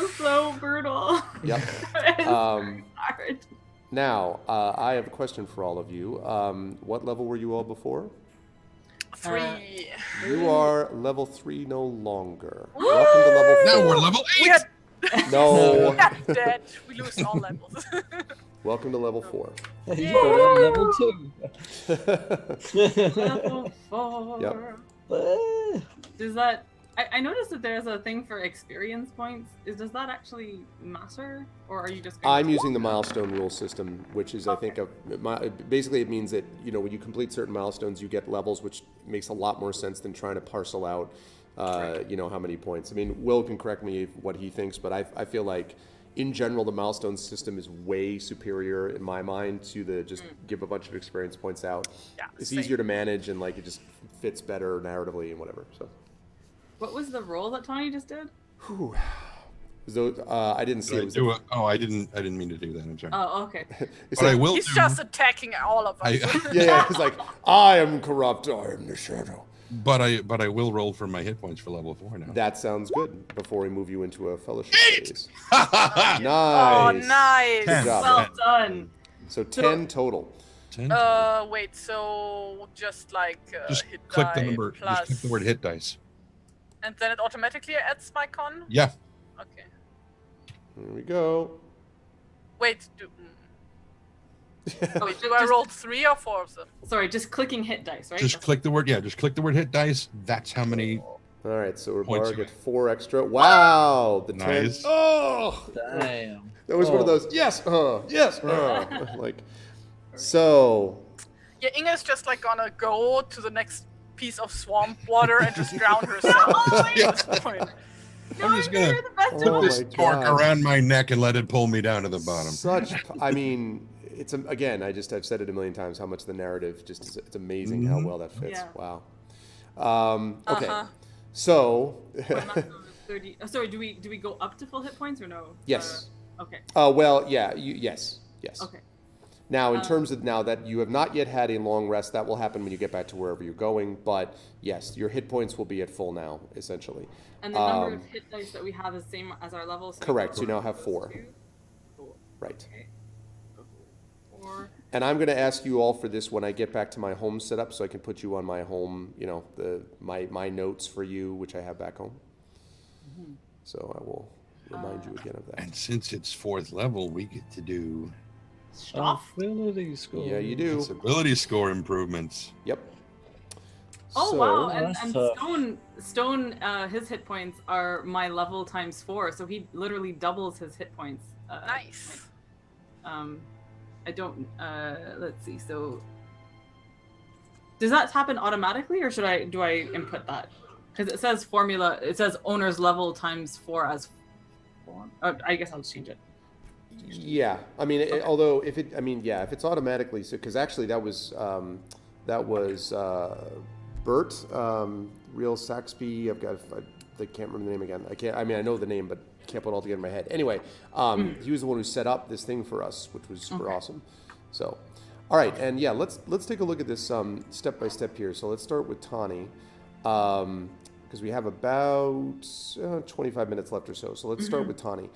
was so brutal. Yep. It's hard. Now, I have a question for all of you. What level were you all before? 3. You are level 3 no longer. Welcome to level 4. Now we're level 8! We are No. dead. We lose all levels. Welcome to level 4. You got on level 2. Level 4. Yep. Does that? I noticed that there's a thing for experience points. Does that actually matter, or are you just? I'm using the milestone rule system, which is, I think, basically it means that when you complete certain milestones, you get levels, which makes a lot more sense than trying to parcel out, how many points. I mean, Will can correct me what he thinks, but I feel like, in general, the milestone system is way superior in my mind to the just give a bunch of experience points out. Yeah, it's same. easier to manage and it just fits better narratively and whatever. So. What was the roll that Tawny just did? Whew. So, I didn't see it. I didn't mean to do that. I'm sorry. Oh, okay. It's But I like- will He's do. just attacking all of us. yeah, it's like, I am corrupt, I am the shadow. But I will roll for my hit points for level 4 now. That sounds good before we move you into a fellowship 8! phase. Oh, Nice. nice. Good job. Well done. So 10 total. 10. Wait, so just just hit click the die number. plus, Just click the word hit dice. and then it automatically adds my con? Yeah. Okay. Here we go. Wait, Oh, wait, do I roll 3 or 4 of them? Sorry, just clicking hit dice, right? Just click the word. Yeah. Just click the word hit dice. That's how many All right, so we're Points bar away. get 4 extra. Wow, the 10. Nice. Oh, Damn. that was one of Oh. those. Yes, yes, like. So, Yeah, Inga's just like gonna go to the next piece of swamp water and just drown herself at this point. I'm just gonna Oh put this my torque God. around my neck and let it pull me down to the bottom. I mean, it's again. I've said it a million times how much the narrative just is. It's amazing how well that fits. Yeah. Wow. Okay. Uh-huh. So, 30. Sorry, do we go up to full hit points or no? yes. Okay. Well, yeah. Yes. Okay. Now, in terms of now that you have not yet had a long rest, that will happen when you get back to wherever you're going. But yes, your hit points will be at full now, essentially. And the number of hit dice that we have is the same as our level. So Correct. You now have 4. Cool. Right. Okay. 4. And I'm going to ask you all for this when I get back to my home setup, so I can put you on my home. My notes for you, which I have back home. So I will remind you again of that. And since it's 4th level, we get to do Stuff. Ability score. Yeah, you do. ability score improvements. Yep. Oh So- wow! And that's tough. Stone, his hit points are my level times 4, so he literally doubles his hit points. Nice. I don't. Let's see. So, does that happen automatically, or do I input that? Because it says formula. It says owner's level times 4 as 4. I guess I'll just change it. Yeah, I mean, although if it's automatically, so because actually that was Bert, Real Saxby. I can't remember the name again. I know the name, but can't put it all together in my head. Anyway, he was the one who set up this thing for us, which was super awesome. So, all right, and yeah, let's take a look at this step by step here. So let's start with Tawny, because we have about 25 minutes left or so. So let's start with Tawny.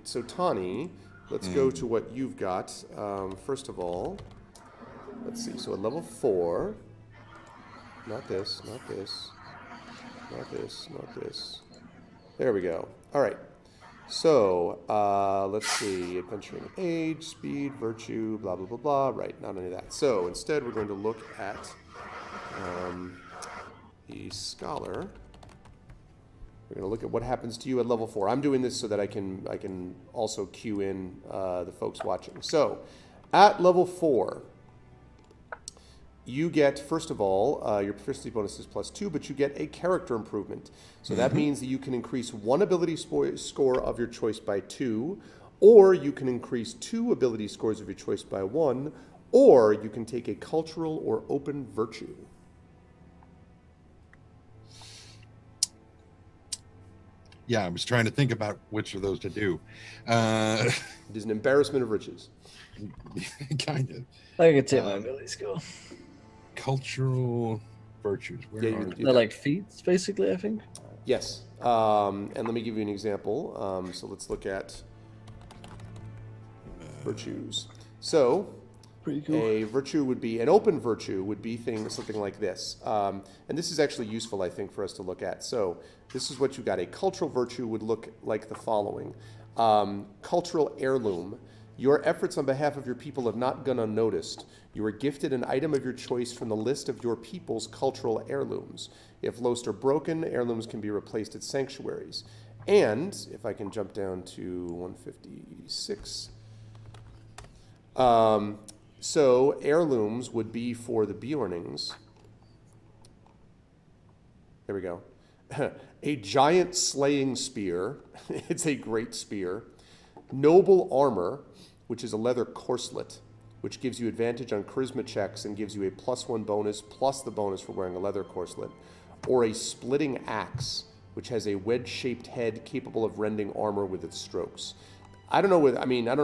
So Tawny, let's go to what you've got. First of all, let's see. So at level 4, not this. There we go. All right. So let's see. Adventuring age, speed, virtue, blah, blah, blah, blah. Right, not any of that. So instead, we're going to look at the scholar. We're going to look at what happens to you at level 4. I'm doing this so that I can also cue in the folks watching. So, at level 4, you get, first of all, your proficiency bonus is +2, but you get a character improvement. So that means that you can increase 1 ability score of your choice by 2, or you can increase 2 ability scores of your choice by 1, or you can take a cultural or open virtue. Yeah, I was trying to think about which of those to do. It is an embarrassment of riches. Kind of. I could take my ability score. Cultural virtues. Where Yeah, you are can they? do They're that. like feats, basically, I think. Yes. And let me give you an example. So let's look at virtues. So Pretty cool. a virtue would be, an open virtue would be something like this. And this is actually useful, I think, for us to look at. So this is what you got. A cultural virtue would look like the following. Cultural heirloom. Your efforts on behalf of your people have not gone unnoticed. You are gifted an item of your choice from the list of your people's cultural heirlooms. If lost or broken, heirlooms can be replaced at sanctuaries. And, if I can jump down to 156. So, heirlooms would be for the Bjornings. There we go. A giant slaying spear. It's a great spear. Noble armor, which is a leather corselet, which gives you advantage on charisma checks and gives you a +1 bonus plus the bonus for wearing a leather corselet. Or a splitting axe, which has a wedge-shaped head capable of rending armor with its strokes. I don't know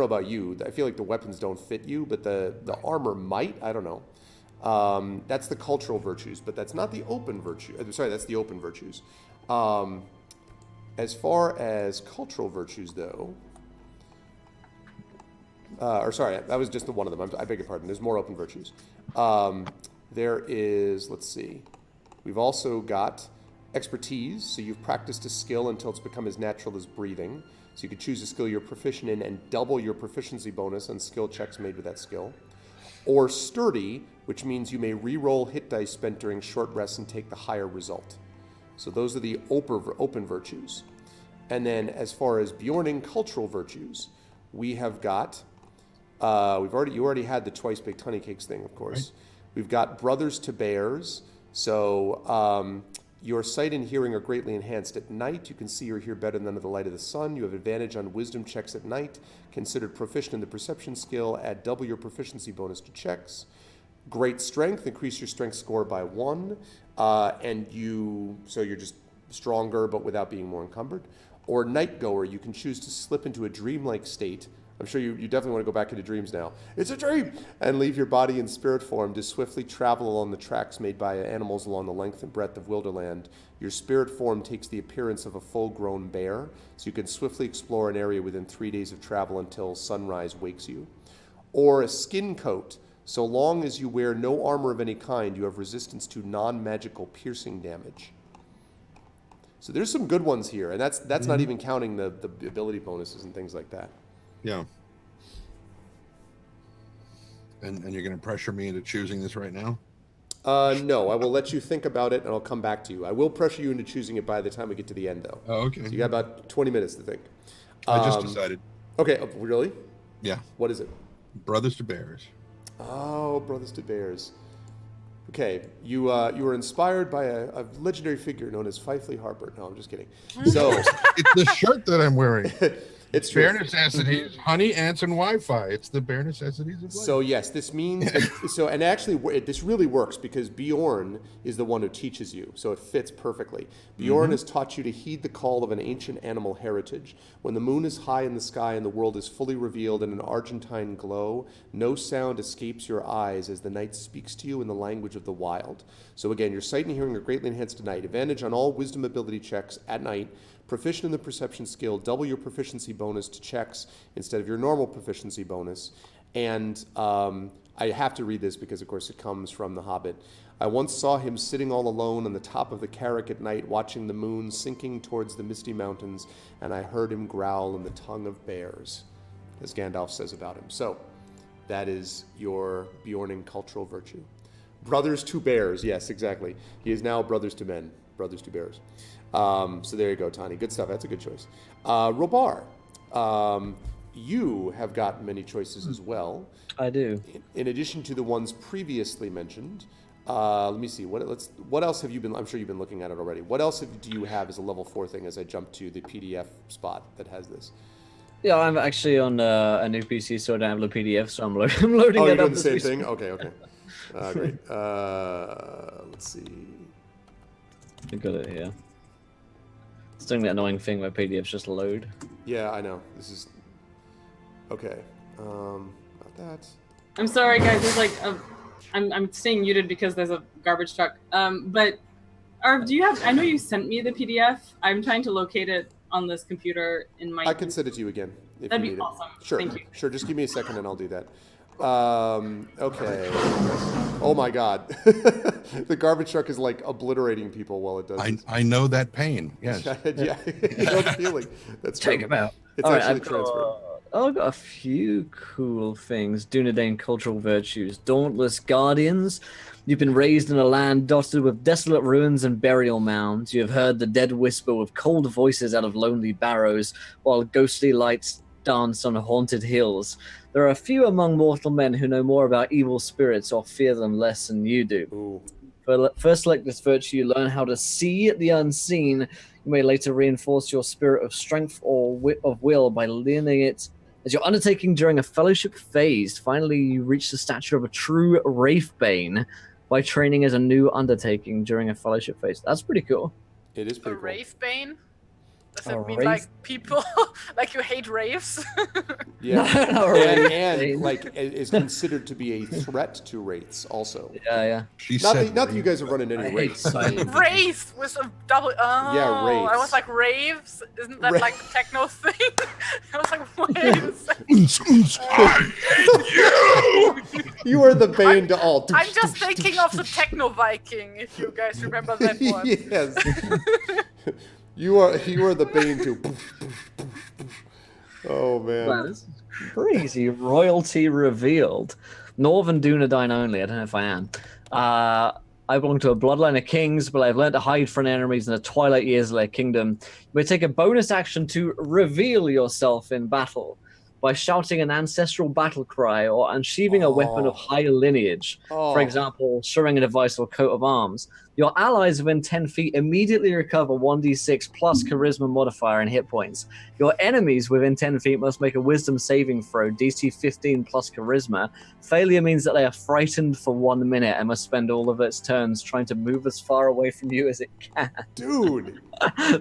about you. I feel like the weapons don't fit you, but the armor might. I don't know. That's the cultural virtues, but that's not the open virtue. Sorry, that's the open virtues. As far as cultural virtues, though, that was just the one of them. I beg your pardon. There's more open virtues. There is, let's see. We've also got expertise. So you've practiced a skill until it's become as natural as breathing. So you can choose a skill you're proficient in and double your proficiency bonus on skill checks made with that skill. Or sturdy, which means you may re-roll hit dice spent during short rests and take the higher result. So those are the open virtues. And then as far as Bjorning cultural virtues, we have got, you already had the twice baked honey cakes thing, of course. Right. We've got brothers to bears. So your sight and hearing are greatly enhanced at night. You can see or hear better than under the light of the sun. You have advantage on wisdom checks at night. Considered proficient in the perception skill. Add double your proficiency bonus to checks. Great strength. Increase your strength score by 1. So you're just stronger but without being more encumbered. Or night goer. You can choose to slip into a dreamlike state. I'm sure you definitely want to go back into dreams now. It's a dream! And leave your body in spirit form to swiftly travel along the tracks made by animals along the length and breadth of Wilderland. Your spirit form takes the appearance of a full-grown bear, so you can swiftly explore an area within 3 days of travel until sunrise wakes you. Or a skin coat. So long as you wear no armor of any kind, you have resistance to non-magical piercing damage. So there's some good ones here, and that's not even counting the ability bonuses and things like that. Yeah. And you're going to pressure me into choosing this right now? No, I will let you think about it, and I'll come back to you. I will pressure you into choosing it by the time we get to the end, though. Oh, okay. So you got about 20 minutes to think. I just decided. Okay, really? Yeah. What is it? Brothers to Bears. Oh, Brothers to Bears. Okay, you were inspired by a legendary figure known as Fifely Harper. No, I'm just kidding. So it's the shirt that I'm wearing. It's bare necessities, honey, ants, and Wi-Fi. It's the bare necessities of life. So yes, this means and actually this really works because Bjorn is the one who teaches you, so it fits perfectly. Bjorn has taught you to heed the call of an ancient animal heritage. When the moon is high in the sky and the world is fully revealed in an argentine glow, no sound escapes your eyes as the night speaks to you in the language of the wild. So again, your sight and hearing are greatly enhanced tonight. Advantage on all wisdom ability checks at night. Proficient in the perception skill, double your proficiency bonus to checks instead of your normal proficiency bonus. And I have to read this because, of course, it comes from The Hobbit. I once saw him sitting all alone on the top of the Carrick at night, watching the moon sinking towards the misty mountains, and I heard him growl in the tongue of bears, as Gandalf says about him. So that is your Bjorning cultural virtue. Brothers to bears, yes, exactly. He is now brothers to men, brothers to bears. So there you go, Tani. Good stuff. That's a good choice. Robar, you have got many choices as well. I do. In addition to the ones previously mentioned, let me see. What else have you been? I'm sure you've been looking at it already. What else do you have as a level 4 thing? As I jump to the PDF spot that has this. Yeah, I'm actually on a new PC, so I don't have the PDF, so I'm loading it up. Oh, you're doing the same thing? Okay. Great. Let's see. I got it here. It's doing that annoying thing where PDFs just load. Yeah, I know. This is okay. Not that. I'm sorry, guys. There's like I'm staying muted because there's a garbage truck. But do you have? I know you sent me the PDF. I'm trying to locate it on this computer in my. I can send it to you again if That'd you be need awesome. it. Sure. Thank you. Sure. Just give me a second and I'll do that. Okay. Oh my God. The garbage truck is like obliterating people while it does this. I know that pain. Yes. Yeah. You know the feeling. That's Check true. them out. It's actually transferred. I've got a few cool things. Dunedain cultural virtues. Dauntless guardians. You've been raised in a land dotted with desolate ruins and burial mounds. You have heard the dead whisper with cold voices out of lonely barrows, while ghostly lights dance on haunted hills. There are a few among mortal men who know more about evil spirits or fear them less than you do. Ooh. First, select this virtue, you learn how to see the unseen. You may later reinforce your spirit of strength or of will by learning it as you're undertaking during a fellowship phase. Finally, you reach the stature of a true Wraithbane by training as a new undertaking during a fellowship phase. That's pretty cool. It is pretty cool. Wraithbane? Does A it mean wraith? like people, like you hate raves? Yeah. No, and like is considered to be a threat to wraiths also. Yeah. She Not said that you guys are running I any hate wraiths. science. Wraith with a double. Oh, Yeah, wraiths. I was like raves. Isn't that Ra- like the techno thing? I was like, waves. You are the bane to all. I'm just thinking of the techno Viking. If you guys remember that one. Yes. You are the bane to. Oh man. Wow, this is crazy. Royalty revealed. Northern Dunedain only. I don't know if I am. I belong to a bloodline of kings, but I've learned to hide from enemies in the twilight years of their kingdom. You may take a bonus action to reveal yourself in battle by shouting an ancestral battle cry or unsheathing a weapon of high lineage. For example, showing a device or coat of arms. Your allies within 10 feet immediately recover 1d6 plus charisma modifier and hit points. Your enemies within 10 feet must make a wisdom saving throw, DC 15 plus charisma. Failure means that they are frightened for 1 minute and must spend all of its turns trying to move as far away from you as it can. Dude,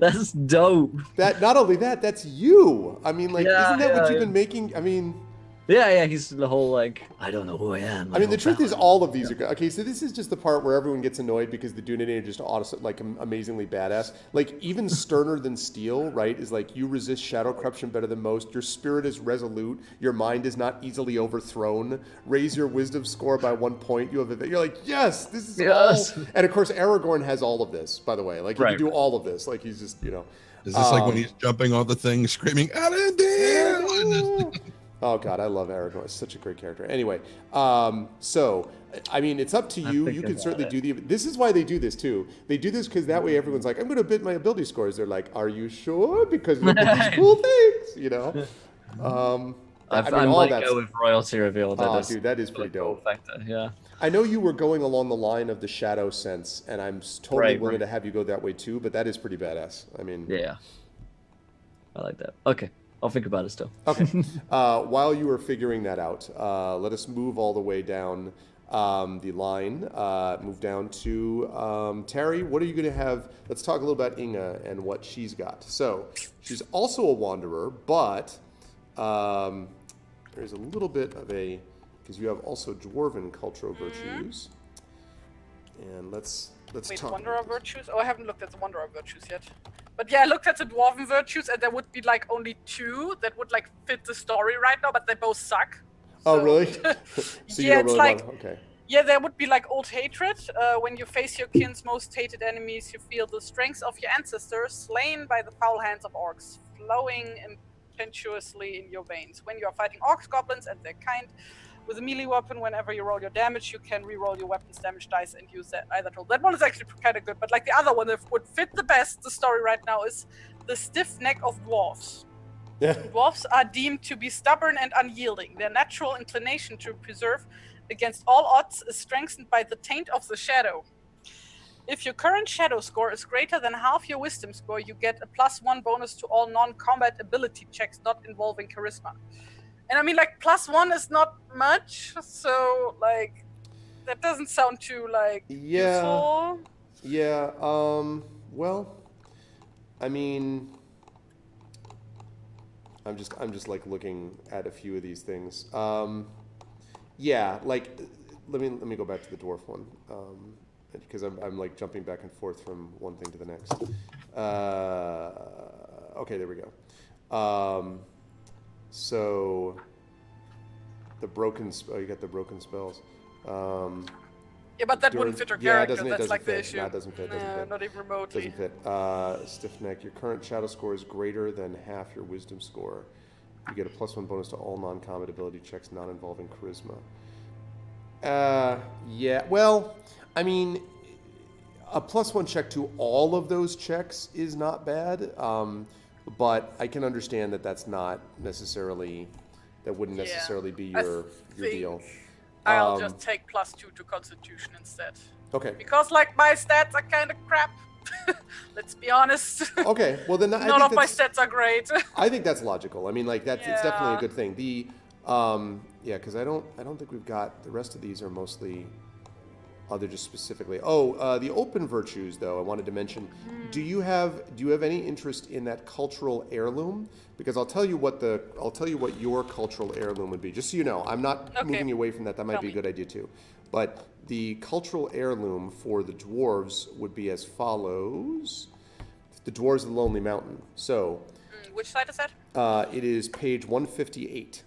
that's dope. That not only that, that's you. I mean, like, isn't that what you've been making? I mean, yeah, he's the whole like, I don't know who I am. I mean, the truth is, all of these are good. Okay, so this is just the part where everyone gets annoyed because the Dunedain are just like amazingly badass. Like, even sterner than steel, right? Is like, you resist shadow corruption better than most. Your spirit is resolute. Your mind is not easily overthrown. Raise your wisdom score by 1 point. You're like, yes, this is all. And of course, Aragorn has all of this. By the way, like, he can do all of this. Like, he's just, you know. Is this like when he's jumping on the thing, screaming, Alan? Oh God, I love Aragorn. It's such a great character. Anyway, so I mean, it's up to you. You can certainly do the. This is why they do this too. They do this because that way everyone's like, I'm going to bid my ability scores. They're like, are you sure? Because look at these cool things, you know. I might go with royalty reveal. Dude, that is pretty dope. Factor, yeah. I know you were going along the line of the shadow sense, and I'm totally willing to have you go that way too. But that is pretty badass. I mean, yeah, I like that. Okay. I'll think about it still. Okay. While you are figuring that out, let us move all the way down the line. Move down to Tarry. What are you going to have? Let's talk a little about Inge and what she's got. So she's also a wanderer, but there's a little bit of a, because you have also dwarven cultural virtues. And let's talk. Wanderer virtues? Oh, I haven't looked at the Wanderer virtues yet. But yeah, I looked at the Dwarven virtues, and there would be like only 2 that would like fit the story right now, but they both suck. Oh, really? So yeah, it's really like, okay. Yeah, there would be like old hatred. When you face your kin's most hated enemies, you feel the strength of your ancestors slain by the foul hands of orcs, flowing impetuously in your veins. When you are fighting orcs, goblins, and their kind, with a melee weapon, whenever you roll your damage, you can re-roll your weapon's damage dice and use that either tool. That one is actually kind of good, but like the other one that would fit the best, the story right now, is the stiff neck of dwarves. Yeah. Dwarves are deemed to be stubborn and unyielding. Their natural inclination to preserve against all odds is strengthened by the taint of the shadow. If your current shadow score is greater than half your wisdom score, you get a +1 bonus to all non-combat ability checks not involving charisma. And I mean, like, +1 is not much, so, like, that doesn't sound too, like, useful. Yeah, well, I mean, I'm just like looking at a few of these things. Yeah, like, let me go back to the dwarf one, because I'm like jumping back and forth from one thing to the next. Okay, there we go. So the broken you got the broken spells. Yeah, but that wouldn't fit your character. That's like the issue. No, it doesn't fit. Not even remotely. Doesn't fit. Stiff neck. Your current shadow score is greater than half your wisdom score. You get a +1 bonus to all non-combat ability checks not involving charisma. Yeah. Well, I mean, a +1 check to all of those checks is not bad. But I can understand that that's not necessarily, that wouldn't necessarily be your deal. I'll just take +2 to Constitution instead. Okay. Because, like, my stats are kind of crap. Let's be honest. Okay, well then none of my stats are great. I think that's logical. I mean, like, it's definitely a good thing. The yeah, because I don't think we've got, the rest of these are mostly, they're just specifically. The open virtues, though, I wanted to mention. Do you have any interest in that cultural heirloom? Because I'll tell you what your cultural heirloom would be. Just so you know, I'm not moving you away from that. That might be a good idea too. But the cultural heirloom for the dwarves would be as follows: the Dwarves of the Lonely Mountain. So, which side is that? It is page 158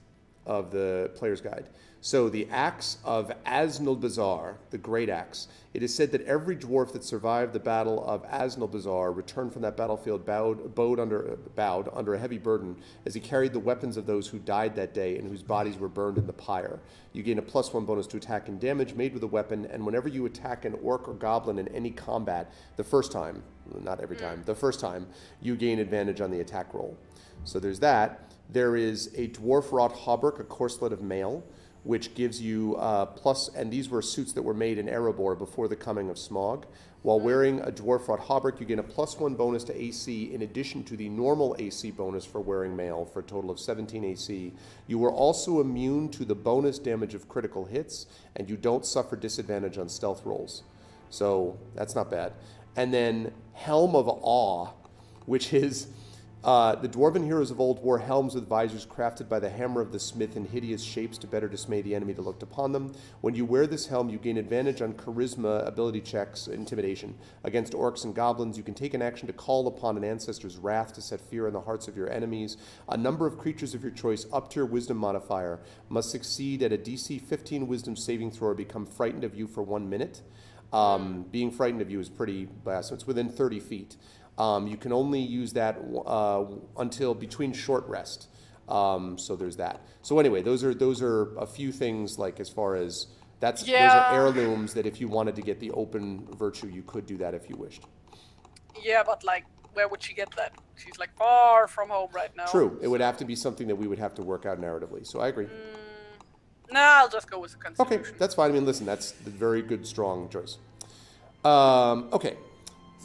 of the player's guide. So the axe of Aznalbazar, the great axe. It is said that every dwarf that survived the battle of Aznalbazar returned from that battlefield bowed under a heavy burden as he carried the weapons of those who died that day and whose bodies were burned in the pyre. You gain a +1 bonus to attack and damage made with a weapon, and whenever you attack an orc or goblin in any combat, the first time, not every time, the first time, you gain advantage on the attack roll. So there's that. There is a dwarf-wrought hauberk, a corselet of mail, which gives you plus, and these were suits that were made in Erebor before the coming of Smaug. While wearing a dwarf-wrought hauberk, you gain a +1 bonus to AC in addition to the normal AC bonus for wearing mail for a total of 17 AC. You are also immune to the bonus damage of critical hits, and you don't suffer disadvantage on stealth rolls. So that's not bad. And then Helm of Awe, which is the dwarven heroes of old wore helms with visors crafted by the hammer of the smith in hideous shapes to better dismay the enemy that looked upon them. When you wear this helm, you gain advantage on charisma ability checks, intimidation. Against orcs and goblins, you can take an action to call upon an ancestor's wrath to set fear in the hearts of your enemies. A number of creatures of your choice up to your wisdom modifier must succeed at a DC 15 wisdom saving throw or become frightened of you for 1 minute. Being frightened of you is pretty bad, so it's within 30 feet. You can only use that until between short rest. So there's that. So anyway, those are a few things, like, as far as those are heirlooms that if you wanted to get the open virtue, you could do that if you wished. Yeah, but like, where would she get that? She's like far from home right now. True. It would have to be something that we would have to work out narratively. So I agree. Nah, I'll just go with the Constitution. Okay, that's fine. I mean, listen, that's a very good, strong choice. Okay.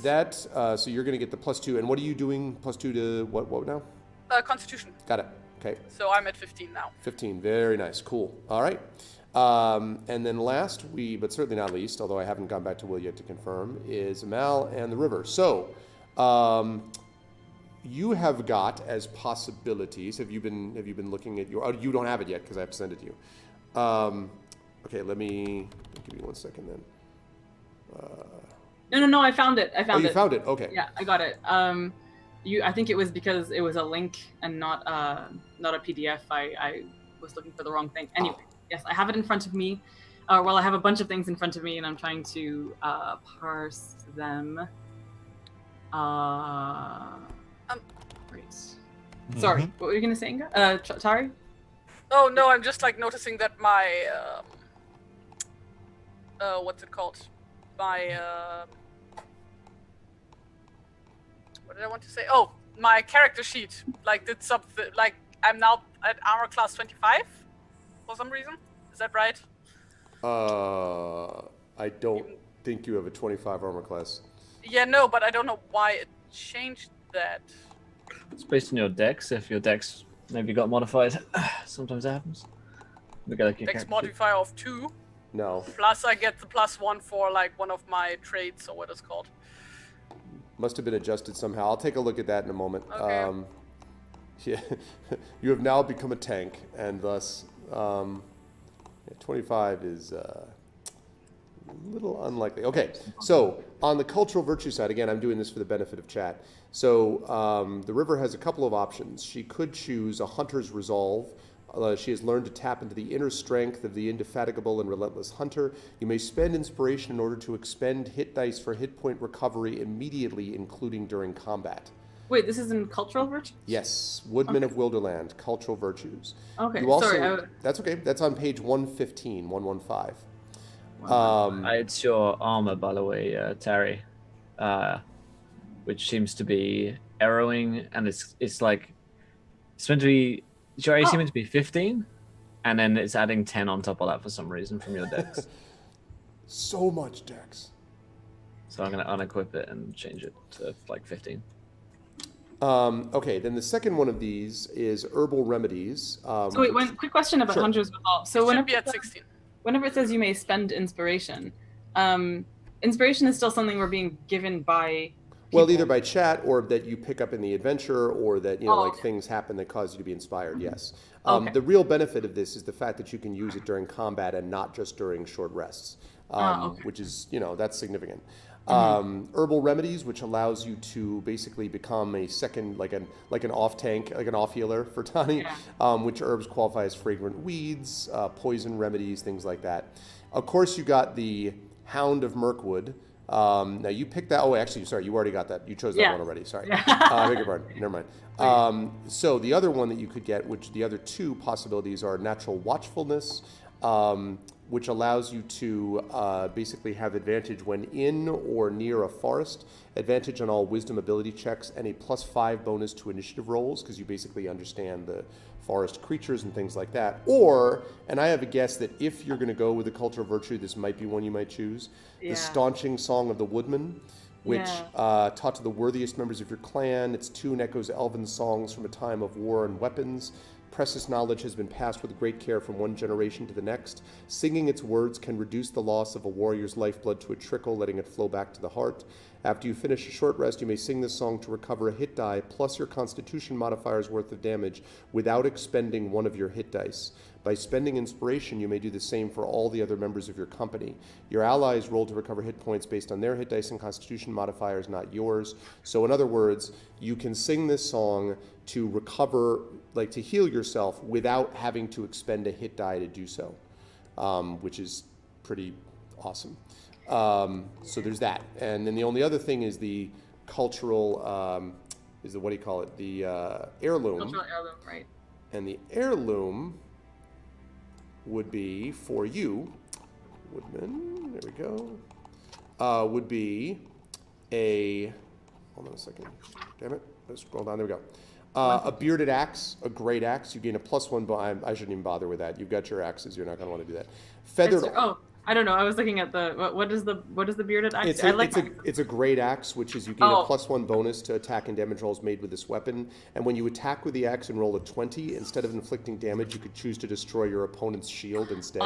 That, so you're going to get the +2. And what are you doing? +2 to what now? Constitution. Got it. Okay. So I'm at 15 now. 15. Very nice. Cool. All right. And then last, but certainly not least, although I haven't gone back to Will yet to confirm, is Amal and the river. So, you have got as possibilities. Have you been looking at your? Oh, you don't have it yet because I have to send it to you. Okay. Let me give you 1 second then. No, I found it. I found it. You found it? Okay. Yeah, I got it. I think it was because it was a link and not a PDF. I was looking for the wrong thing. Anyway, yes, I have it in front of me. Well, I have a bunch of things in front of me, and I'm trying to parse them. Great. Sorry, what were you gonna say, Inga? Tarry? Oh no, I'm just like noticing that my what's it called? My what did I want to say? Oh, my character sheet like did something. Like I'm now at armor class 25 for some reason. Is that right? I don't think you have a 25 armor class. Yeah, no, but I don't know why it changed that. It's based on your dex. If your dex maybe got modified, sometimes it happens. Look at your Dex modifier of 2. No. Plus I get the +1 for like one of my traits or what it's called. Must have been adjusted somehow. I'll take a look at that in a moment. Okay. Yeah, you have now become a tank, and thus 25 is a little unlikely. Okay, so on the cultural virtue side, again, I'm doing this for the benefit of chat. So the river has a couple of options. She could choose a hunter's resolve. She has learned to tap into the inner strength of the indefatigable and relentless hunter. You may spend inspiration in order to expend hit dice for hit point recovery immediately, including during combat. Wait, this is in cultural virtues? Yes, Woodmen of Wilderland, cultural virtues. Okay, you also, sorry. That's okay. That's on page 115, 115. It's your armor, by the way, Tarry, which seems to be arrowing, and it's meant to be. Is your AC meant to be 15? And then it's adding 10 on top of that for some reason from your dex. So much dex. So I'm going to unequip it and change it to like 15. Okay, then the second one of these is herbal remedies. So wait, quick question about Hunter's Resolve. So Should be at 16. Whenever it says you may spend inspiration, inspiration is still something we're being given by Well, either by chat or that you pick up in the adventure or that, things happen that cause you to be inspired, yes. The real benefit of this is the fact that you can use it during combat and not just during short rests, which is, that's significant. Herbal remedies, which allows you to basically become a second, like an off tank, like an off healer for Tani. Which herbs qualify as fragrant weeds, poison remedies, things like that. Of course, you got the Hound of Mirkwood. Now you picked that. Oh, actually, sorry, you already got that. You chose that one already. Sorry, I beg your pardon. Never mind. So the other one that you could get, which the other two possibilities are natural watchfulness, which allows you to basically have advantage when in or near a forest, advantage on all wisdom ability checks, and a +5 bonus to initiative rolls because you basically understand the forest creatures and things like that. Or, and I have a guess that if you're going to go with the culture of virtue, this might be one you might choose, the Staunching Song of the Woodman, which taught to the worthiest members of your clan. Its tune echoes elven songs from a time of war and weapons. Precious knowledge has been passed with great care from one generation to the next. Singing its words can reduce the loss of a warrior's lifeblood to a trickle, letting it flow back to the heart. After you finish a short rest, you may sing this song to recover a hit die plus your constitution modifier's worth of damage without expending one of your hit dice. By spending inspiration, you may do the same for all the other members of your company. Your allies roll to recover hit points based on their hit dice and constitution modifiers, not yours. So in other words, you can sing this song to recover, like to heal yourself without having to expend a hit die to do so, which is pretty awesome. So there's that. And then the only other thing is the cultural, is the, what do you call it? The heirloom. Cultural heirloom, right. And the heirloom would be for you, Woodman, there we go, would be a, hold on a second, damn it, let's scroll down, there we go. A bearded axe, a great axe. You gain a +1, but I shouldn't even bother with that. You've got your axes. You're not going to want to do that. Feathered. I don't know. I was looking at the what is the bearded axe? It's a great axe, which is you gain a +1 bonus to attack and damage rolls made with this weapon. And when you attack with the axe and roll a 20, instead of inflicting damage, you could choose to destroy your opponent's shield instead.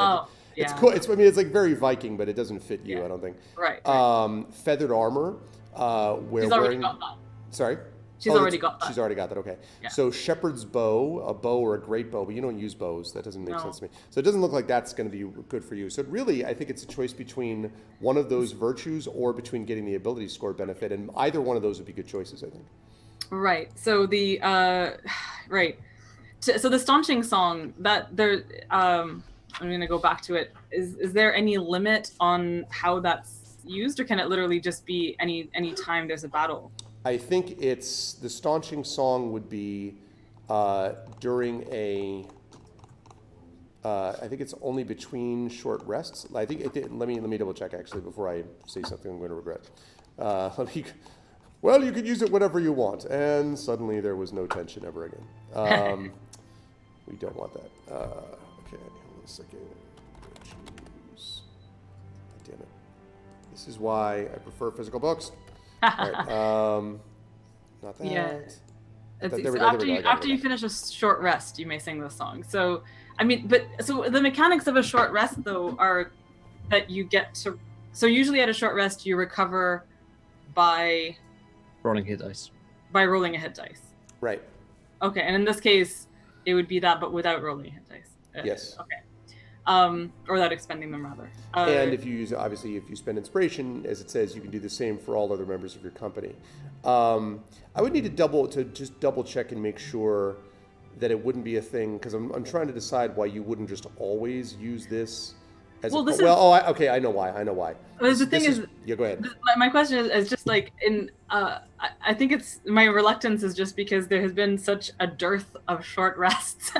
It's cool. It's like very Viking, but it doesn't fit you. I don't think. Right. Feathered armor. Where she's already got that. Sorry. She's already got that. She's already got that, okay. Yeah. So shepherd's bow, a bow or a great bow, but you don't use bows. That doesn't make sense to me. So it doesn't look like that's going to be good for you. So really, I think it's a choice between one of those virtues or between getting the ability score benefit, and either one of those would be good choices, I think. Right. So the, so the Staunching Song, that there, I'm going to go back to it. Is there any limit on how that's used, or can it literally just be any time there's a battle? I think it's the Staunching Song would be during a. I think it's only between short rests. I think let me double check actually before I say something I'm going to regret. Well, you could use it whenever you want, and suddenly there was no tension ever again. We don't want that. Okay, hold on a second. Choose. Damn it! This is why I prefer physical books. All right, not that. Yeah. After you finish a short rest, you may sing this song. So, I mean, so the mechanics of a short rest, though, are that you get to. So usually at a short rest, you recover by rolling hit dice. By rolling a hit dice. Right. Okay, and in this case, it would be that, but without rolling a hit dice. Yes. Okay. Or without expending them, rather. And if you spend inspiration, as it says, you can do the same for all other members of your company. I would need to just double check and make sure that it wouldn't be a thing, because I'm trying to decide why you wouldn't just always use this. I know why. The thing is, yeah, go ahead. My question is just like I think it's my reluctance is just because there has been such a dearth of short rests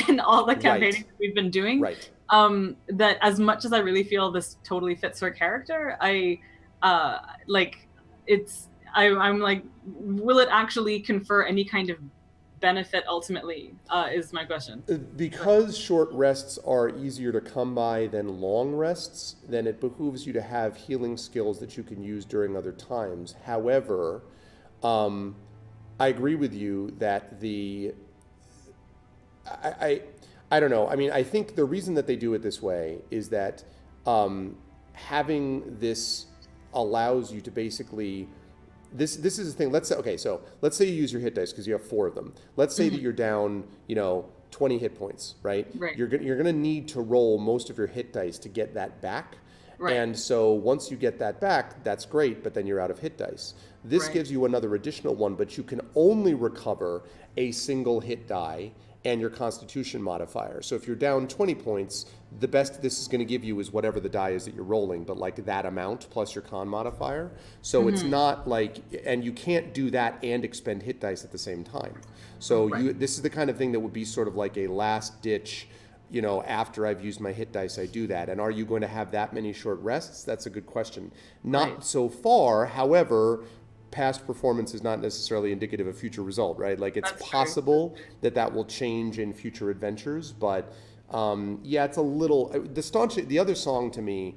in all the campaigning that we've been doing. Right. That as much as I really feel this totally fits her character, I'm like, will it actually confer any kind of benefit ultimately, is my question. Because short rests are easier to come by than long rests, then it behooves you to have healing skills that you can use during other times. However, I agree with you that I don't know. I mean, I think the reason that they do it this way is that having this allows you to basically. This is the thing. Let's say you use your hit dice because you have 4 of them. Let's say that you're down, 20 hit points, right? Right. You're going to need to roll most of your hit dice to get that back. Right. And so once you get that back, that's great, but then you're out of hit dice. This Right. gives you another additional one, but you can only recover a single hit die and your constitution modifier. So if you're down 20 points, the best this is going to give you is whatever the die is that you're rolling, but like that amount plus your con modifier. So it's not like, and you can't do that and expend hit dice at the same time. So this is the kind of thing that would be sort of like a last ditch, you know, after I've used my hit dice, I do that. And are you going to have that many short rests? That's a good question. Not so far. However, past performance is not necessarily indicative of future result, right? Like it's possible that will change in future adventures, but yeah, it's a little, the other song to me,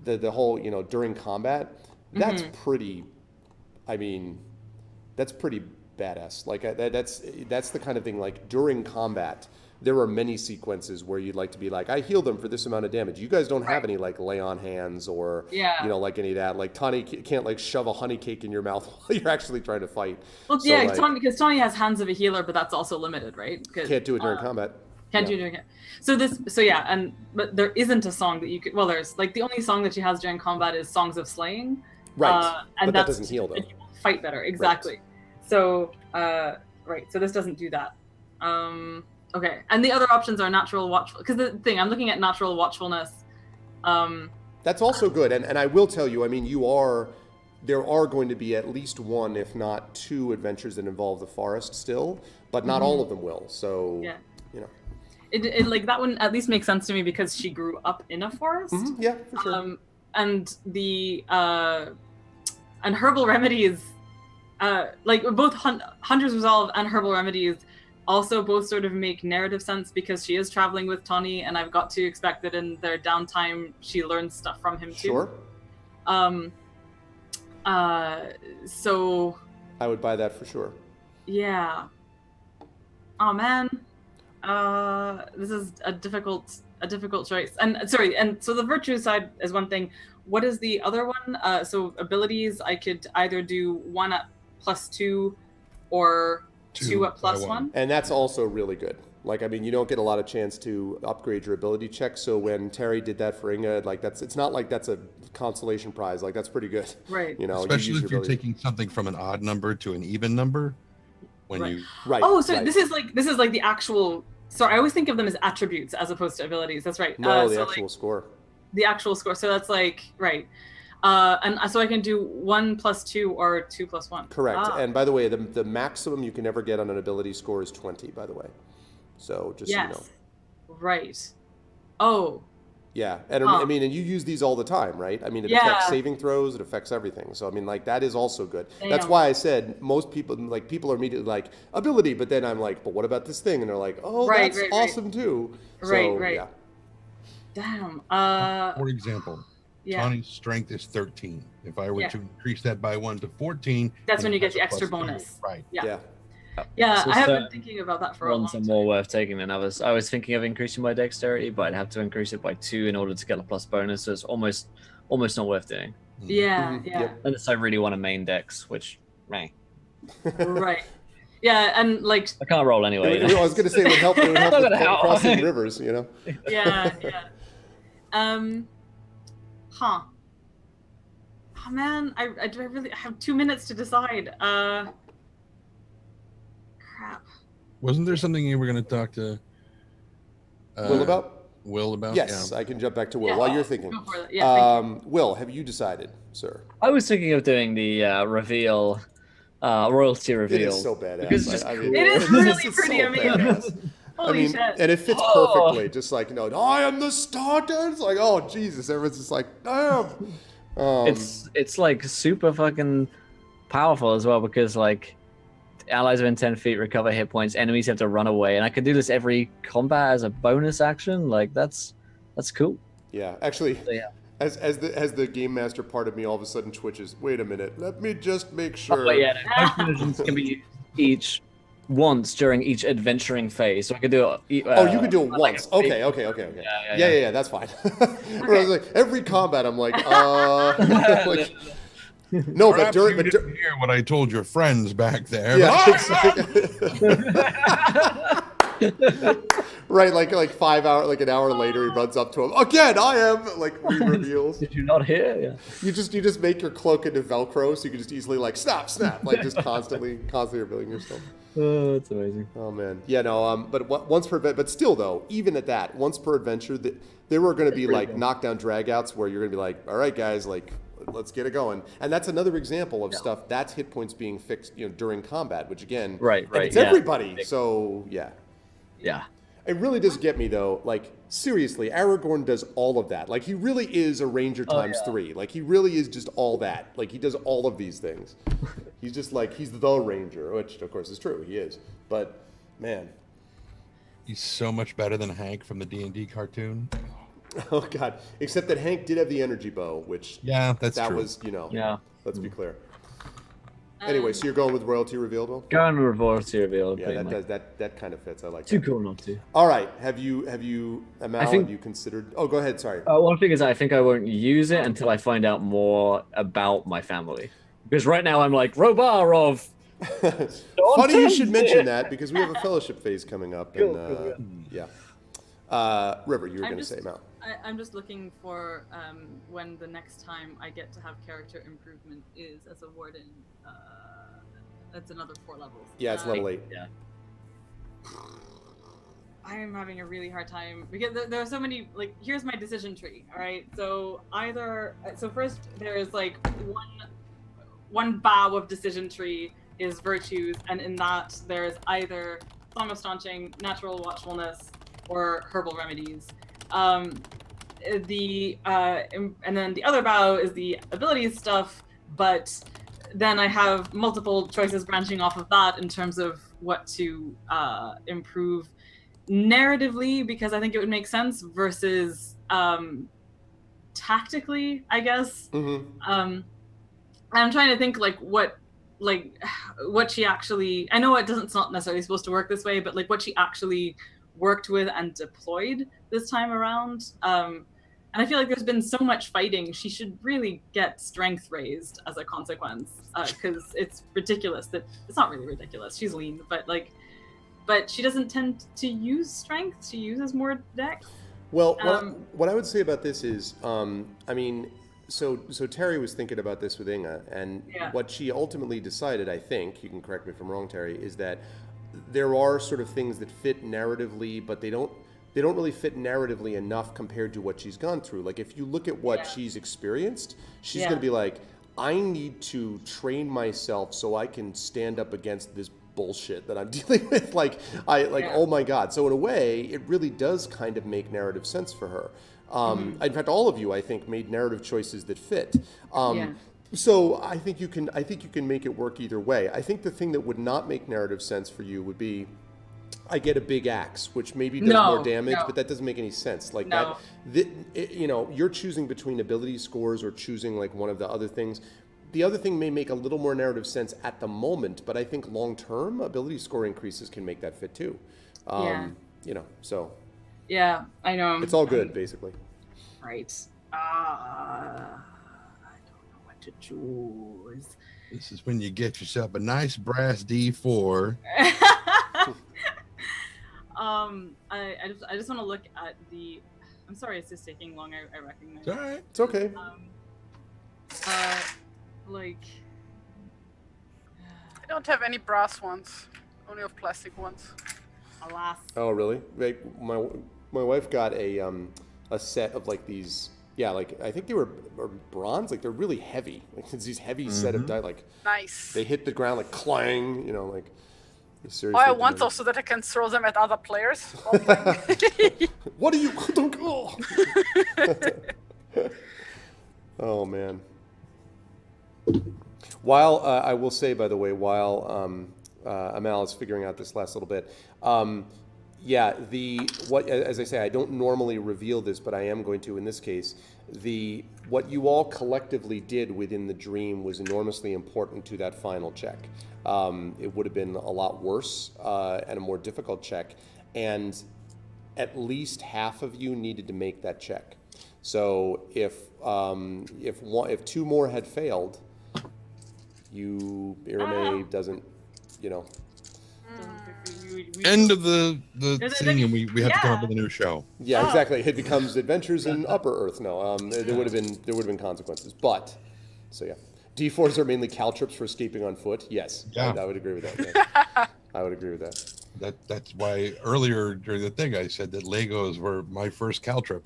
the whole, you know, during combat, that's pretty, I mean, that's pretty badass. Like that's the kind of thing, like during combat, there are many sequences where you'd like to be like, I heal them for this amount of damage. You guys don't have any like lay on hands or, you know, like any of that. Like Tawny can't like shove a honey cake in your mouth while you're actually trying to fight. Well, so, yeah, like, because Tawny has hands of a healer, but that's also limited, right? Can't do it during combat. Can't do it during it. But there isn't a song that you could, well, there's like the only song that she has during combat is Songs of Slaying. Right, and but that doesn't heal though. You fight better, exactly. Right. So, so this doesn't do that. Okay, and the other options are natural watchful, because the thing, I'm looking at natural watchfulness. That's also good, and I will tell you, I mean, there are going to be at least one, if not two adventures that involve the forest still, but not all of them will, so, you know. It like, that one at least makes sense to me because she grew up in a forest. Yeah, for sure. And the, and Herbal Remedies, like both Hunter's Resolve and Herbal Remedies also both sort of make narrative sense because she is traveling with Tawny, and I've got to expect that in their downtime she learns stuff from him too. Sure. So I would buy that for sure. Yeah. Oh man. This is a difficult choice. And sorry, and so the virtue side is one thing. What is the other one? So abilities, I could either do 1 at +2 or 2 at +1. And that's also really good. Like, I mean, you don't get a lot of chance to upgrade your ability check. So when Tarry did that for Inga, like it's not like that's a consolation prize. Like that's pretty good. Right. You know, especially if you're taking something from an odd number to an even number. Oh, so this is like the actual. Sorry, I always think of them as attributes as opposed to abilities. That's right. No, the actual score. The actual score. So that's like right. And so I can do 1 +2 or 2 +1. Correct. And by the way, the maximum you can ever get on an ability score is 20, by the way. So just so you know. Right. Oh. Yeah. And I mean, and you use these all the time, right? I mean, it affects saving throws, it affects everything. So I mean, like that is also good. Damn. That's why I said most people are immediately like ability, but then I'm like, but what about this thing? And they're like, oh, that's awesome too. So, right. Yeah. Damn. For example, Tawny's strength is 13. If I were to increase that by 1 to 14, that's when you get the extra bonus. Right. Yeah. Yeah, I have been thinking about that for a long time. Ones are more worth taking than others. I was thinking of increasing my dexterity, but I'd have to increase it by 2 in order to get a plus bonus, so it's almost not worth doing. Yeah. Unless I really want a main dex, which, right. Yeah, and like I can't roll anyway. I was going to say it would help with crossing rivers, you know. Yeah. Oh man, I really have 2 minutes to decide. Crap. Wasn't there something you were going to talk to Will about? Will about? Yes, I can jump back to Will while you're thinking. Go for it. Yeah, Will, have you decided, sir? I was thinking of doing the reveal, royalty reveal. It is so badass. Because it's just cool. It is really pretty amazing. Holy shit. And it fits perfectly. Just like, you know, I am the starter. It's like, oh, Jesus. Everyone's just like, damn. It's like super fucking powerful as well because like allies within 10 feet recover hit points, enemies have to run away, and I can do this every combat as a bonus action. Like that's cool. Yeah, actually, as the game master part of me all of a sudden twitches. Wait a minute, let me just make sure. But yeah, most provisions can be used once during each adventuring phase, so I can do it. You can do it once. Okay. Yeah, that's fine. I was like, every combat, I'm like, like. No, perhaps you didn't hear what I told your friends back there. Yeah, exactly. Right, like 5 hours, like an hour later, he runs up to him again. I am like re-reveals. Did you not hear? Yeah. You just make your cloak into Velcro, so you can just easily like snap, like just constantly revealing yourself. Oh, that's amazing. Oh man, yeah, no, but once per but still though, even at that, once per adventure, there were going to be like knockdown dragouts where you're going to be like, all right, guys, like let's get it going, and that's another example of stuff that's hit points being fixed, during combat, which again, Right, and it's yeah. everybody, so yeah. Yeah. It really does get me though. Like seriously, Aragorn does all of that. Like he really is a ranger times 3. Like he really is just all that. Like he does all of these things. He's just like he's the ranger, which of course is true. He is. But man, He's so much better than Hank from the D&D cartoon. oh god. Except that Hank did have the energy bow, which Yeah, that's that true. was Yeah. Let's be clear. Anyway, so you're going with royalty revealed, Will? Going with royalty revealed. Yeah, that kind of fits. I like Too that. cool not to. All right. Have you Amal, have you considered? Oh, go ahead. Sorry. One thing is, I think I won't use it until I find out more about my family. Because right now I'm like, Robarov. Funny you should mention that because we have a fellowship phase coming up. Cool, And yeah. River, you were going to say, Mal. I'm just looking for when the next time I get to have character improvement is as a warden. That's another 4 levels. Yeah, it's level 8. Yeah. I am having a really hard time because there are so many. Like, here's my decision tree. All right, so first there's like one bow of decision tree is virtues, and in that there's either Song of Staunching, Natural Watchfulness, or Herbal Remedies. And then the other bow is the abilities stuff, but then I have multiple choices branching off of that in terms of what to improve narratively, because I think it would make sense, versus tactically, I guess. Mm-hmm. I'm trying to think what she actually, I know it's not necessarily supposed to work this way, but like what she actually worked with and deployed this time around. And I feel like there's been so much fighting, she should really get strength raised as a consequence, because it's ridiculous that, it's not really ridiculous, she's lean, but she doesn't tend to use strength, she uses more dex. Well, what I would say about this is, so Tarry was thinking about this with Inga, and what she ultimately decided, I think, you can correct me if I'm wrong, Tarry, is that there are sort of things that fit narratively, but they don't really fit narratively enough compared to what she's gone through. Like, if you look at what she's experienced, she's going to be like, I need to train myself so I can stand up against this bullshit that I'm dealing with. Oh my God. So in a way, it really does kind of make narrative sense for her. In fact, all of you, I think, made narrative choices that fit. So I think you can make it work either way. I think the thing that would not make narrative sense for you would be, I get a big axe, which maybe does more damage, but that doesn't make any sense. Like you're choosing between ability scores or choosing like one of the other things. The other thing may make a little more narrative sense at the moment, but I think long term ability score increases can make that fit too. So. Yeah, I know. It's all good, basically. Right. I don't know what to choose. This is when you get yourself a nice brass D4. I just want to look at the. I'm sorry, it's just taking long. I recognize. It's all right. It's okay. I don't have any brass ones, only of plastic ones. Alas. Oh, really? Like my wife got a set of like these. Yeah, like I think they were bronze. Like they're really heavy. Like it's these heavy set of die. Like nice. They hit the ground like clang. Like. Oh, I want those so that I can throw them at other players. What do you? Oh. Oh man. While I will say, by the way, while Amal is figuring out this last little bit, as I say, I don't normally reveal this, but I am going to in this case. What you all collectively did within the dream was enormously important to that final check. It would have been a lot worse and a more difficult check, and at least half of you needed to make that check. So if 2 more had failed, Irene doesn't, Doesn't pick you, we End of the Is it thing, and we have to come up yeah. with a new show. Yeah, Oh. exactly. It becomes Adventures in Upper Earth. No, there would have been consequences. But so yeah, D4s are mainly caltrops for escaping on foot. Yes, Yeah. I would agree with that. Yes. I would agree with that. That's why earlier during the thing I said that Legos were my first caltrip.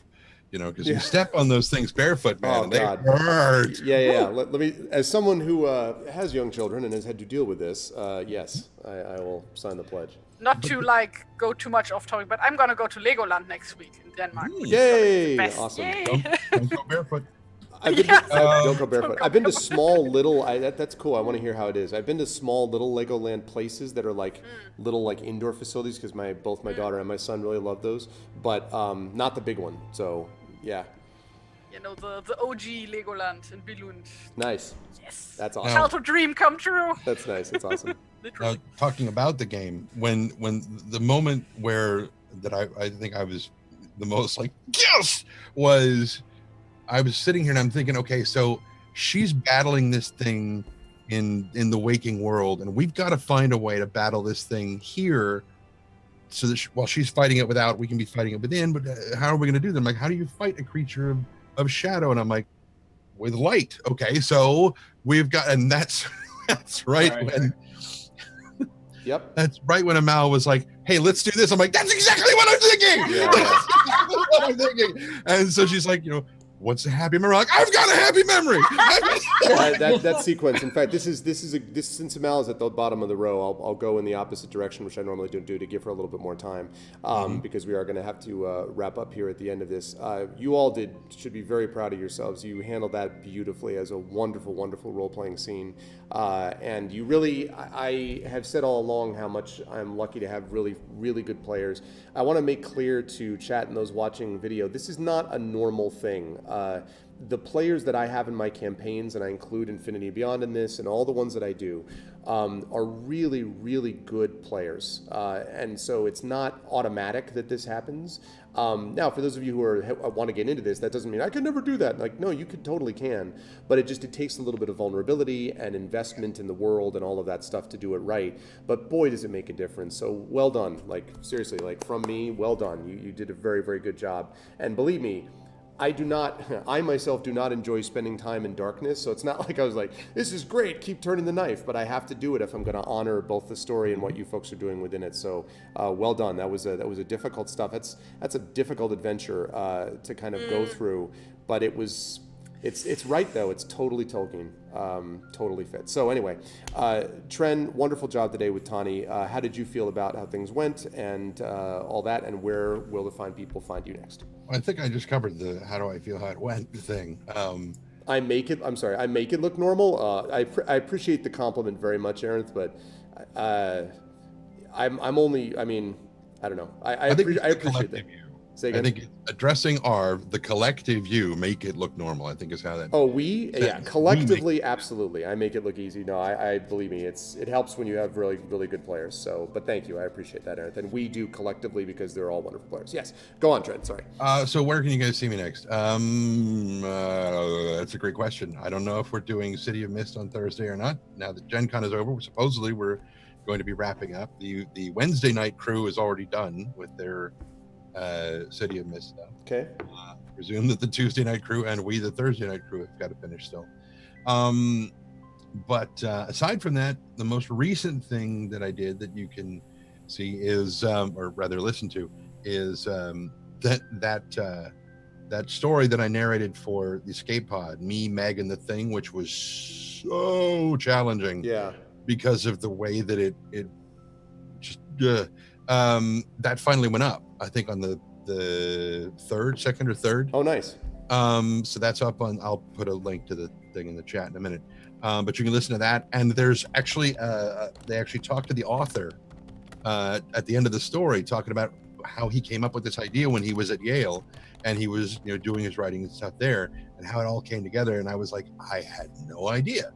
You know, because Yeah. you step on those things barefoot, man, Oh, and they God. hurt. Yeah. Let me, as someone who has young children and has had to deal with this, yes, I will sign the pledge. not to like go too much off topic, but I'm gonna go to Legoland next week in Denmark. Ooh. Yay! Best. Awesome. Yay. Don't go barefoot. I've been Yes. don't go barefoot. Don't go I've been to small little. That's cool. I want to hear how it is. I've been to small little Legoland places that are like little like indoor facilities because both my daughter and my son really love those, but not the big one. So yeah, You know, the OG Legoland in Billund. nice. Yes. That's Wow. awesome. Childhood dream come true. That's nice. That's awesome. Literally. Talking about the game, when the moment where that I think I was the most like yes was I was sitting here and I'm thinking, okay, so she's battling this thing in the waking world, and we've got to find a way to battle this thing here, so that while she's fighting it without, we can be fighting it within. But how are we going to do that? I'm like, how do you fight a creature of shadow? And I'm like, with light. Okay, so we've got, and that's right. Right. When Yep. that's right when Amal was like, hey, let's do this. I'm like, that's exactly what I'm thinking. Yeah. That's exactly what I'm thinking. And so she's like, you know, what's a happy memory? I'm like, I've got a happy memory. That sequence. In fact, this since Amal is at the bottom of the row, I'll go in the opposite direction, which I normally don't do, to give her a little bit more time, because we are going to have to wrap up here at the end of this. You all should be very proud of yourselves. You handled that beautifully as a wonderful, wonderful role-playing scene, and you really. I have said all along how much I'm lucky to have really, really good players. I want to make clear to chat and those watching video, this is not a normal thing. The players that I have in my campaigns, and I include Infinity Beyond in this, and all the ones that I do, are really, really good players. And so it's not automatic that this happens. Now, for those of you who want to get into this, that doesn't mean I can never do that. Like, no, you totally can. But it takes a little bit of vulnerability and investment in the world and all of that stuff to do it right. But boy, does it make a difference. So well done. Like, seriously, like from me, well done. You did a very, very good job. And believe me, I myself do not enjoy spending time in darkness, so it's not like I was like, this is great, keep turning the knife, but I have to do it if I'm going to honor both the story and what you folks are doing within it. So well done. That was a difficult stuff. That's a difficult adventure to kind of go through, but it's right though. It's totally Tolkien, totally fits. So anyway, Tren, wonderful job today with Tani. How did you feel about how things went and all that, and where will the fine people find you next? I think I just covered the how do I feel how it went thing. I make it look normal. I appreciate the compliment very much, Aaron, but I'm only. I mean, I don't know. I appreciate that. Say again? I think addressing the collective you make it look normal, I think is how that. Oh, collectively, absolutely. I make it look easy. No, I believe me. It helps when you have really, really good players. So, but thank you. I appreciate that, Aaron. And we do collectively because they're all wonderful players. Yes. Go on, Trent. Sorry. So where can you guys see me next? That's a great question. I don't know if we're doing City of Mist on Thursday or not. Now that Gen Con is over, supposedly we're going to be wrapping up. The Wednesday night crew is already done with their City of Mist stuff. Okay. Presume that the Tuesday night crew and we, the Thursday night crew, have got to finish still. But aside from that, the most recent thing that I did that you can see is, or rather listen to, is that story that I narrated for the Escape Pod, me, Meg, and the Thing, which was so challenging. Yeah. Because of the way that it just that finally went up. I think on the second or third. Oh, nice. So that's up on. I'll put a link to the thing in the chat in a minute. But you can listen to that. And there's actually they actually talked to the author at the end of the story, talking about how he came up with this idea when he was at Yale and he was doing his writing and stuff there, and how it all came together. And I was like, I had no idea.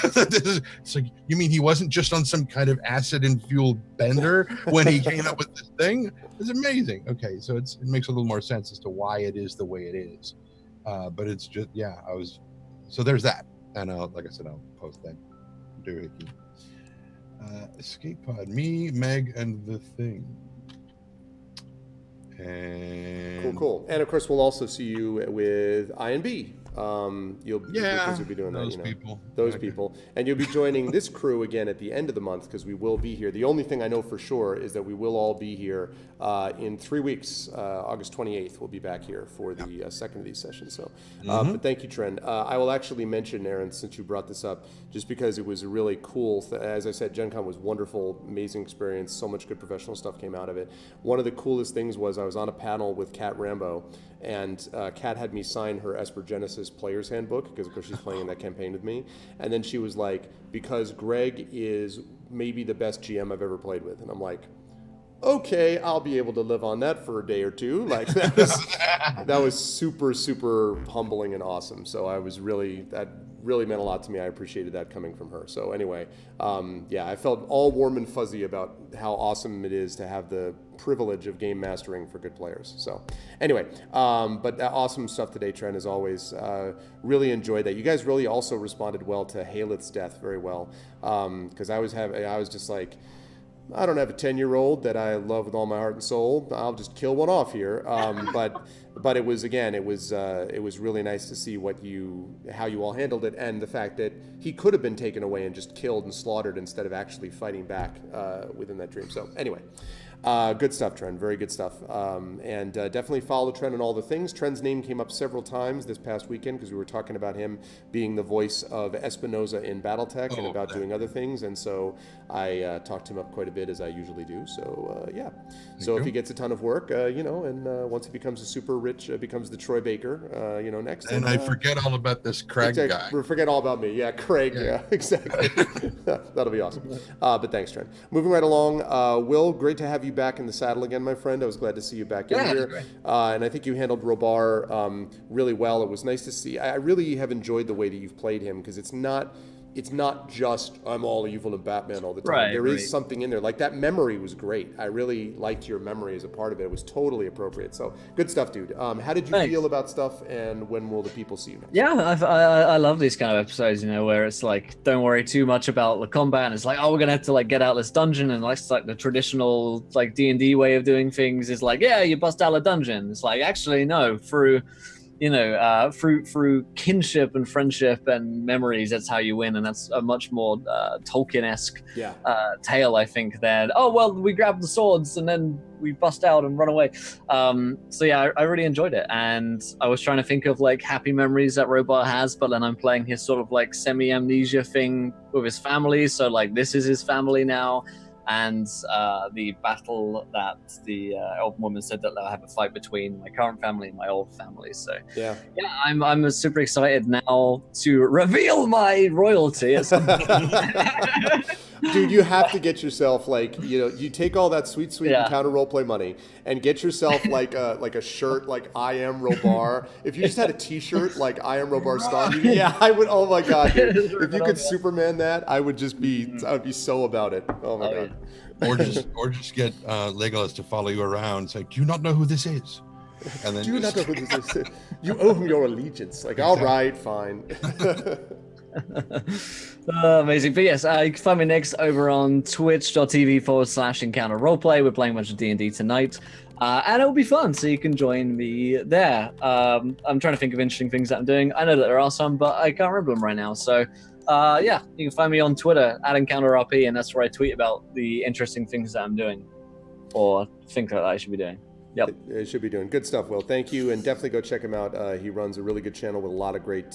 It's like, you mean he wasn't just on some kind of acid and fueled bender when he came up with this thing? It's amazing. Okay, so it makes a little more sense as to why it is the way it is. But it's just, so there's that. And like I said, I'll post that doohickey. Escape pod. Me, Meg, and the Thing. And Cool. And of course, we'll also see you with I&B. Because you'll be doing those that, people. those Okay. people, and you'll be joining this crew again at the end of the month because we will be here. The only thing I know for sure is that we will all be here in 3 weeks. August 28th, we'll be back here for the second of these sessions. So, but thank you, Trent. I will actually mention, Aaron, since you brought this up, just because it was a really cool. As I said, Gen Con was wonderful, amazing experience. So much good professional stuff came out of it. One of the coolest things was I was on a panel with Kat Rambo, and Kat had me sign her Esper Genesis Player's Handbook because, of course, she's playing in that campaign with me. And then she was like, because Greg is maybe the best GM I've ever played with. And I'm like, okay, I'll be able to live on that for a day or two. Like that was super, super humbling and awesome. So that really meant a lot to me. I appreciated that coming from her. So anyway, I felt all warm and fuzzy about how awesome it is to have the privilege of game mastering for good players. So anyway, but awesome stuff today, Trent, as always. Really enjoyed that. You guys really also responded well to Haleth's death very well. Because I was just like, I don't have a 10-year-old that I love with all my heart and soul. I'll just kill one off here. But it was really nice to see how you all handled it, and the fact that he could have been taken away and just killed and slaughtered instead of actually fighting back within that dream. So anyway, good stuff, Trent. Very good stuff. And definitely follow Trent on all the things. Trent's name came up several times this past weekend because we were talking about him being the voice of Espinoza in BattleTech and about doing other things. And so I talked him up quite a bit, as I usually do. So So if he gets a ton of work, and once he becomes a super rich, becomes the Troy Baker, next. And I forget all about this Craig guy. Forget all about me. Yeah, Craig. Yeah, exactly. That'll be awesome. But thanks, Trent. Moving right along, Will, great to have you back in the saddle again, my friend. I was glad to see you back in here. And I think you handled Robar really well. It was nice to see. I really have enjoyed the way that you've played him because it's not just I'm all evil and Batman all the time. There is something in there. Like that memory was great. I really liked your memory as a part of it. It was totally appropriate. So good stuff, dude. How did you feel about stuff, and when will the people see you next? Yeah, I love these kind of episodes, where it's like, don't worry too much about the combat, and it's like, oh, we're gonna have to get out this dungeon, and it's like the traditional D&D way of doing things is like, yeah, you bust out a dungeon. It's like, actually, no, through kinship and friendship and memories, that's how you win, and that's a much more Tolkien-esque tale, I think, than, oh, well, we grab the swords and then we bust out and run away. I really enjoyed it, and I was trying to think of happy memories that Robar has, but then I'm playing his sort of semi-amnesia thing with his family, so this is his family now. And the battle that the elven woman said that they'll have a fight between my current family and my old family. So I'm super excited now to reveal my royalty at some point. Dude, you have to get yourself you take all that sweet encounter roleplay money and get yourself like a shirt I am Robar. If you just had a T-shirt I am Robar Star, I would. Oh my god, dude. If you could Superman that, I would be so about it. Oh my god. Or just get Legolas to follow you around. It's like, do you not know who this is? And then do you not know who this is? You owe him your allegiance. All right, fine. Amazing. But yes, you can find me next over on twitch.tv/encounter roleplay. We're playing a bunch of D&D tonight. And it'll be fun, so you can join me there. I'm trying to think of interesting things that I'm doing. I know that there are some, but I can't remember them right now. So, you can find me on Twitter @EncounterRP, and that's where I tweet about the interesting things that I'm doing or think that I should be doing. Yep. It should be doing good stuff, Will. Thank you, and definitely go check him out. He runs a really good channel with a lot of great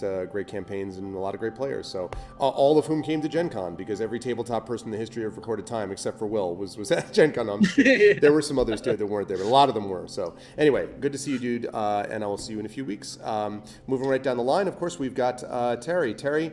campaigns and a lot of great players. So all of whom came to Gen Con, because every tabletop person in the history of recorded time, except for Will, was at Gen Con. There were some others too that weren't there, but a lot of them were. So anyway, good to see you, dude, and I will see you in a few weeks. Moving right down the line, of course, we've got Tarry. Terry,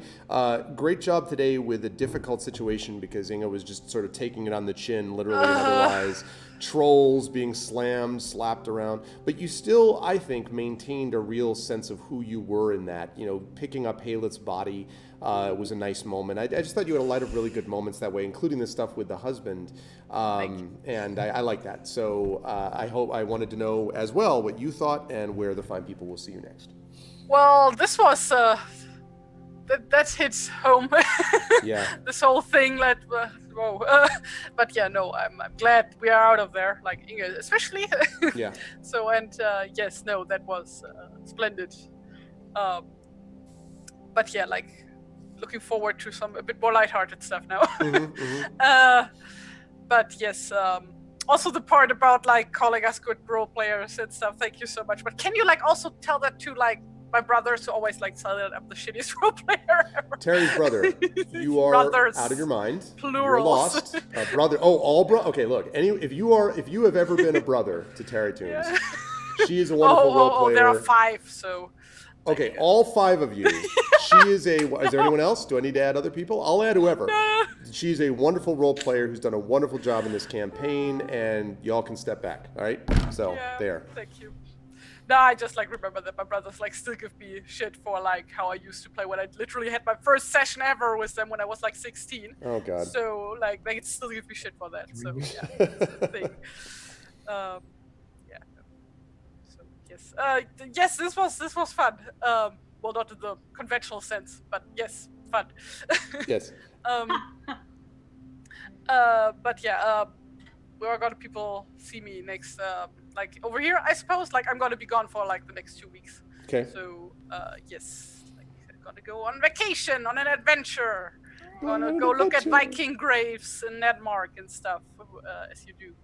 great job today with a difficult situation because Inga was just sort of taking it on the chin, literally and otherwise. Trolls being slapped around, but you still, I think, maintained a real sense of who you were in that. Picking up Haleth's body was a nice moment. I just thought you had a lot of really good moments that way, including the stuff with the husband, and I like that. So I wanted to know as well what you thought and where the fine people will see you next. Well, this was that hits home Yeah. this whole thing. Whoa. But yeah, no, I'm glad we are out of there. Like Inge, especially. Yeah. So yes, no, that was splendid. But yeah, like looking forward to some a bit more lighthearted stuff now. But yes, also the part about like calling us good role players and stuff. Thank you so much. But can you like also tell that to like my brothers who always like say that I'm the shittiest role player ever? Terry's brother, you are Brothers. out of your mind. Plurals. You're lost. Brother. Oh, all bro. Okay, look. If you have ever been a brother to Terry Tunes, Yeah. she is a wonderful role player. There are 5, so. Okay, all 5 of you. She is a. Is there anyone else? Do I need to add other people? I'll add whoever. She's a wonderful role player who's done a wonderful job in this campaign, and y'all can step back. All right. So Yeah, there. Thank you. No, I just like remember that my brothers like still give me shit for like how I used to play when I literally had my first session ever with them when I was like 16. Oh God. So like they still give me shit for that. So yeah, that's the thing. Yeah. So yes, yes, this was fun. Well, not in the conventional sense, but yes, fun. Yes. But yeah, where gonna people see me next? Like over here, I suppose. Like I'm gonna be gone for like the next 2 weeks. Okay. So yes, like I'm gonna go on vacation, on an adventure. Gonna go look at Viking graves in Nedmark and stuff, as you do.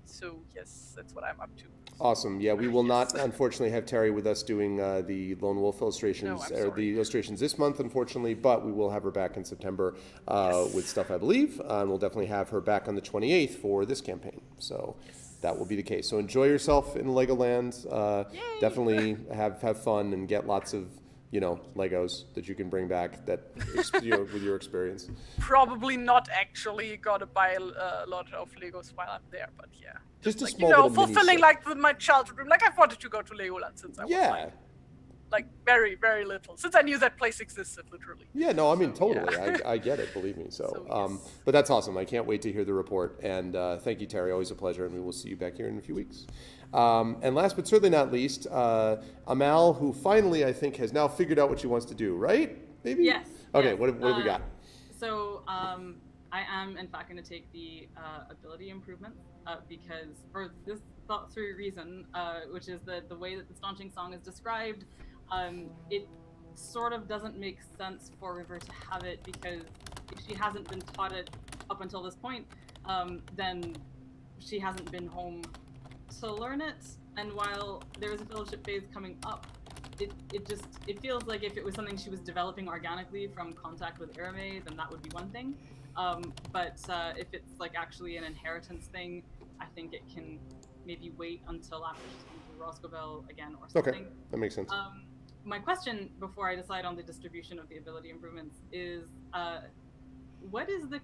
So yes, that's what I'm up to. Awesome. Yeah, we will not, unfortunately, have Terry with us doing the Lone Wolf illustrations No, I'm or sorry. the illustrations this month, unfortunately. But we will have her back in September with stuff, I believe, and we'll definitely have her back on the 28th for this campaign. So that will be the case. So enjoy yourself in Legoland. Definitely have fun and get lots of Legos that you can bring back that with your experience. Probably not actually gonna buy a lot of Legos while I'm there, but yeah. Just a like, small little fulfilling mini like my childhood dream. Like I've wanted to go to Legoland since I was like very, very little. Since I knew that place existed, literally. Yeah, no, I mean, So, totally. yeah. I get it, believe me. So, yes. But that's awesome. I can't wait to hear the report. And thank you, Terry. Always a pleasure. And we will see you back here in a few weeks. And last but certainly not least, Amal, who finally, I think, has now figured out what she wants to do, right? Maybe? Yes. Okay, yes. what have we got? So I am, in fact, going to take the ability improvement because for this thought-through reason, which is that the way that the Staunching Song is described, it sort of doesn't make sense for River to have it because if she hasn't been taught it up until this point, then she hasn't been home to learn it. And while there is a fellowship phase coming up, it feels like if it was something she was developing organically from contact with AME, then that would be one thing. But if it's like actually an inheritance thing, I think it can maybe wait until after she's come to Roscoville again or something. Okay, that makes sense. My question before I decide on the distribution of the ability improvements is, what is the...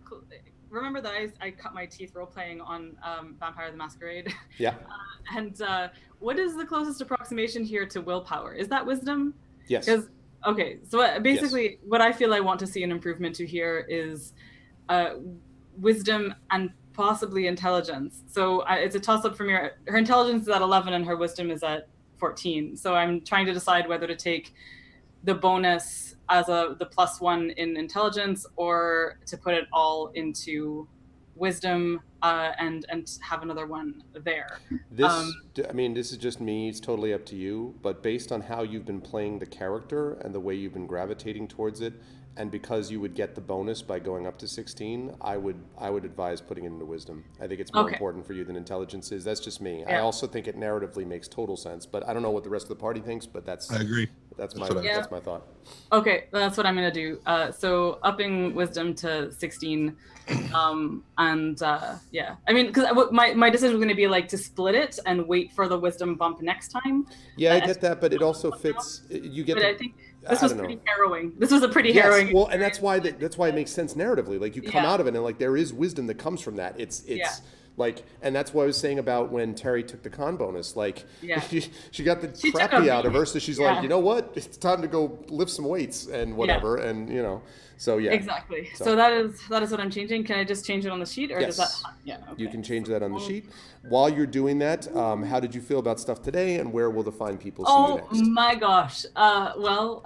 Remember that I cut my teeth role-playing on Vampire the Masquerade? Yeah. And what is the closest approximation here to willpower? Is that wisdom? Yes. Okay, so basically what I feel I want to see an improvement to here is wisdom and possibly intelligence. So it's a toss-up from her intelligence is at 11 and her wisdom is at 14. So I'm trying to decide whether to take the bonus as the +1 in intelligence or to put it all into wisdom and have another one there. This is just me. It's totally up to you. But based on how you've been playing the character and the way you've been gravitating towards it, and because you would get the bonus by going up to 16, I would advise putting it into wisdom. I think it's more important for you than intelligence is. That's just me. Yeah. I also think it narratively makes total sense, but I don't know what the rest of the party thinks. But I agree. That's my thought. Okay, that's what I'm gonna do. So upping wisdom to 16, yeah. I mean, because my decision was gonna be like to split it and wait for the wisdom bump next time. Yeah, I get that, but it also fits. You get. But I think this was pretty harrowing. This was a pretty harrowing. Well, and that's why it makes sense narratively. Like you come out of it, and like there is wisdom that comes from that. It's like, and that's what I was saying about when Terry took the con bonus. Like, she got the crappy out of her, so she's like, you know what? It's time to go lift some weights and whatever, and so yeah. Exactly. So that is what I'm changing. Can I just change it on the sheet, or does that? Yeah. Okay. You can change that on the sheet. While you're doing that, how did you feel about stuff today, and where will the fine people see you next? Oh my gosh. Well,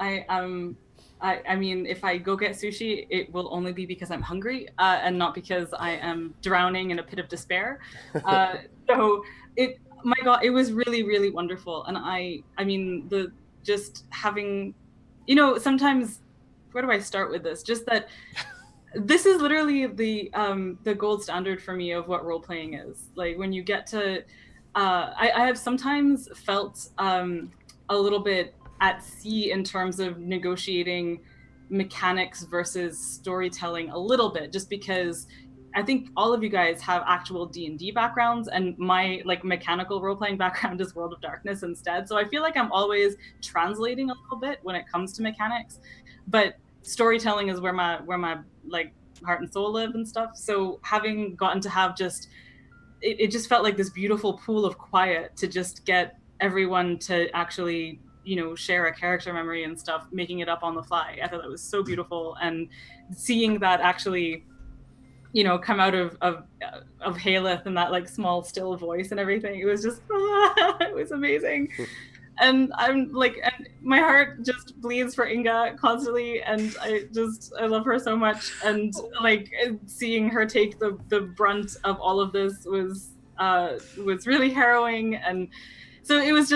I mean, if I go get sushi, it will only be because I'm hungry and not because I am drowning in a pit of despair. So my God, it was really, really wonderful. And I mean, just having, sometimes, where do I start with this? Just that this is literally the gold standard for me of what role playing is. Like when you get to, I have sometimes felt a little bit at sea in terms of negotiating mechanics versus storytelling a little bit, just because I think all of you guys have actual D&D backgrounds, and my like mechanical role-playing background is World of Darkness instead. So I feel like I'm always translating a little bit when it comes to mechanics, but storytelling is where my like heart and soul live and stuff. So having gotten to have it just felt like this beautiful pool of quiet to just get everyone to actually share a character memory and stuff, making it up on the fly. I thought that was so beautiful, and seeing that actually come out of Haleth and that like small still voice and everything, it was just it was amazing. And I'm like, and my heart just bleeds for Inga constantly, and I love her so much, and like seeing her take the brunt of all of this was really harrowing. And so it was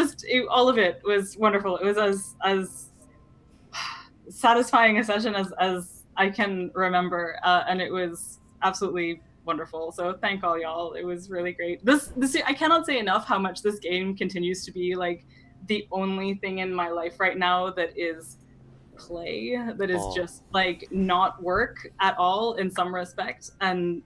all of it was wonderful. It was as satisfying a session as I can remember, and it was absolutely wonderful. So thank all y'all. It was really great. This I cannot say enough how much this game continues to be like the only thing in my life right now that is play, that is just like not work at all in some respect, and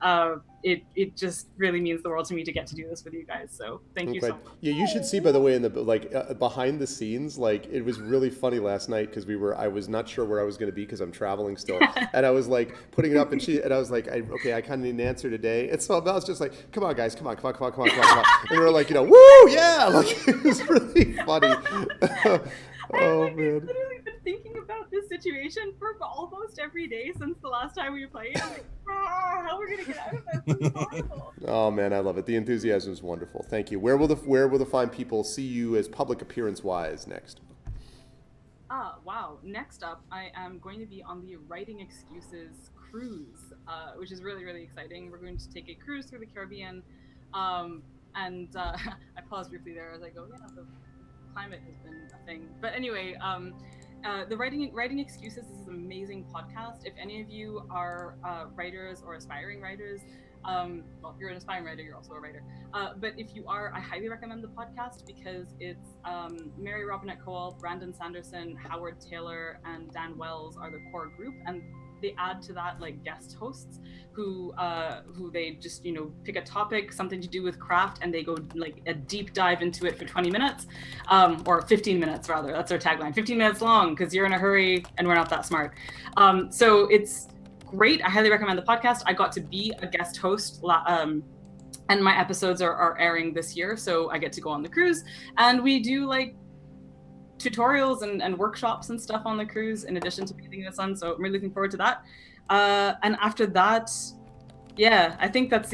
it just really means the world to me to get to do this with you guys. So thank you so much. Yeah, you should see, by the way, in the behind the scenes, like it was really funny last night because I was not sure where I was going to be because I'm traveling still, and I was like putting it up, and I was like, okay, I kind of need an answer today, and so I was just like, come on guys, come on, and we were like, woo, yeah, like it was really funny. Oh man. I've literally been thinking about this situation for almost every day since the last time we played. I'm like, how are we gonna get out of this? This is horrible. Oh man, I love it. The enthusiasm is wonderful. Thank you. Where will the fine people see you as public appearance wise next? Wow. Next up, I am going to be on the Writing Excuses cruise, which is really, really exciting. We're going to take a cruise through the Caribbean, and I paused briefly there as I go, the climate has been a thing. But anyway, the Writing Excuses is an amazing podcast. If any of you are writers or aspiring writers, well, if you're an aspiring writer, you're also a writer. But if you are, I highly recommend the podcast because it's Mary Robinette Cole, Brandon Sanderson, Howard Taylor, and Dan Wells are the core group, and they add to that like guest hosts who they just pick a topic, something to do with craft, and they go like a deep dive into it for 20 minutes or 15 minutes rather. That's their tagline, 15 minutes long, because you're in a hurry and we're not that smart. So it's great. I highly recommend the podcast. I got to be a guest host and my episodes are airing this year, so I get to go on the cruise, and we do like tutorials and workshops and stuff on the cruise in addition to painting the sun. So I'm really looking forward to that. And after that, I think that's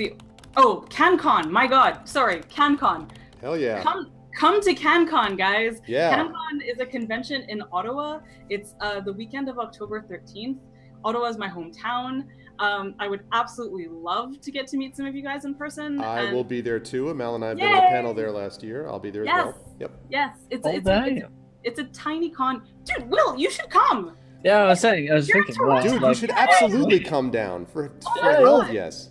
CanCon. My God, sorry, CanCon. Hell yeah. Come to CanCon, guys. Yeah. CanCon is a convention in Ottawa. It's the weekend of October 13th. Ottawa is my hometown. I would absolutely love to get to meet some of you guys in person. I will be there too. Mel and I have been on a panel there last year. I'll be there as well. Yep. Yes. It's a tiny con. Dude, Will, you should come. Yeah, I was thinking. Dude, you should absolutely come down for hell yes.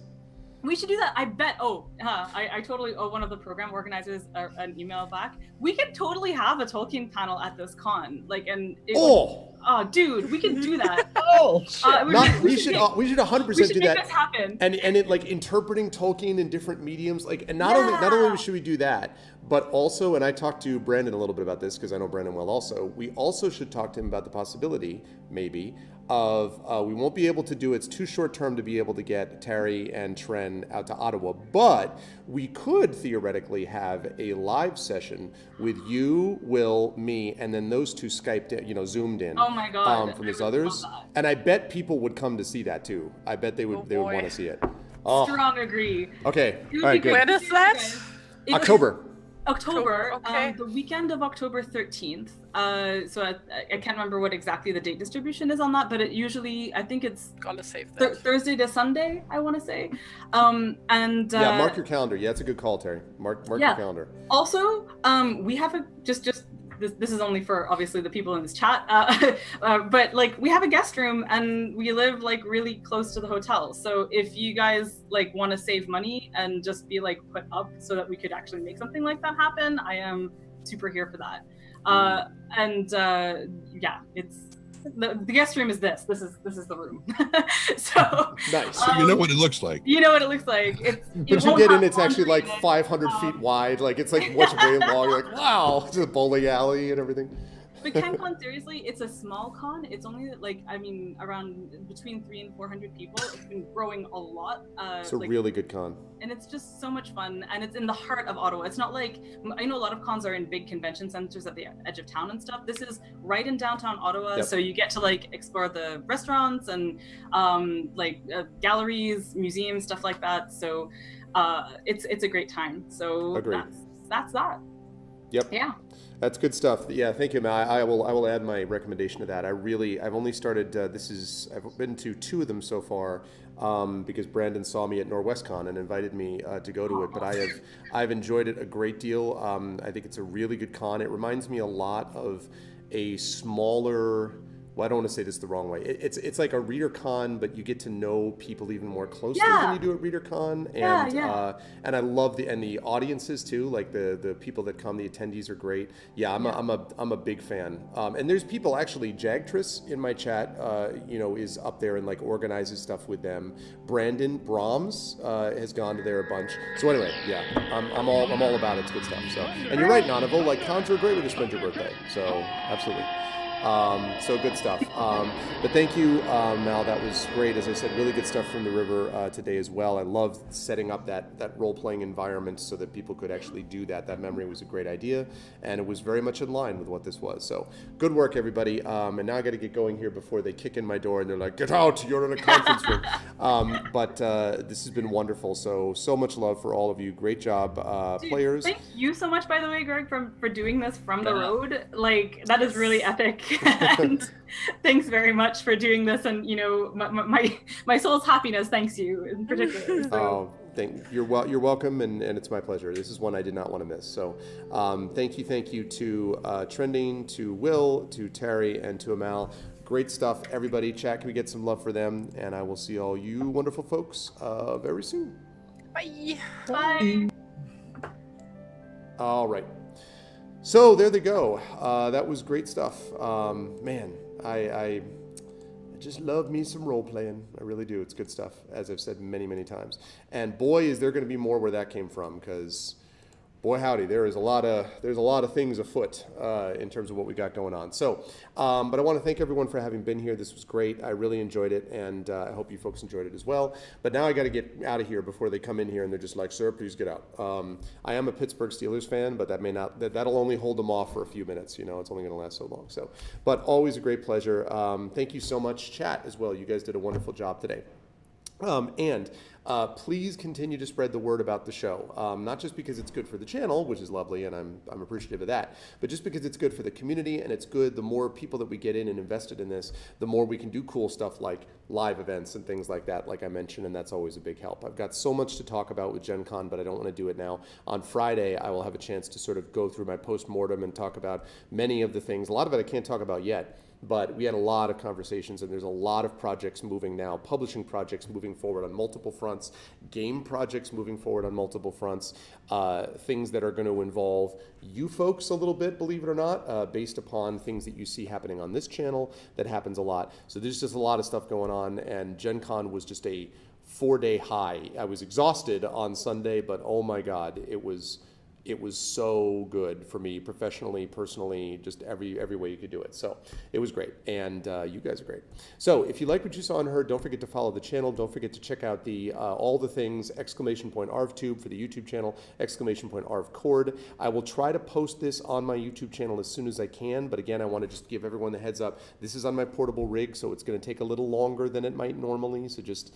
We should do that. I bet. I totally owe one of the program organizers an email back. We could totally have a Tolkien panel at this con. Dude, we can do that. We should 100% do that. Make this happen. And it like interpreting Tolkien in different mediums, like, and not only should we do that, but also, and I talked to Brandon a little bit about this because I know Brandon well also, we also should talk to him about the possibility, maybe, of we won't be able to do it's too short term to be able to get Tarry and Tren out to Ottawa, but we could theoretically have a live session with you, Will, me, and then those two Skyped in, Zoomed in. Oh my God. From these others. And I bet people would come to see that too. I bet they would want to see it. Oh. Strong agree. Okay. All right, good. When is that? October. October, okay. the weekend of October 13th. So I can't remember what exactly the date distribution is on that, but it usually, I think it's Gotta save that. Thursday to Sunday, I want to say. And Yeah, mark your calendar. Yeah, it's a good call, Terry. Mark Yeah. your calendar. Also, we have a just this is only for obviously the people in this chat, but like we have a guest room and we live like really close to the hotel. So if you guys like want to save money and just be like put up so that we could actually make something like that happen, I am super here for that. Yeah, it's the guest room is this is the room. So Nice. So you know what it looks like. you know what it looks like. But you get in, it's actually like 500 feet wide. Like it's like what's way long. You're like, wow, it's a bowling alley and everything. But CanCon, seriously, it's a small con. It's only like, I mean, around between 300 and 400 people. It's been growing a lot. It's a like, really good con. and it's just so much fun. And it's in the heart of Ottawa. It's not like, I know a lot of cons are in big convention centers at the edge of town and stuff. This is right in downtown Ottawa. Yep. So you get to like explore the restaurants and galleries, museums, stuff like that. So it's a great time. So Agreed. that's that. Yep. Yeah. That's good stuff. Yeah, thank you, Mal. I will add my recommendation to that. I've only started. I've been to 2 of them so far, because Brandon saw me at NorwestCon and invited me to go to it. But I've enjoyed it a great deal. I think it's a really good con. It reminds me a lot of a smaller. Well, I don't want to say this the wrong way. It's like a ReaderCon, but you get to know people even more closely than you do at ReaderCon, and and I love the audiences too. Like the people that come, the attendees are great. Yeah, I'm a big fan. And there's people actually. Jagtris in my chat, is up there and like organizes stuff with them. Brandon Brahms has gone to there a bunch. So anyway, yeah, I'm all about it. It's good stuff. So, and you're right, Nanavel. Like cons are a great way to spend your birthday. So absolutely. So good stuff. But thank you, Mal. That was great. As I said, really good stuff from the river today as well. I love setting up that role-playing environment so that people could actually do that. That memory was a great idea, and it was very much in line with what this was. So good work, everybody. And now I got to get going here before they kick in my door and they're like, "Get out! You're in a conference room." But this has been wonderful. So much love for all of you. Great job, Dude, players. Thank you so much, by the way, Greg, for doing this from the road. Like that is really epic. And thanks very much for doing this, and my soul's happiness thanks you in particular. So. You're welcome, and it's my pleasure. This is one I did not want to miss. So thank you to Trending, to Will, to Tarry, and to Amal. Great stuff, everybody. Chat, can we get some love for them? And I will see all you wonderful folks very soon. Bye. Bye. All right. So there they go. That was great stuff. Man, I just love me some role playing. I really do. It's good stuff, as I've said many, many times. And boy, is there going to be more where that came from, because boy howdy, there's a lot of things afoot in terms of what we got going on. So, but I want to thank everyone for having been here. This was great. I really enjoyed it, and I hope you folks enjoyed it as well. But now I got to get out of here before they come in here and they're just like, "Sir, please get out." I am a Pittsburgh Steelers fan, but that'll only hold them off for a few minutes. It's only going to last so long. So, but always a great pleasure. Thank you so much, chat, as well. You guys did a wonderful job today. Please continue to spread the word about the show, not just because it's good for the channel, which is lovely, and I'm appreciative of that, but just because it's good for the community, and it's good. The more people that we get in and invested in this, the more we can do cool stuff like live events and things like that, like I mentioned, and that's always a big help. I've got so much to talk about with Gen Con, but I don't want to do it now. On Friday, I will have a chance to sort of go through my post-mortem and talk about many of the things. A lot of it I can't talk about yet, but we had a lot of conversations, and there's a lot of projects moving now, publishing projects moving forward on multiple fronts, game projects moving forward on multiple fronts, things that are going to involve you folks a little bit, believe it or not, based upon things that you see happening on this channel. That happens a lot. So there's just a lot of stuff going on, and Gen Con was just a 4-day high. I was exhausted on Sunday, but oh my God, it was so good for me professionally, personally, just every way you could do it. So it was great, and you guys are great. So if you like what you saw and heard, don't forget to follow the channel. Don't forget to check out the all the things, !ArvTube for the YouTube channel, !ArvCord. I will try to post this on my YouTube channel as soon as I can, but again, I want to just give everyone the heads up. This is on my portable rig, so it's going to take a little longer than it might normally, so just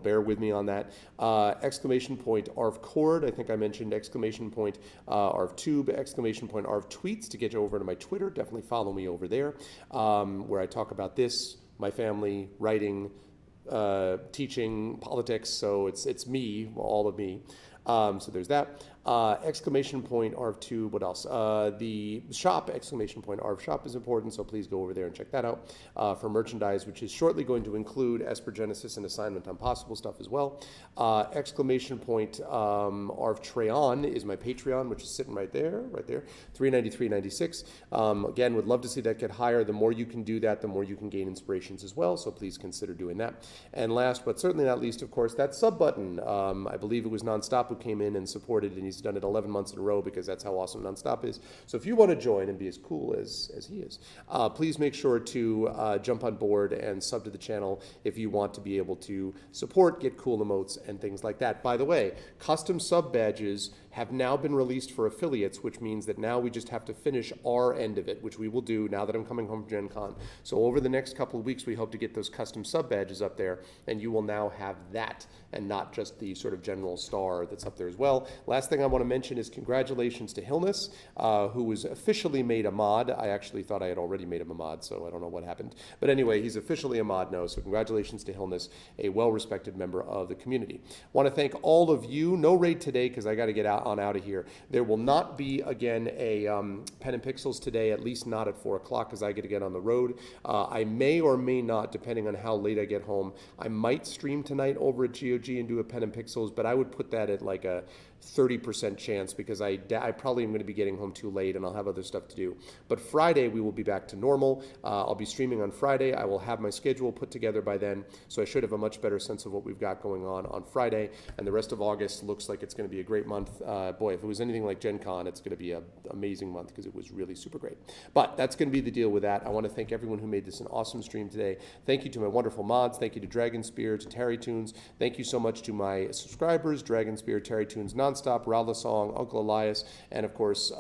bear with me on that. Exclamation point Arv Cord, I think I mentioned exclamation point Arv Tube, exclamation point Arv Tweets to get you over to my Twitter. Definitely follow me over there, where I talk about this, my family, writing, teaching, politics. So it's me, all of me. So there's that. Exclamation point Arv2, what else? The shop, exclamation point Arv shop is important, so please go over there and check that out for merchandise, which is shortly going to include Esper Genesis and Assignment Impossible stuff as well. Exclamation point Arv Treon is my Patreon, which is sitting right there, $393.96. Again, would love to see that get higher. The more you can do that, the more you can gain inspirations as well, so please consider doing that. And last, but certainly not least, of course, that sub button. I believe it was Nonstop who came in and supported, and he's done it 11 months in a row because that's how awesome Nonstop is. So if you want to join and be as cool as he is, please make sure to jump on board and sub to the channel if you want to be able to support, get cool emotes, and things like that. By the way, custom sub badges have now been released for affiliates, which means that now we just have to finish our end of it, which we will do now that I'm coming home from Gen Con. So over the next couple of weeks, we hope to get those custom sub badges up there, and you will now have that and not just the sort of general star that's up there as well. Last thing I want to mention is congratulations to Hillness, who was officially made a mod. I actually thought I had already made him a mod, so I don't know what happened. But anyway, he's officially a mod now, so congratulations to Hillness, a well-respected member of the community. Want to thank all of you. No raid today because I got to get out of here. There will not be, again, a Pen and Pixels today, at least not at 4 o'clock because I get to get on the road. I may or may not, depending on how late I get home. I might stream tonight over at GOG and do a Pen and Pixels, but I would put that at like a 30% chance because I probably am going to be getting home too late and I'll have other stuff to do. But Friday we will be back to normal. I'll be streaming on Friday. I will have my schedule put together by then, so I should have a much better sense of what we've got going on Friday. And the rest of August looks like it's going to be a great month. Boy, if it was anything like Gen Con, it's going to be an amazing month because it was really super great. But that's going to be the deal with that. I want to thank everyone who made this an awesome stream today. Thank you to my wonderful mods. Thank you to Dragon Spear, to Tarry Tunes. Thank you so much to my subscribers, Dragon Spear, Tarry Tunes Nonstop, Rala Song, Uncle Elias, and of course,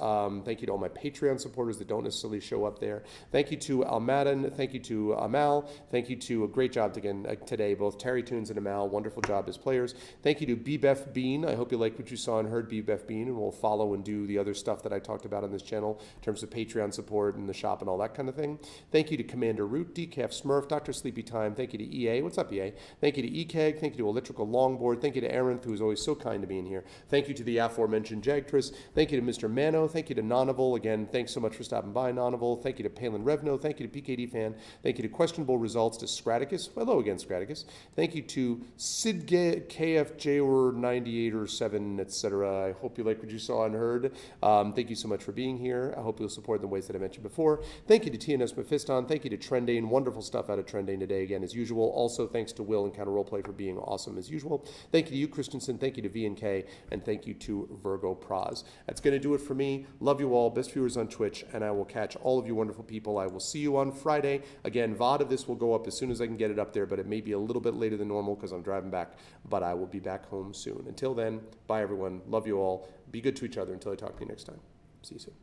thank you to all my Patreon supporters that don't necessarily show up there. Thank you to Almaden. Thank you to Amal. Thank you to a great job again today, both Tarry Tunes and Amal. Wonderful job as players. Thank you to Bebef Bean. I hope you like what you saw and heard, Bebef Bean, and we'll follow and do the other stuff that I talked about on this channel in terms of Patreon support and the shop and all that kind of thing. Thank you to Commander Root, Decaf Smurf, Dr. Sleepy Time. Thank you to EA. What's up, EA? Thank you to EKEG. Thank you to Electrical Longboard. Thank you to Aaron, who is always so kind to me in here. Thank you to the aforementioned Jagtris. Thank you to Mr. Mano. Thank you to Nonival. Again, thanks so much for stopping by, Nonival. Thank you to Palin Revno. Thank you to PKD Fan. Thank you to Questionable Results, to Scraticus. Hello again, Scraticus. Thank you to Sid KFJ or 98 or 7, etc. I hope you like what you saw and heard. Thank you so much for being here. I hope you'll support in the ways that I mentioned before. Thank you to TNS Mephiston. Thank you to Trendane. Wonderful stuff out of Trendane today, again, as usual. Also, thanks to Will and Counter Roleplay for being awesome as usual. Thank you to you, Christensen. Thank you to VNK. And thank you to Virgo Praz. That's going to do it for me. Love you all. Best viewers on Twitch. And I will catch all of you wonderful people. I will see you on Friday. Again, VOD of this will go up as soon as I can get it up there, but it may be a little bit later than normal because I'm driving back. But I will be back home soon. Until then, bye everyone. Love you all. Be good to each other until I talk to you next time. See you soon.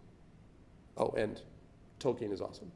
Oh, and Tolkien is awesome.